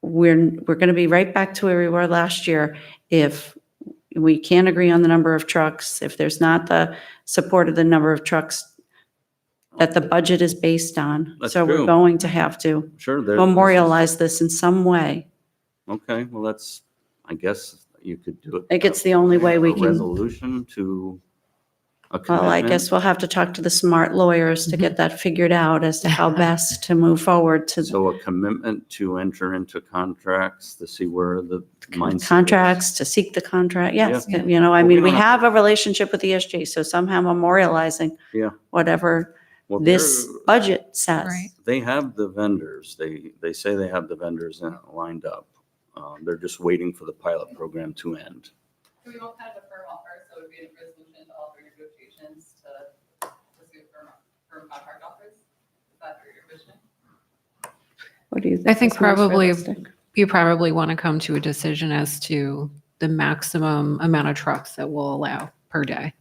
we're going to be right back to where we were last year if we can't agree on the number of trucks, if there's not the support of the number of trucks that the budget is based on. That's So we're true. going to have to Sure. this is- memorialize this in some way. Okay, well, I guess you could do it. I think it's the only way we A can, resolution to a Well, I commitment? guess we'll have to talk to the smart lawyers to get that figured out as to how best to move forward to So a commitment to enter into contracts to see where the mindset is. contracts, to seek the contract. Yes, Yeah. you know, I Well, we mean, we don't have have a relationship with ESG, so somehow memorializing Yeah. whatever Well, this they're- budget says. Right. They have the vendors. They say they have the vendors lined up. They're just waiting for the pilot program to end. So we want kind of a firm offer, so it would be a resolution to all three negotiations to pursue firm contract offers. Is that what you're visioning? What do you think? I think is most probably- realistic? You probably want to come to a decision as to the maximum amount of trucks that we'll allow per day.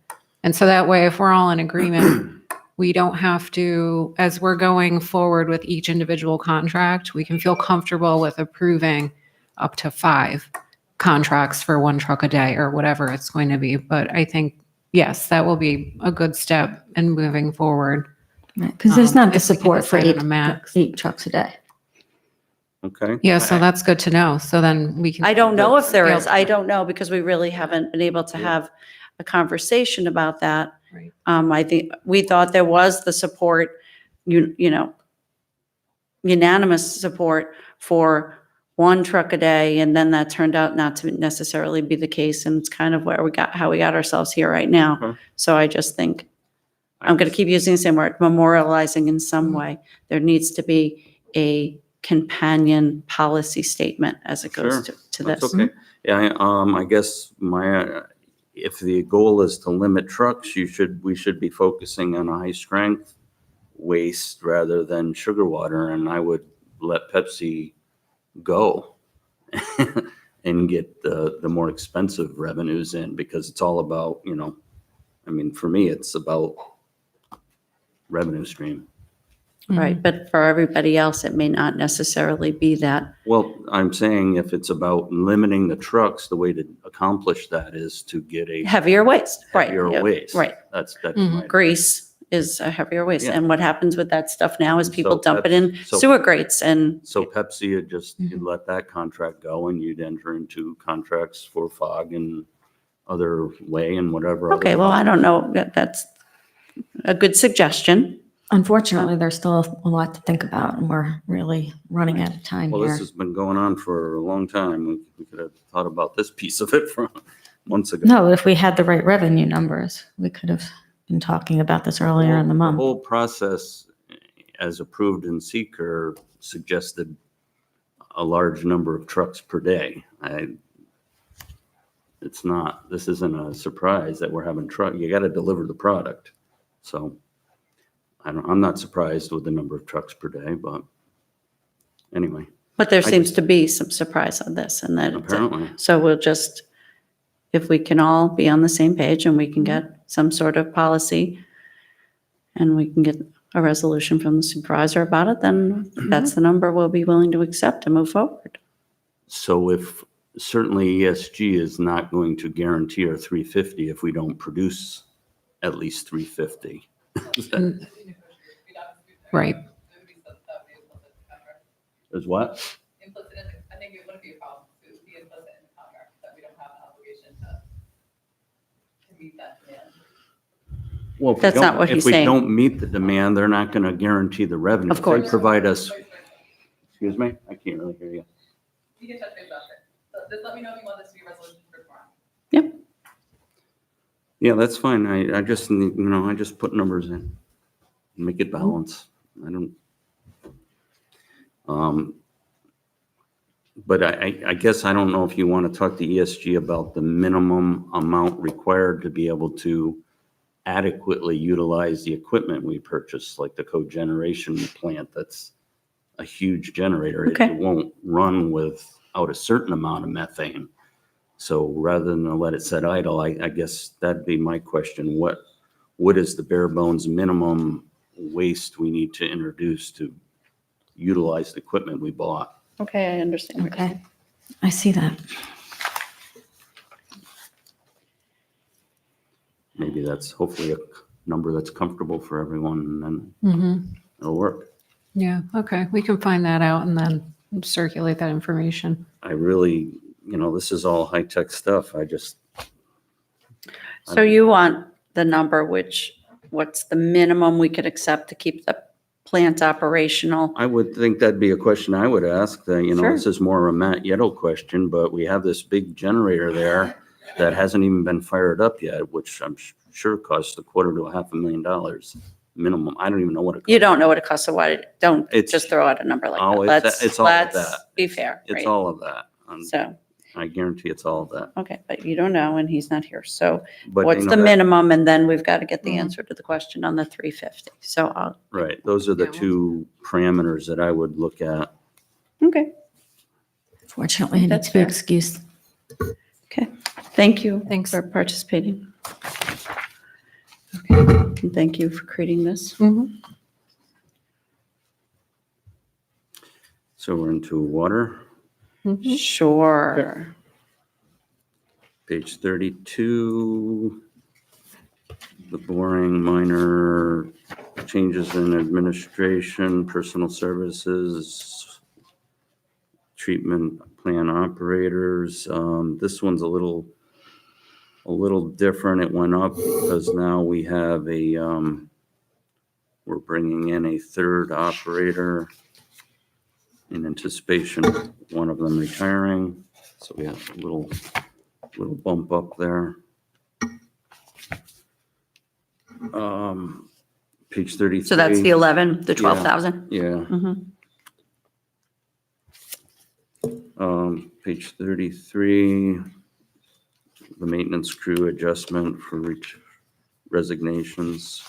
And so that way, if we're all in agreement, we don't have to, as we're going forward with each individual contract, we can feel comfortable with approving up to 5 contracts for 1 truck a day or whatever it's going to be. But I think, yes, that will be a good step in moving forward. Because there's not the if we can support for decide on a max. 8 trucks a day. Okay? Yeah, so that's good to know. So then we can. I don't know if there Yeah. is. I don't know because we really haven't been able to have a conversation about that. Right. I think we thought there was the support, you know, unanimous support for 1 truck a day, and then that turned out not to necessarily be the case, and it's kind of how we got ourselves here right now. Okay. So I just think, I'm going to keep using the same word, memorializing in some Mm-hmm. way. There needs to be a companion policy statement as it goes Sure. to That's this. okay. Yeah, I guess if the goal is to limit trucks, we should be focusing on a high strength waste rather than sugar water, and I would let Pepsi go and get the more expensive revenues in, because it's all about, I mean, for me, it's about revenue stream. Right, but for everybody else, it may not necessarily be that. Well, I'm saying if it's about limiting the trucks, the way to accomplish that is to get a Heavier waste, right. heavier yeah, waste. Right. That's Mhm. my. Grease is a heavier waste. Yeah. And what happens with that stuff now is people So dump it in that's- so- sewer grates and, So Pepsi, you'd Mm-hmm. let that contract go and you'd enter into contracts for fog and other way and whatever. okay, other- well, I don't know, that's a good suggestion. Unfortunately, there's still a lot to think about, and we're really running out of time Well, here. this has been going on for a long time. We could have thought about this piece of it from months ago. No, if we had the right revenue numbers, we could have been talking about this earlier in the The month. whole process, as approved in seeker, suggested a large number of trucks per day. This isn't a surprise that we're having you got to deliver the product. So I'm not surprised with the number of trucks per day, but anyway, But there I seems just- to be some surprise on this and that. apparently. So we'll just, if we can all be on the same page and we can get some sort of policy and we can get a resolution from the supervisor about it, then that's the number we'll be willing to accept and move forward. So if, certainly ESG is not going to guarantee our 350 if we don't produce at least 350. Right. Is what? Implicit in, I think it wouldn't be a problem to be implicit in the contract that we don't have an obligation to meet that demand. Well, if we That's not don't- what he's If we saying. don't meet the demand, they're not going to guarantee the revenue. Of If course. They provide us, excuse me, I can't really hear you. You can touch base after. So just let me know if you want this to be a resolution for tomorrow. Yeah, that's fine. I just, I just put numbers in, make it balance. I don't. But I guess I don't know if you want to talk to ESG about the minimum amount required to be able to adequately utilize the equipment we purchased, like the cogeneration plant. That's a huge generator. It Okay. won't run without a certain amount of methane. So rather than let it sit idle, I guess that'd be my question. What is the bare bones minimum waste we need to introduce to utilize the equipment we bought? Okay, I understand. what you're saying. Okay, I see that. Maybe that's hopefully a number that's comfortable for everyone, and then Mhm. it'll work. Yeah, okay. We can find that out and then circulate that information. I really, this is all high-tech stuff. So you want the number, what's the minimum we could accept to keep the plant operational? I would think that'd be a question I would ask, Sure. this is more a Matt Yettle question, but we have this big generator there that hasn't even been fired up yet, which I'm sure costs $250,000 to $500,000 minimum. I don't even know what it costs. You don't know what it costs, so why, don't It's- just throw out a number like Oh, that. it's all of Let's that. be fair, It's right? all of that. So, I guarantee it's all of that. okay, but you don't know, and he's not here. So But what's you know the that- minimum? And then we've got to get the Mhm. answer to the question on the 350. So I'll, Right, those are the Yeah, well- two parameters that I would look at. okay, Fortunately, I need That's to be fair. excused. okay. Thank you. Thanks. For participating. Okay, and thank you for creating this. So we're into water, Sure. page 32. The boring minor changes in administration, personal services, treatment plan operators. This one's a little different. It went up because now we have we're bringing in a third operator in anticipation of one of them retiring. So we have a little bump up there. Page 33. So that's the 11, the Yeah. 12,000? Yeah. Mhm. Page 33, the maintenance crew adjustment for resignations.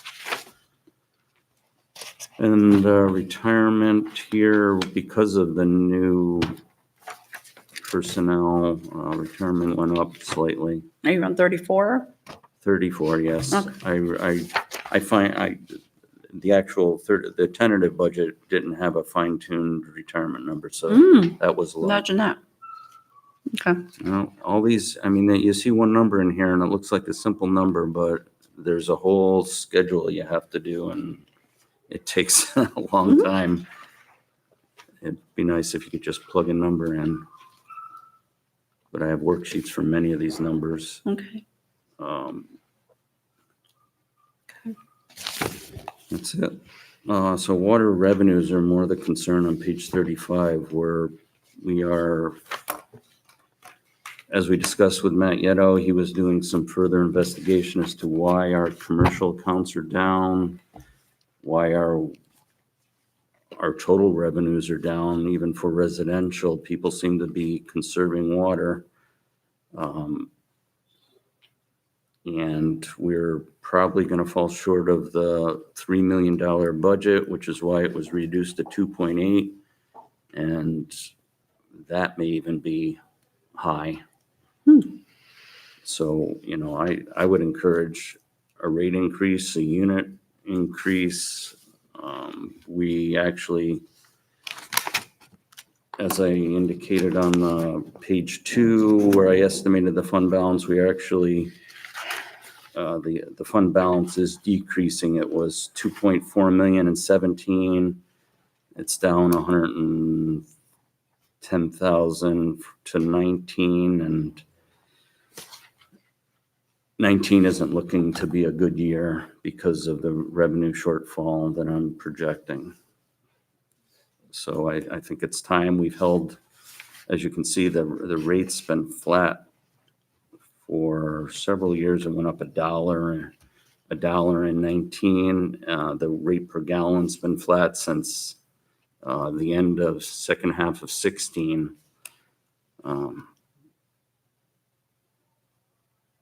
And retirement here, because of the new personnel, retirement went up slightly. Are you on 34? 34, yes. Okay. I find, the actual the tentative budget didn't have a fine-tuned retirement number, so that was low. Imagine that. Okay. You know, all these, I mean, you see one number in here and it looks like a simple number, but there's a whole schedule you have to do and it takes a long time. It'd be nice if you could just plug a number in. But I have worksheets for many of these numbers. Okay. That's it. So water revenues are more the concern on page 35, where we are, as we discussed with Matt Yetto, he was doing some further investigation as to why our commercial accounts are down, why our total revenues are down, even for residential. People seem to be conserving water. And we're probably going to fall short of the $3 million budget, which is why it was reduced to 2.8. And that may even be high. So, you know, I would encourage a rate increase, a unit increase. We actually, as I indicated on page 2, where I estimated the fund balance, we are actually, the fund balance is decreasing. It was 2.4 million in 17. It's down 110,000 to 19, and 19 isn't looking to be a good year because of the revenue shortfall that I'm projecting. So I think it's time. We've held, as you can see, the rate's been flat for several years. It went up $1 in 19. The rate per gallon's been flat since the end of second half of 16.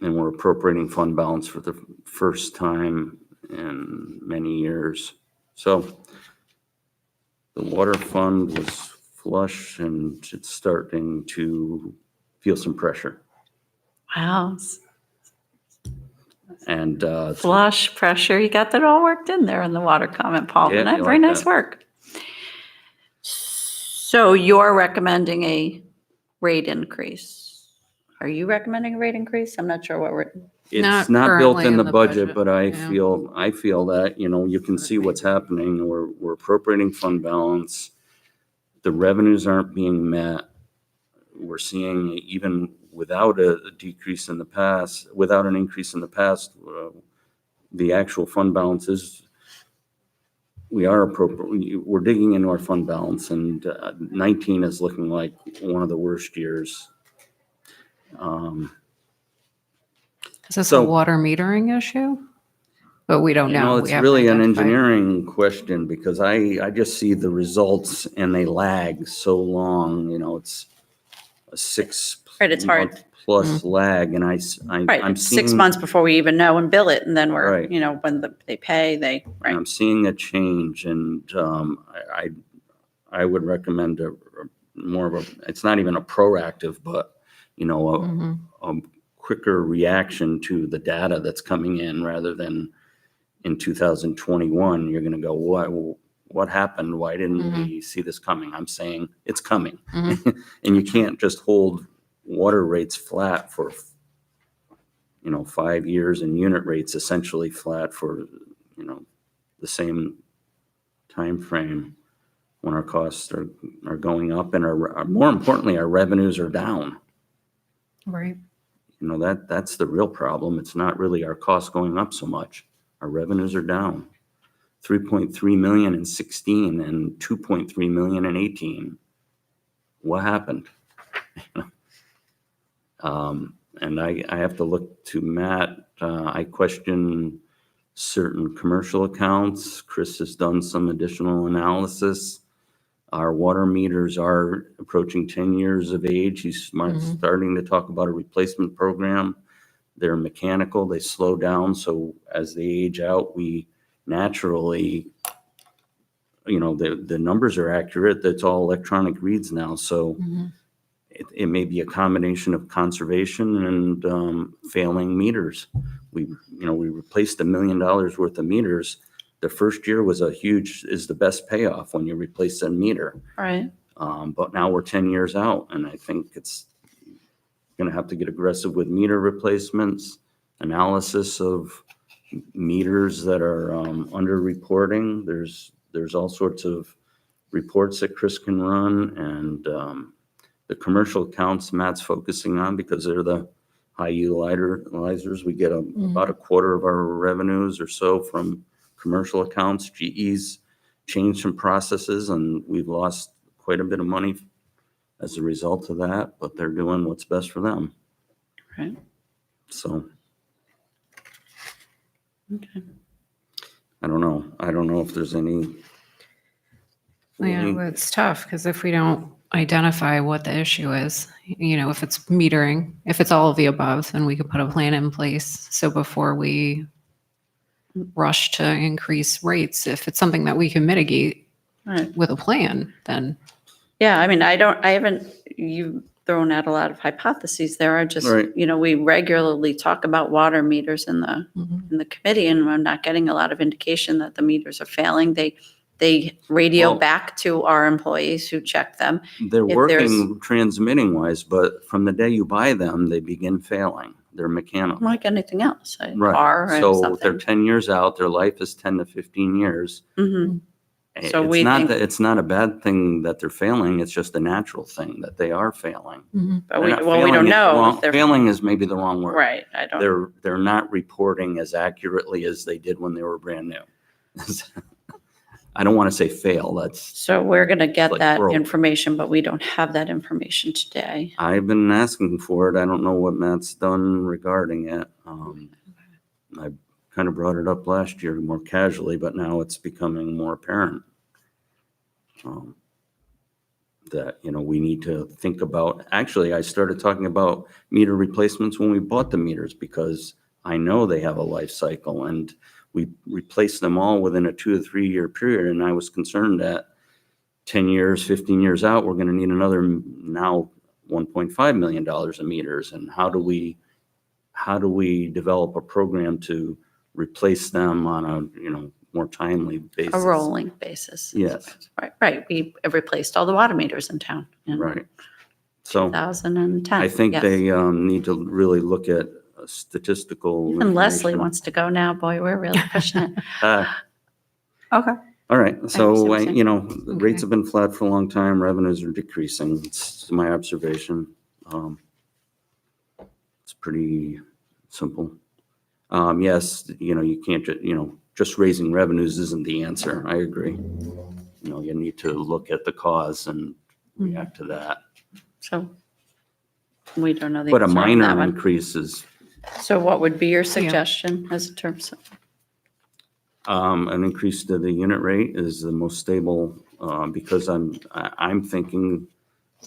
And we're appropriating fund balance for the first time in many years. So the water fund was flush and it's starting to feel some pressure. Wow. And Flush pressure. You got that all worked in there in the water comment, Paul. Yeah, you Very like nice that. work. So you're recommending a rate increase. Are you recommending a rate increase? I'm not sure what we're, it's Not not built currently in in the the budget, budget, but I yeah. feel that, you know, you can see what's happening. We're appropriating fund balance. The revenues aren't being met. We're seeing, even without a decrease in the past, without an increase in the past, the actual fund balance is, we are appropriate, we're digging into our fund balance, and 19 is looking like one of the worst years. Is this a So- water metering issue? But we don't know. It's We haven't really an identified. engineering question, because I just see the results and they lag so long, it's a 6 Right, it's hard. month plus lag, and I'm Right, seeing. 6 months before we even know and bill it, and then we're, Right. when they pay, And right. I'm seeing a change, and I would recommend more of a, it's not even a proactive, but, Mhm. a quicker reaction to the data that's coming in, rather than in 2021, you're going to go, what happened? Why didn't we see this coming? I'm saying it's coming. Mhm. And you can't just hold water rates flat for, 5 years, and unit rates essentially flat for, the same time frame, when our costs are going up, and more importantly, our revenues are down. Right. That's the real problem. It's not really our costs going up so much. Our revenues are down. 3.3 million in 16 and 2.3 million in 18. What happened? And I have to look to Matt. I question certain commercial accounts. Chris has done some additional analysis. Our water meters are approaching 10 years of age. He's starting to talk about a replacement program. They're mechanical, they slow down. So as they age out, we naturally, the numbers are accurate. That's all electronic reads now. So Mhm. it may be a combination of conservation and failing meters. We replaced $1 million worth of meters. The first year is the best payoff when you replace a meter. Right. But now we're 10 years out, and I think it's going to have to get aggressive with meter replacements, analysis of meters that are under-reporting. There's all sorts of reports that Chris can run, and the commercial accounts Matt's focusing on, because they're the high utilizers. We get about a quarter of our revenues or so from commercial accounts. GE's changed some processes, and we've lost quite a bit of money as a result of that, but they're doing what's best for them. Right. So Okay. I don't know if there's any. Yeah, well, it's tough, because if we don't identify what the issue is, if it's metering, if it's all of the above, then we could put a plan in place. So before we rush to increase rates, if it's something that we can mitigate Right. with a plan, then Yeah, you've thrown out a lot of hypotheses there. I just, Right. We regularly talk about water meters in the Mhm. in the committee, and we're not getting a lot of indication that the meters are failing. They radio Well- back to our employees who check them. They're If there's- working transmitting wise, but from the day you buy them, they begin failing. They're mechanical. Like anything else, a Right. car or So they're something. 10 years out. Their life is 10 to 15 years. Mhm. So It's we not think- that it's not a bad thing that they're failing. It's just a natural thing that they are failing. Mhm. But They're not we failing don't is the know wrong- if they're Failing is maybe the wrong word. right. I don't. They're not reporting as accurately as they did when they were brand new. I don't want to say fail. That's, So we're going to get like that broke. information, but we don't have that information today. I've been asking for it. I don't know what Matt's done regarding it. I kind of brought it up last year more casually, but now it's becoming more apparent. That, we need to think about, actually, I started talking about meter replacements when we bought the meters, because I know they have a life cycle, and we replaced them all within a 2 to 3 year period. And I was concerned that 10 years, 15 years out, we're going to need another now $1.5 million of meters. And how do we develop a program to replace them on a, more timely basis? A rolling basis. Yes. Right. We have replaced all the water meters in town in Right. So 2010. I think Yes. they need to really look at statistical. Even Leslie information. wants to go now. Boy, we're really pushing it. Okay. All right. So, Susan. the rates have been flat for a long time. Revenues are decreasing. It's my observation. It's pretty simple. Yes, you can't, just raising revenues isn't the answer. I agree. You need to look at the cause and react to that. So we don't know the But a answer on that minor one. increase is, So what would be your suggestion as in terms of? an increase to the unit rate is the most stable, because I'm thinking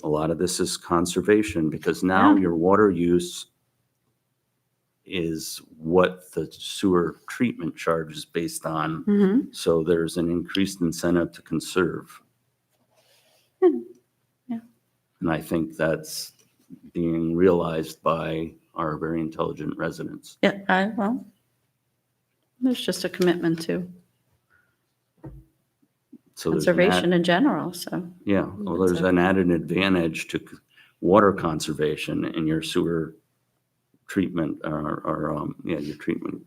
a lot of this is conservation, because now Yeah. your water use is what the sewer treatment charge is based on. Mhm. So there's an increased incentive to conserve. Yeah. And I think that's being realized by our very intelligent residents. Yeah, well, there's just a commitment to So there's an conservation in general, so. Yeah, well, there's an added advantage to water conservation in your sewer treatment or your treatment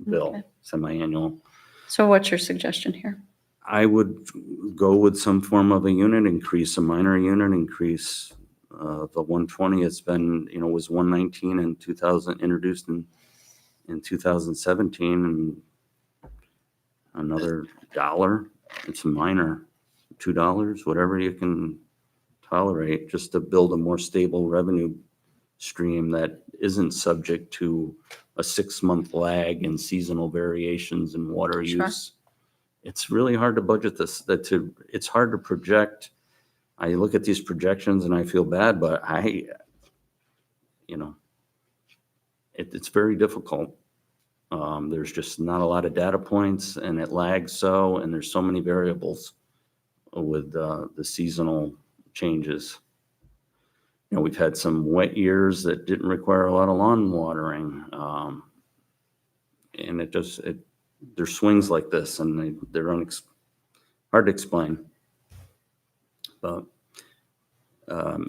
bill, Okay. semi-annual. So what's your suggestion here? I would go with some form of a unit increase, a minor unit increase. The 120, it's been, was 119 in 2000, introduced in 2017, and another $1. It's a minor, $2, whatever you can tolerate, just to build a more stable revenue stream that isn't subject to a 6-month lag and seasonal variations in water Sure. use. It's really hard to budget this, it's hard to project. I look at these projections and I feel bad, but it's very difficult. There's just not a lot of data points, and it lags and there's so many variables with the seasonal changes. We've had some wet years that didn't require a lot of lawn watering. And there's swings like this, and they're hard to explain. But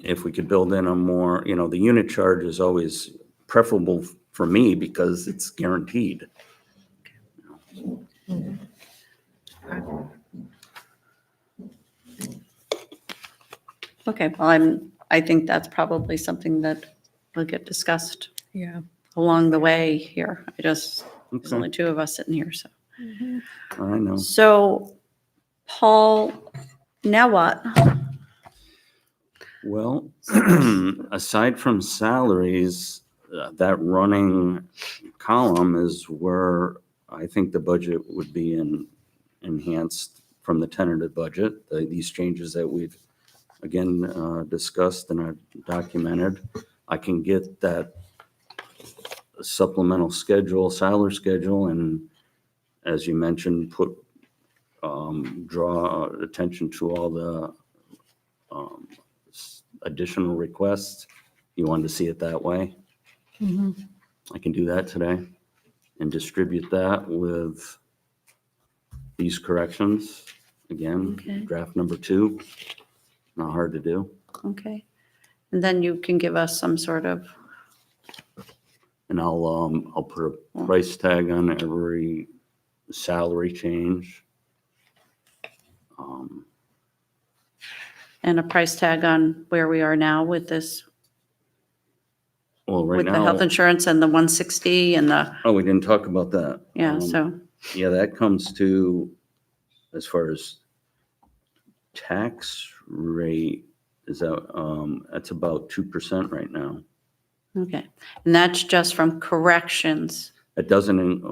if we could build in a more, the unit charge is always preferable for me because it's guaranteed. Okay, well, I think that's probably something that will get discussed Yeah. along the way here. There's Okay, only two of us sitting here, so. I know. So, Paul, now what? Well, aside from salaries, that running column is where I think the budget would be enhanced from the tentative budget. These changes that we've, again, discussed and I've documented, I can get that supplemental schedule, salary schedule, and as you mentioned, draw attention to all the additional requests. You wanted to see it that way? I can do that today and distribute that with these corrections. Again, Okay. draft number 2, not hard to do. Okay. And then you can give us some sort of, And I'll put a price tag on every salary change. and a price tag on where we are now with this, Well, right with the health now, insurance and the 160 and the, we didn't talk about that. yeah, so, Yeah, that comes to, as far as tax rate, is that, that's about 2% right now. okay. And that's just from corrections. It doesn't,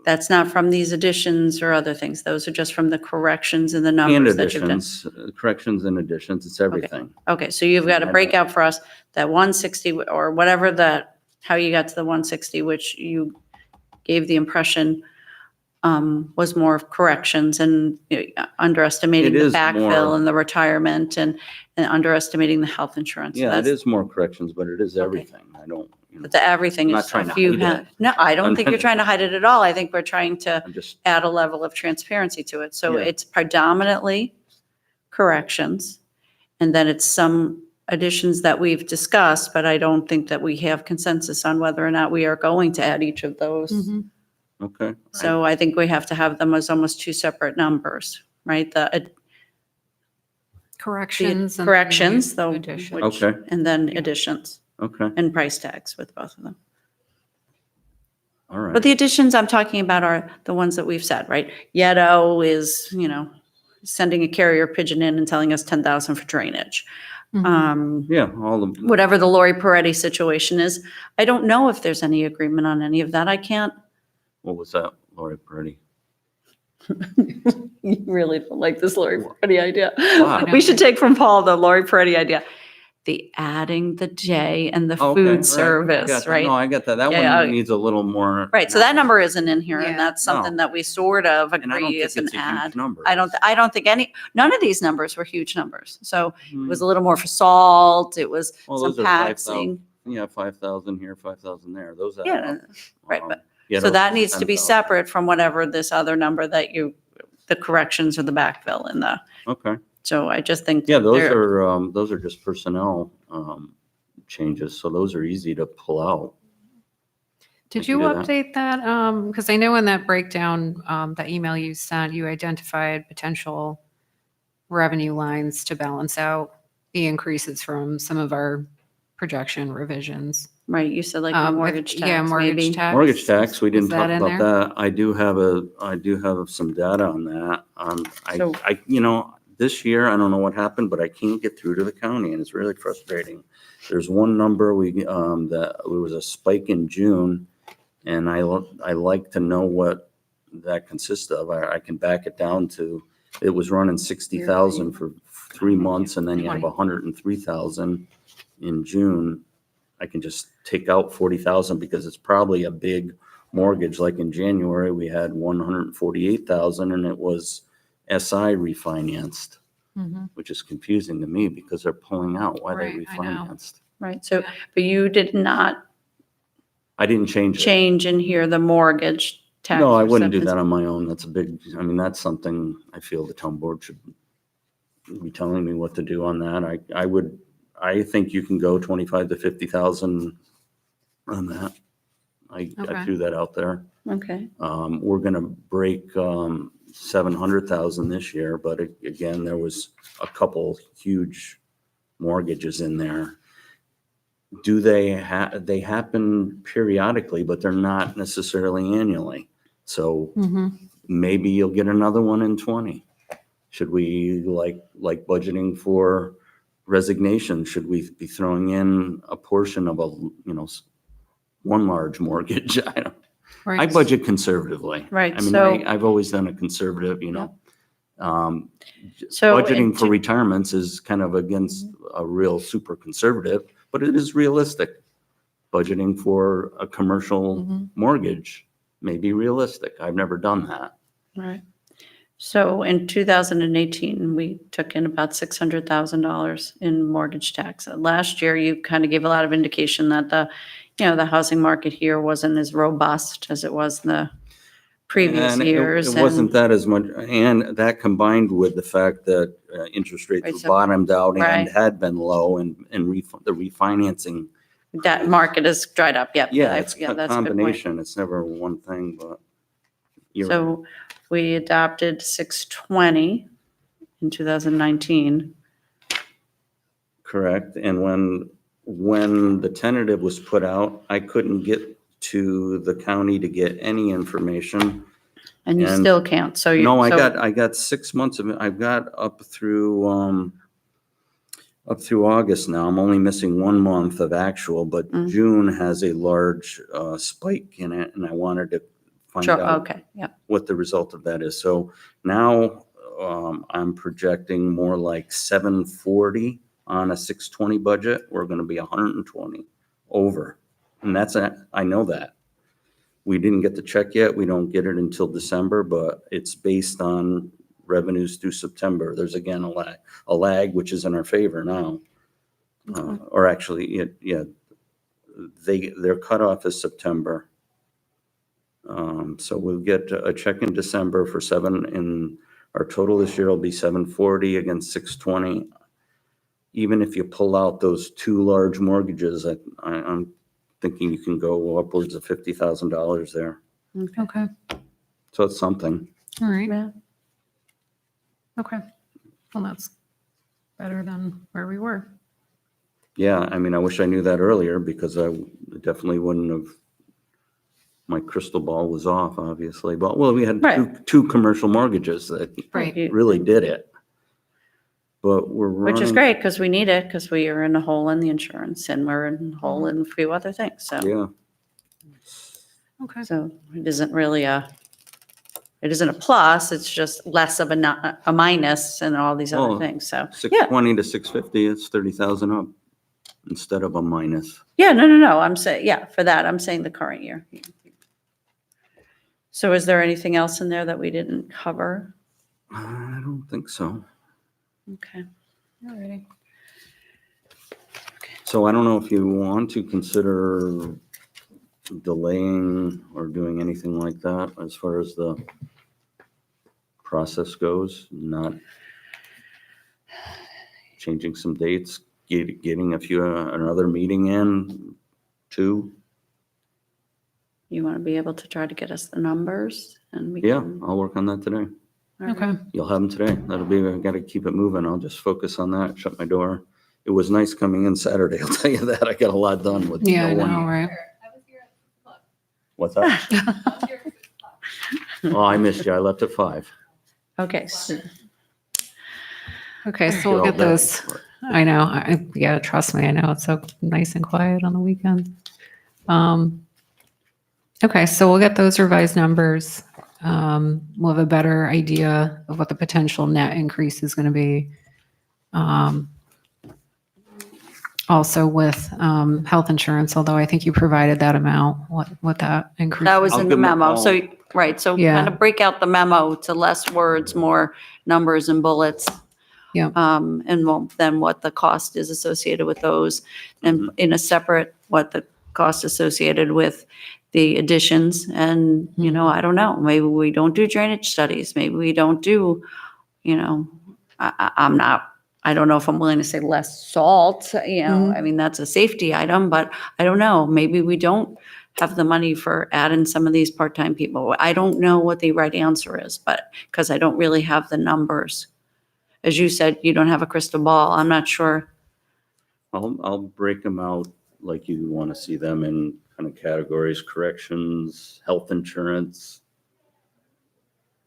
That's not from these additions or other things. Those are just from the corrections and the and numbers that you've done. additions, corrections and additions, it's everything. Okay, so you've got to break out for us that 160 or whatever how you got to the 160, which you gave the impression was more of corrections and underestimating It the is backfill more- and the retirement and underestimating the health insurance. So Yeah, it that's- is more corrections, but it is everything. I don't, But the everything I'm is not trying to stuff you hide have. it. No, I don't think you're trying to hide it at all. I think we're trying to I'm just, add a level of transparency to it. So Yeah. it's predominantly corrections. And then it's some additions that we've discussed, but I don't think that we have consensus on whether or not we are going to add each of those. okay. So I think we have to have them as almost two separate numbers, right? The Corrections. and corrections, though, additions. which, Okay. and then additions Okay. and price tags with both of them. All right. But the additions I'm talking about are the ones that we've said, right? Yetto is, sending a carrier pigeon in and telling us 10,000 for drainage. Mhm. Yeah, all the, Whatever the Lori Peretti situation is, I don't know if there's any agreement on any of that. I can't. what was that, Lori Peretti? You really don't like this Lori Peretti idea. Wow. We should take from Paul the Lori Peretti idea. The adding the J and the Okay, right. I food got service, that. right? No, I get that. That Yeah, one needs a little more. Right, so that number isn't in here, Yeah. and that's something No. that we sort of And I don't agree think is an it's a huge add. number. I don't think none of these numbers were huge numbers. So it Hmm. was a little more for salt, it was Well, some those are 5,000. taxing. Yeah, 5,000 here, 5,000 there. Those add Yeah, up. right, Um, but, yeah, so those that are needs to be 10,000. separate from whatever this other number that the corrections or the backfill and Okay. so I just think. Yeah, they're- those are just personnel changes, so those are easy to pull out. Did I you can do that. update that? Because I know in that breakdown, that email you sent, you identified potential revenue lines to balance out the increases from some of our projection revisions. Right, you said like If- mortgage tax, Yeah, mortgage maybe. tax. Mortgage tax, we Is didn't talk that in about there? that. I do have some data on that. So- This year, I don't know what happened, but I can't get through to the county and it's really frustrating. There's one number that there was a spike in June and I like to know what that consists of. I can back it down to, it was running 60,000 for 3 months and then you have 103,000 in June. I can just take out 40,000 because it's probably a big mortgage. Like in January, we had 148,000 and it was SI refinanced, Mhm. which is confusing to me because they're pulling out. Why they Right, I know. refinanced? Right, so, but you did not I didn't change it. change in here the mortgage tax. No, I wouldn't do acceptance. that on my own. That's that's something I feel the town board should be telling me what to do on that. I think you can go 25 to 50,000 on that. I Okay. threw that out there. Okay, We're gonna break 700,000 this year, but again, there was a couple huge mortgages in there. They happen periodically, but they're not necessarily annually. So Mhm. maybe you'll get another one in 20. Should we like budgeting for resignation? Should we be throwing in a portion of one large mortgage? I Right. budget conservatively. Right, I mean, so- I've always done a conservative, So budgeting in for two- retirements is kind of against a real super conservative, but it is realistic. Budgeting for a commercial Mhm. mortgage may be realistic. I've never done that. right. So in 2018, we took in about $600,000 in mortgage tax. Last year, you kind of gave a lot of indication that the housing market here wasn't as robust as it was in the previous And years. It wasn't and- that as much, and that combined with the fact that interest rates Right, were so- bottomed out and Right. had been low and the refinancing. That market has dried up, yep. Yeah, it's Yeah, a that's a good point. combination. It's never one thing, but. you're right. So we adopted 620 in 2019. Correct. And when the tentative was put out, I couldn't get to the county to get any information. And you And- still can't, so you. No, I so- got 6 months of it. I've got up through August now. I'm only missing 1 month of actual, but Mm. June has a large spike in it and I wanted to find Sure, out okay, yeah, what the result of that is. So now I'm projecting more like 740 on a 620 budget. We're going to be 120 over. And I know that. We didn't get the check yet. We don't get it until December, but it's based on revenues through September. There's again a lag, which is in our favor now. Or actually, their cutoff is September. So we'll get a check in December for and our total this year will be 740 against 620. Even if you pull out those 2 large mortgages, I'm thinking you can go upwards of $50,000 there. Okay. So it's something. All right. yeah. Okay. Well, that's better than where we were. Yeah, I mean, I wish I knew that earlier because I definitely wouldn't have my crystal ball was off, obviously, but, well, we had Right. two commercial mortgages that Right. really did it. But we're running. Which is great, because we need it, because we are in a hole in the insurance, and we're in a hole in a few other things, so. Yeah, Okay. So it isn't really it isn't a plus, it's just less of a minus and all these other Oh, things, so. 620 to 650, it's 30,000 up instead of a minus. Yeah, no, I'm saying, yeah, for that, I'm saying the current year. So is there anything else in there that we didn't cover? I don't think so. Okay. All righty. So I don't know if you want to consider delaying or doing anything like that as far as the process goes, not changing some dates, getting another meeting in, too. You want to be able to try to get us the numbers and we Yeah, can. I'll work on that today. all right. Okay. You'll have them today. That'll be, I gotta keep it moving. I'll just focus on that, shut my door. It was nice coming in Saturday, I'll tell you that. I got a lot done with. Yeah, I no one. know, right? What's that? Oh, I missed you. I left at 5. Okay, so Okay, so we'll get those. I know. Yeah, trust me. I know it's so nice and quiet on the weekend. Okay, so we'll get those revised numbers. We'll have a better idea of what the potential net increase is going to be. Also with health insurance, although I think you provided that amount, what that increase. that was I'll in the give 'em a memo. call. So, right, so Yeah. kind of break out the memo to less words, more numbers and bullets. Yeah. Then what the cost is associated with those, and in a separate, what the cost associated with the additions. And, I don't know, maybe we don't do drainage studies, maybe we don't do, I don't know if I'm willing to say less salt, I mean, that's a safety item, but I don't know, maybe we don't have the money for adding some of these part-time people. I don't know what the right answer is, but, because I don't really have the numbers. As you said, you don't have a crystal ball. I'm not sure. I'll break them out like you want to see them in kind of categories: corrections, health insurance,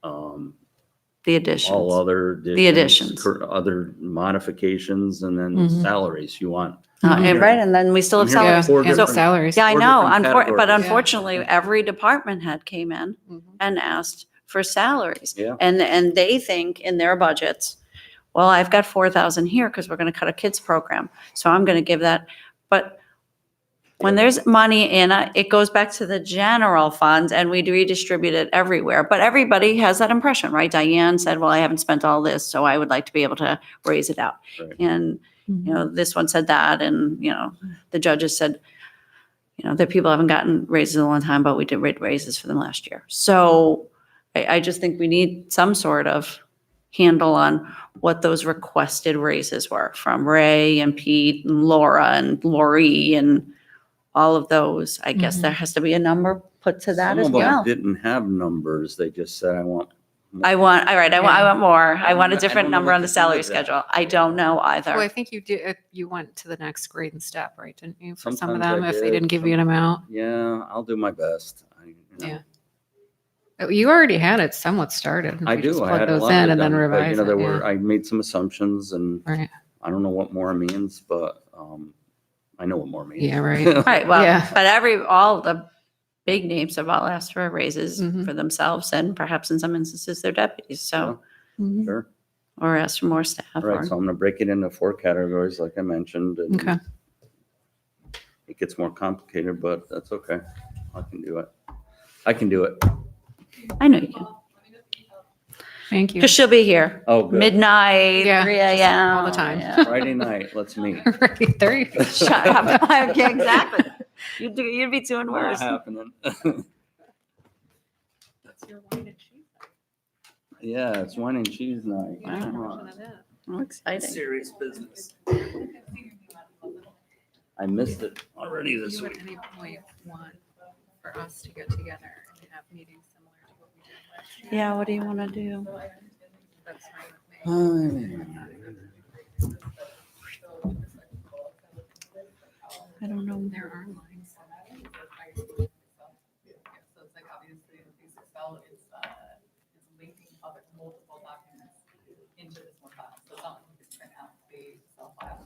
The additions. all other The additions. other modifications, and then Mhm. salaries you want. And right, and then we still have I'm hearing Yeah, salaries. four and different- salaries. Yeah, I Four know, different but categories. unfortunately, every department head came in Mhm. and asked for salaries. Yeah. And they think in their budgets, well, I've got 4,000 here because we're going to cut a kids program. So I'm going to give that. But when there's money in it, it goes back to the general funds and we redistribute it everywhere. But everybody has that impression, right? Diane said, well, I haven't spent all this, so I would like to be able to raise it out. Right. And, this one said that, and, the judges said, that people haven't gotten raises in a long time, but we did raises for them last year. So I just think we need some sort of handle on what those requested raises were from Ray and Pete and Laura and Lori and all of those. I guess there has to be a number put to that Some as of them well. didn't have numbers. They just said, I want. I want more. I want a I different don't know number what on the to do salary with that. schedule. I don't know Well, I either. think you did. You went to the next grade and step, right? Didn't you? For some of Sometimes I them, if they did, didn't give you an amount. Yeah, I'll do my best. Yeah. You already had it somewhat started. I You just do. I plug had a those lot in of and then them, but, revise there it, were, yeah. I made some assumptions, and Right. I don't know what more means, but I know what more means. Yeah, right. Right, well, Yeah. but all the big names have all asked for raises Mhm. for themselves and perhaps in some instances their deputies, so, Mhm. Sure. or asked for more staff. Right, so I'm gonna break it into 4 categories, like I mentioned, and Okay. it gets more complicated, but that's okay. I can do it. I can do it. I know you can, Thank you. because she'll be here, Oh, good. midnight, Yeah, 3 a.m. all the time. Yeah. Friday night, let's meet. Right, there you go. Shut up. Yeah, exactly. You'd be doing Not worse. happening. Yeah, it's wine and cheese night. Wow. Come on. Oh, exciting. Serious business. I missed it already this You week. at any point want for us to get together and have meetings similar to what we did last year? Yeah, what do you want to do? That's fine with me. I don't know. There are lines. Excel is linking other multiple documents into this one file. So it's not like you can print out the Excel file.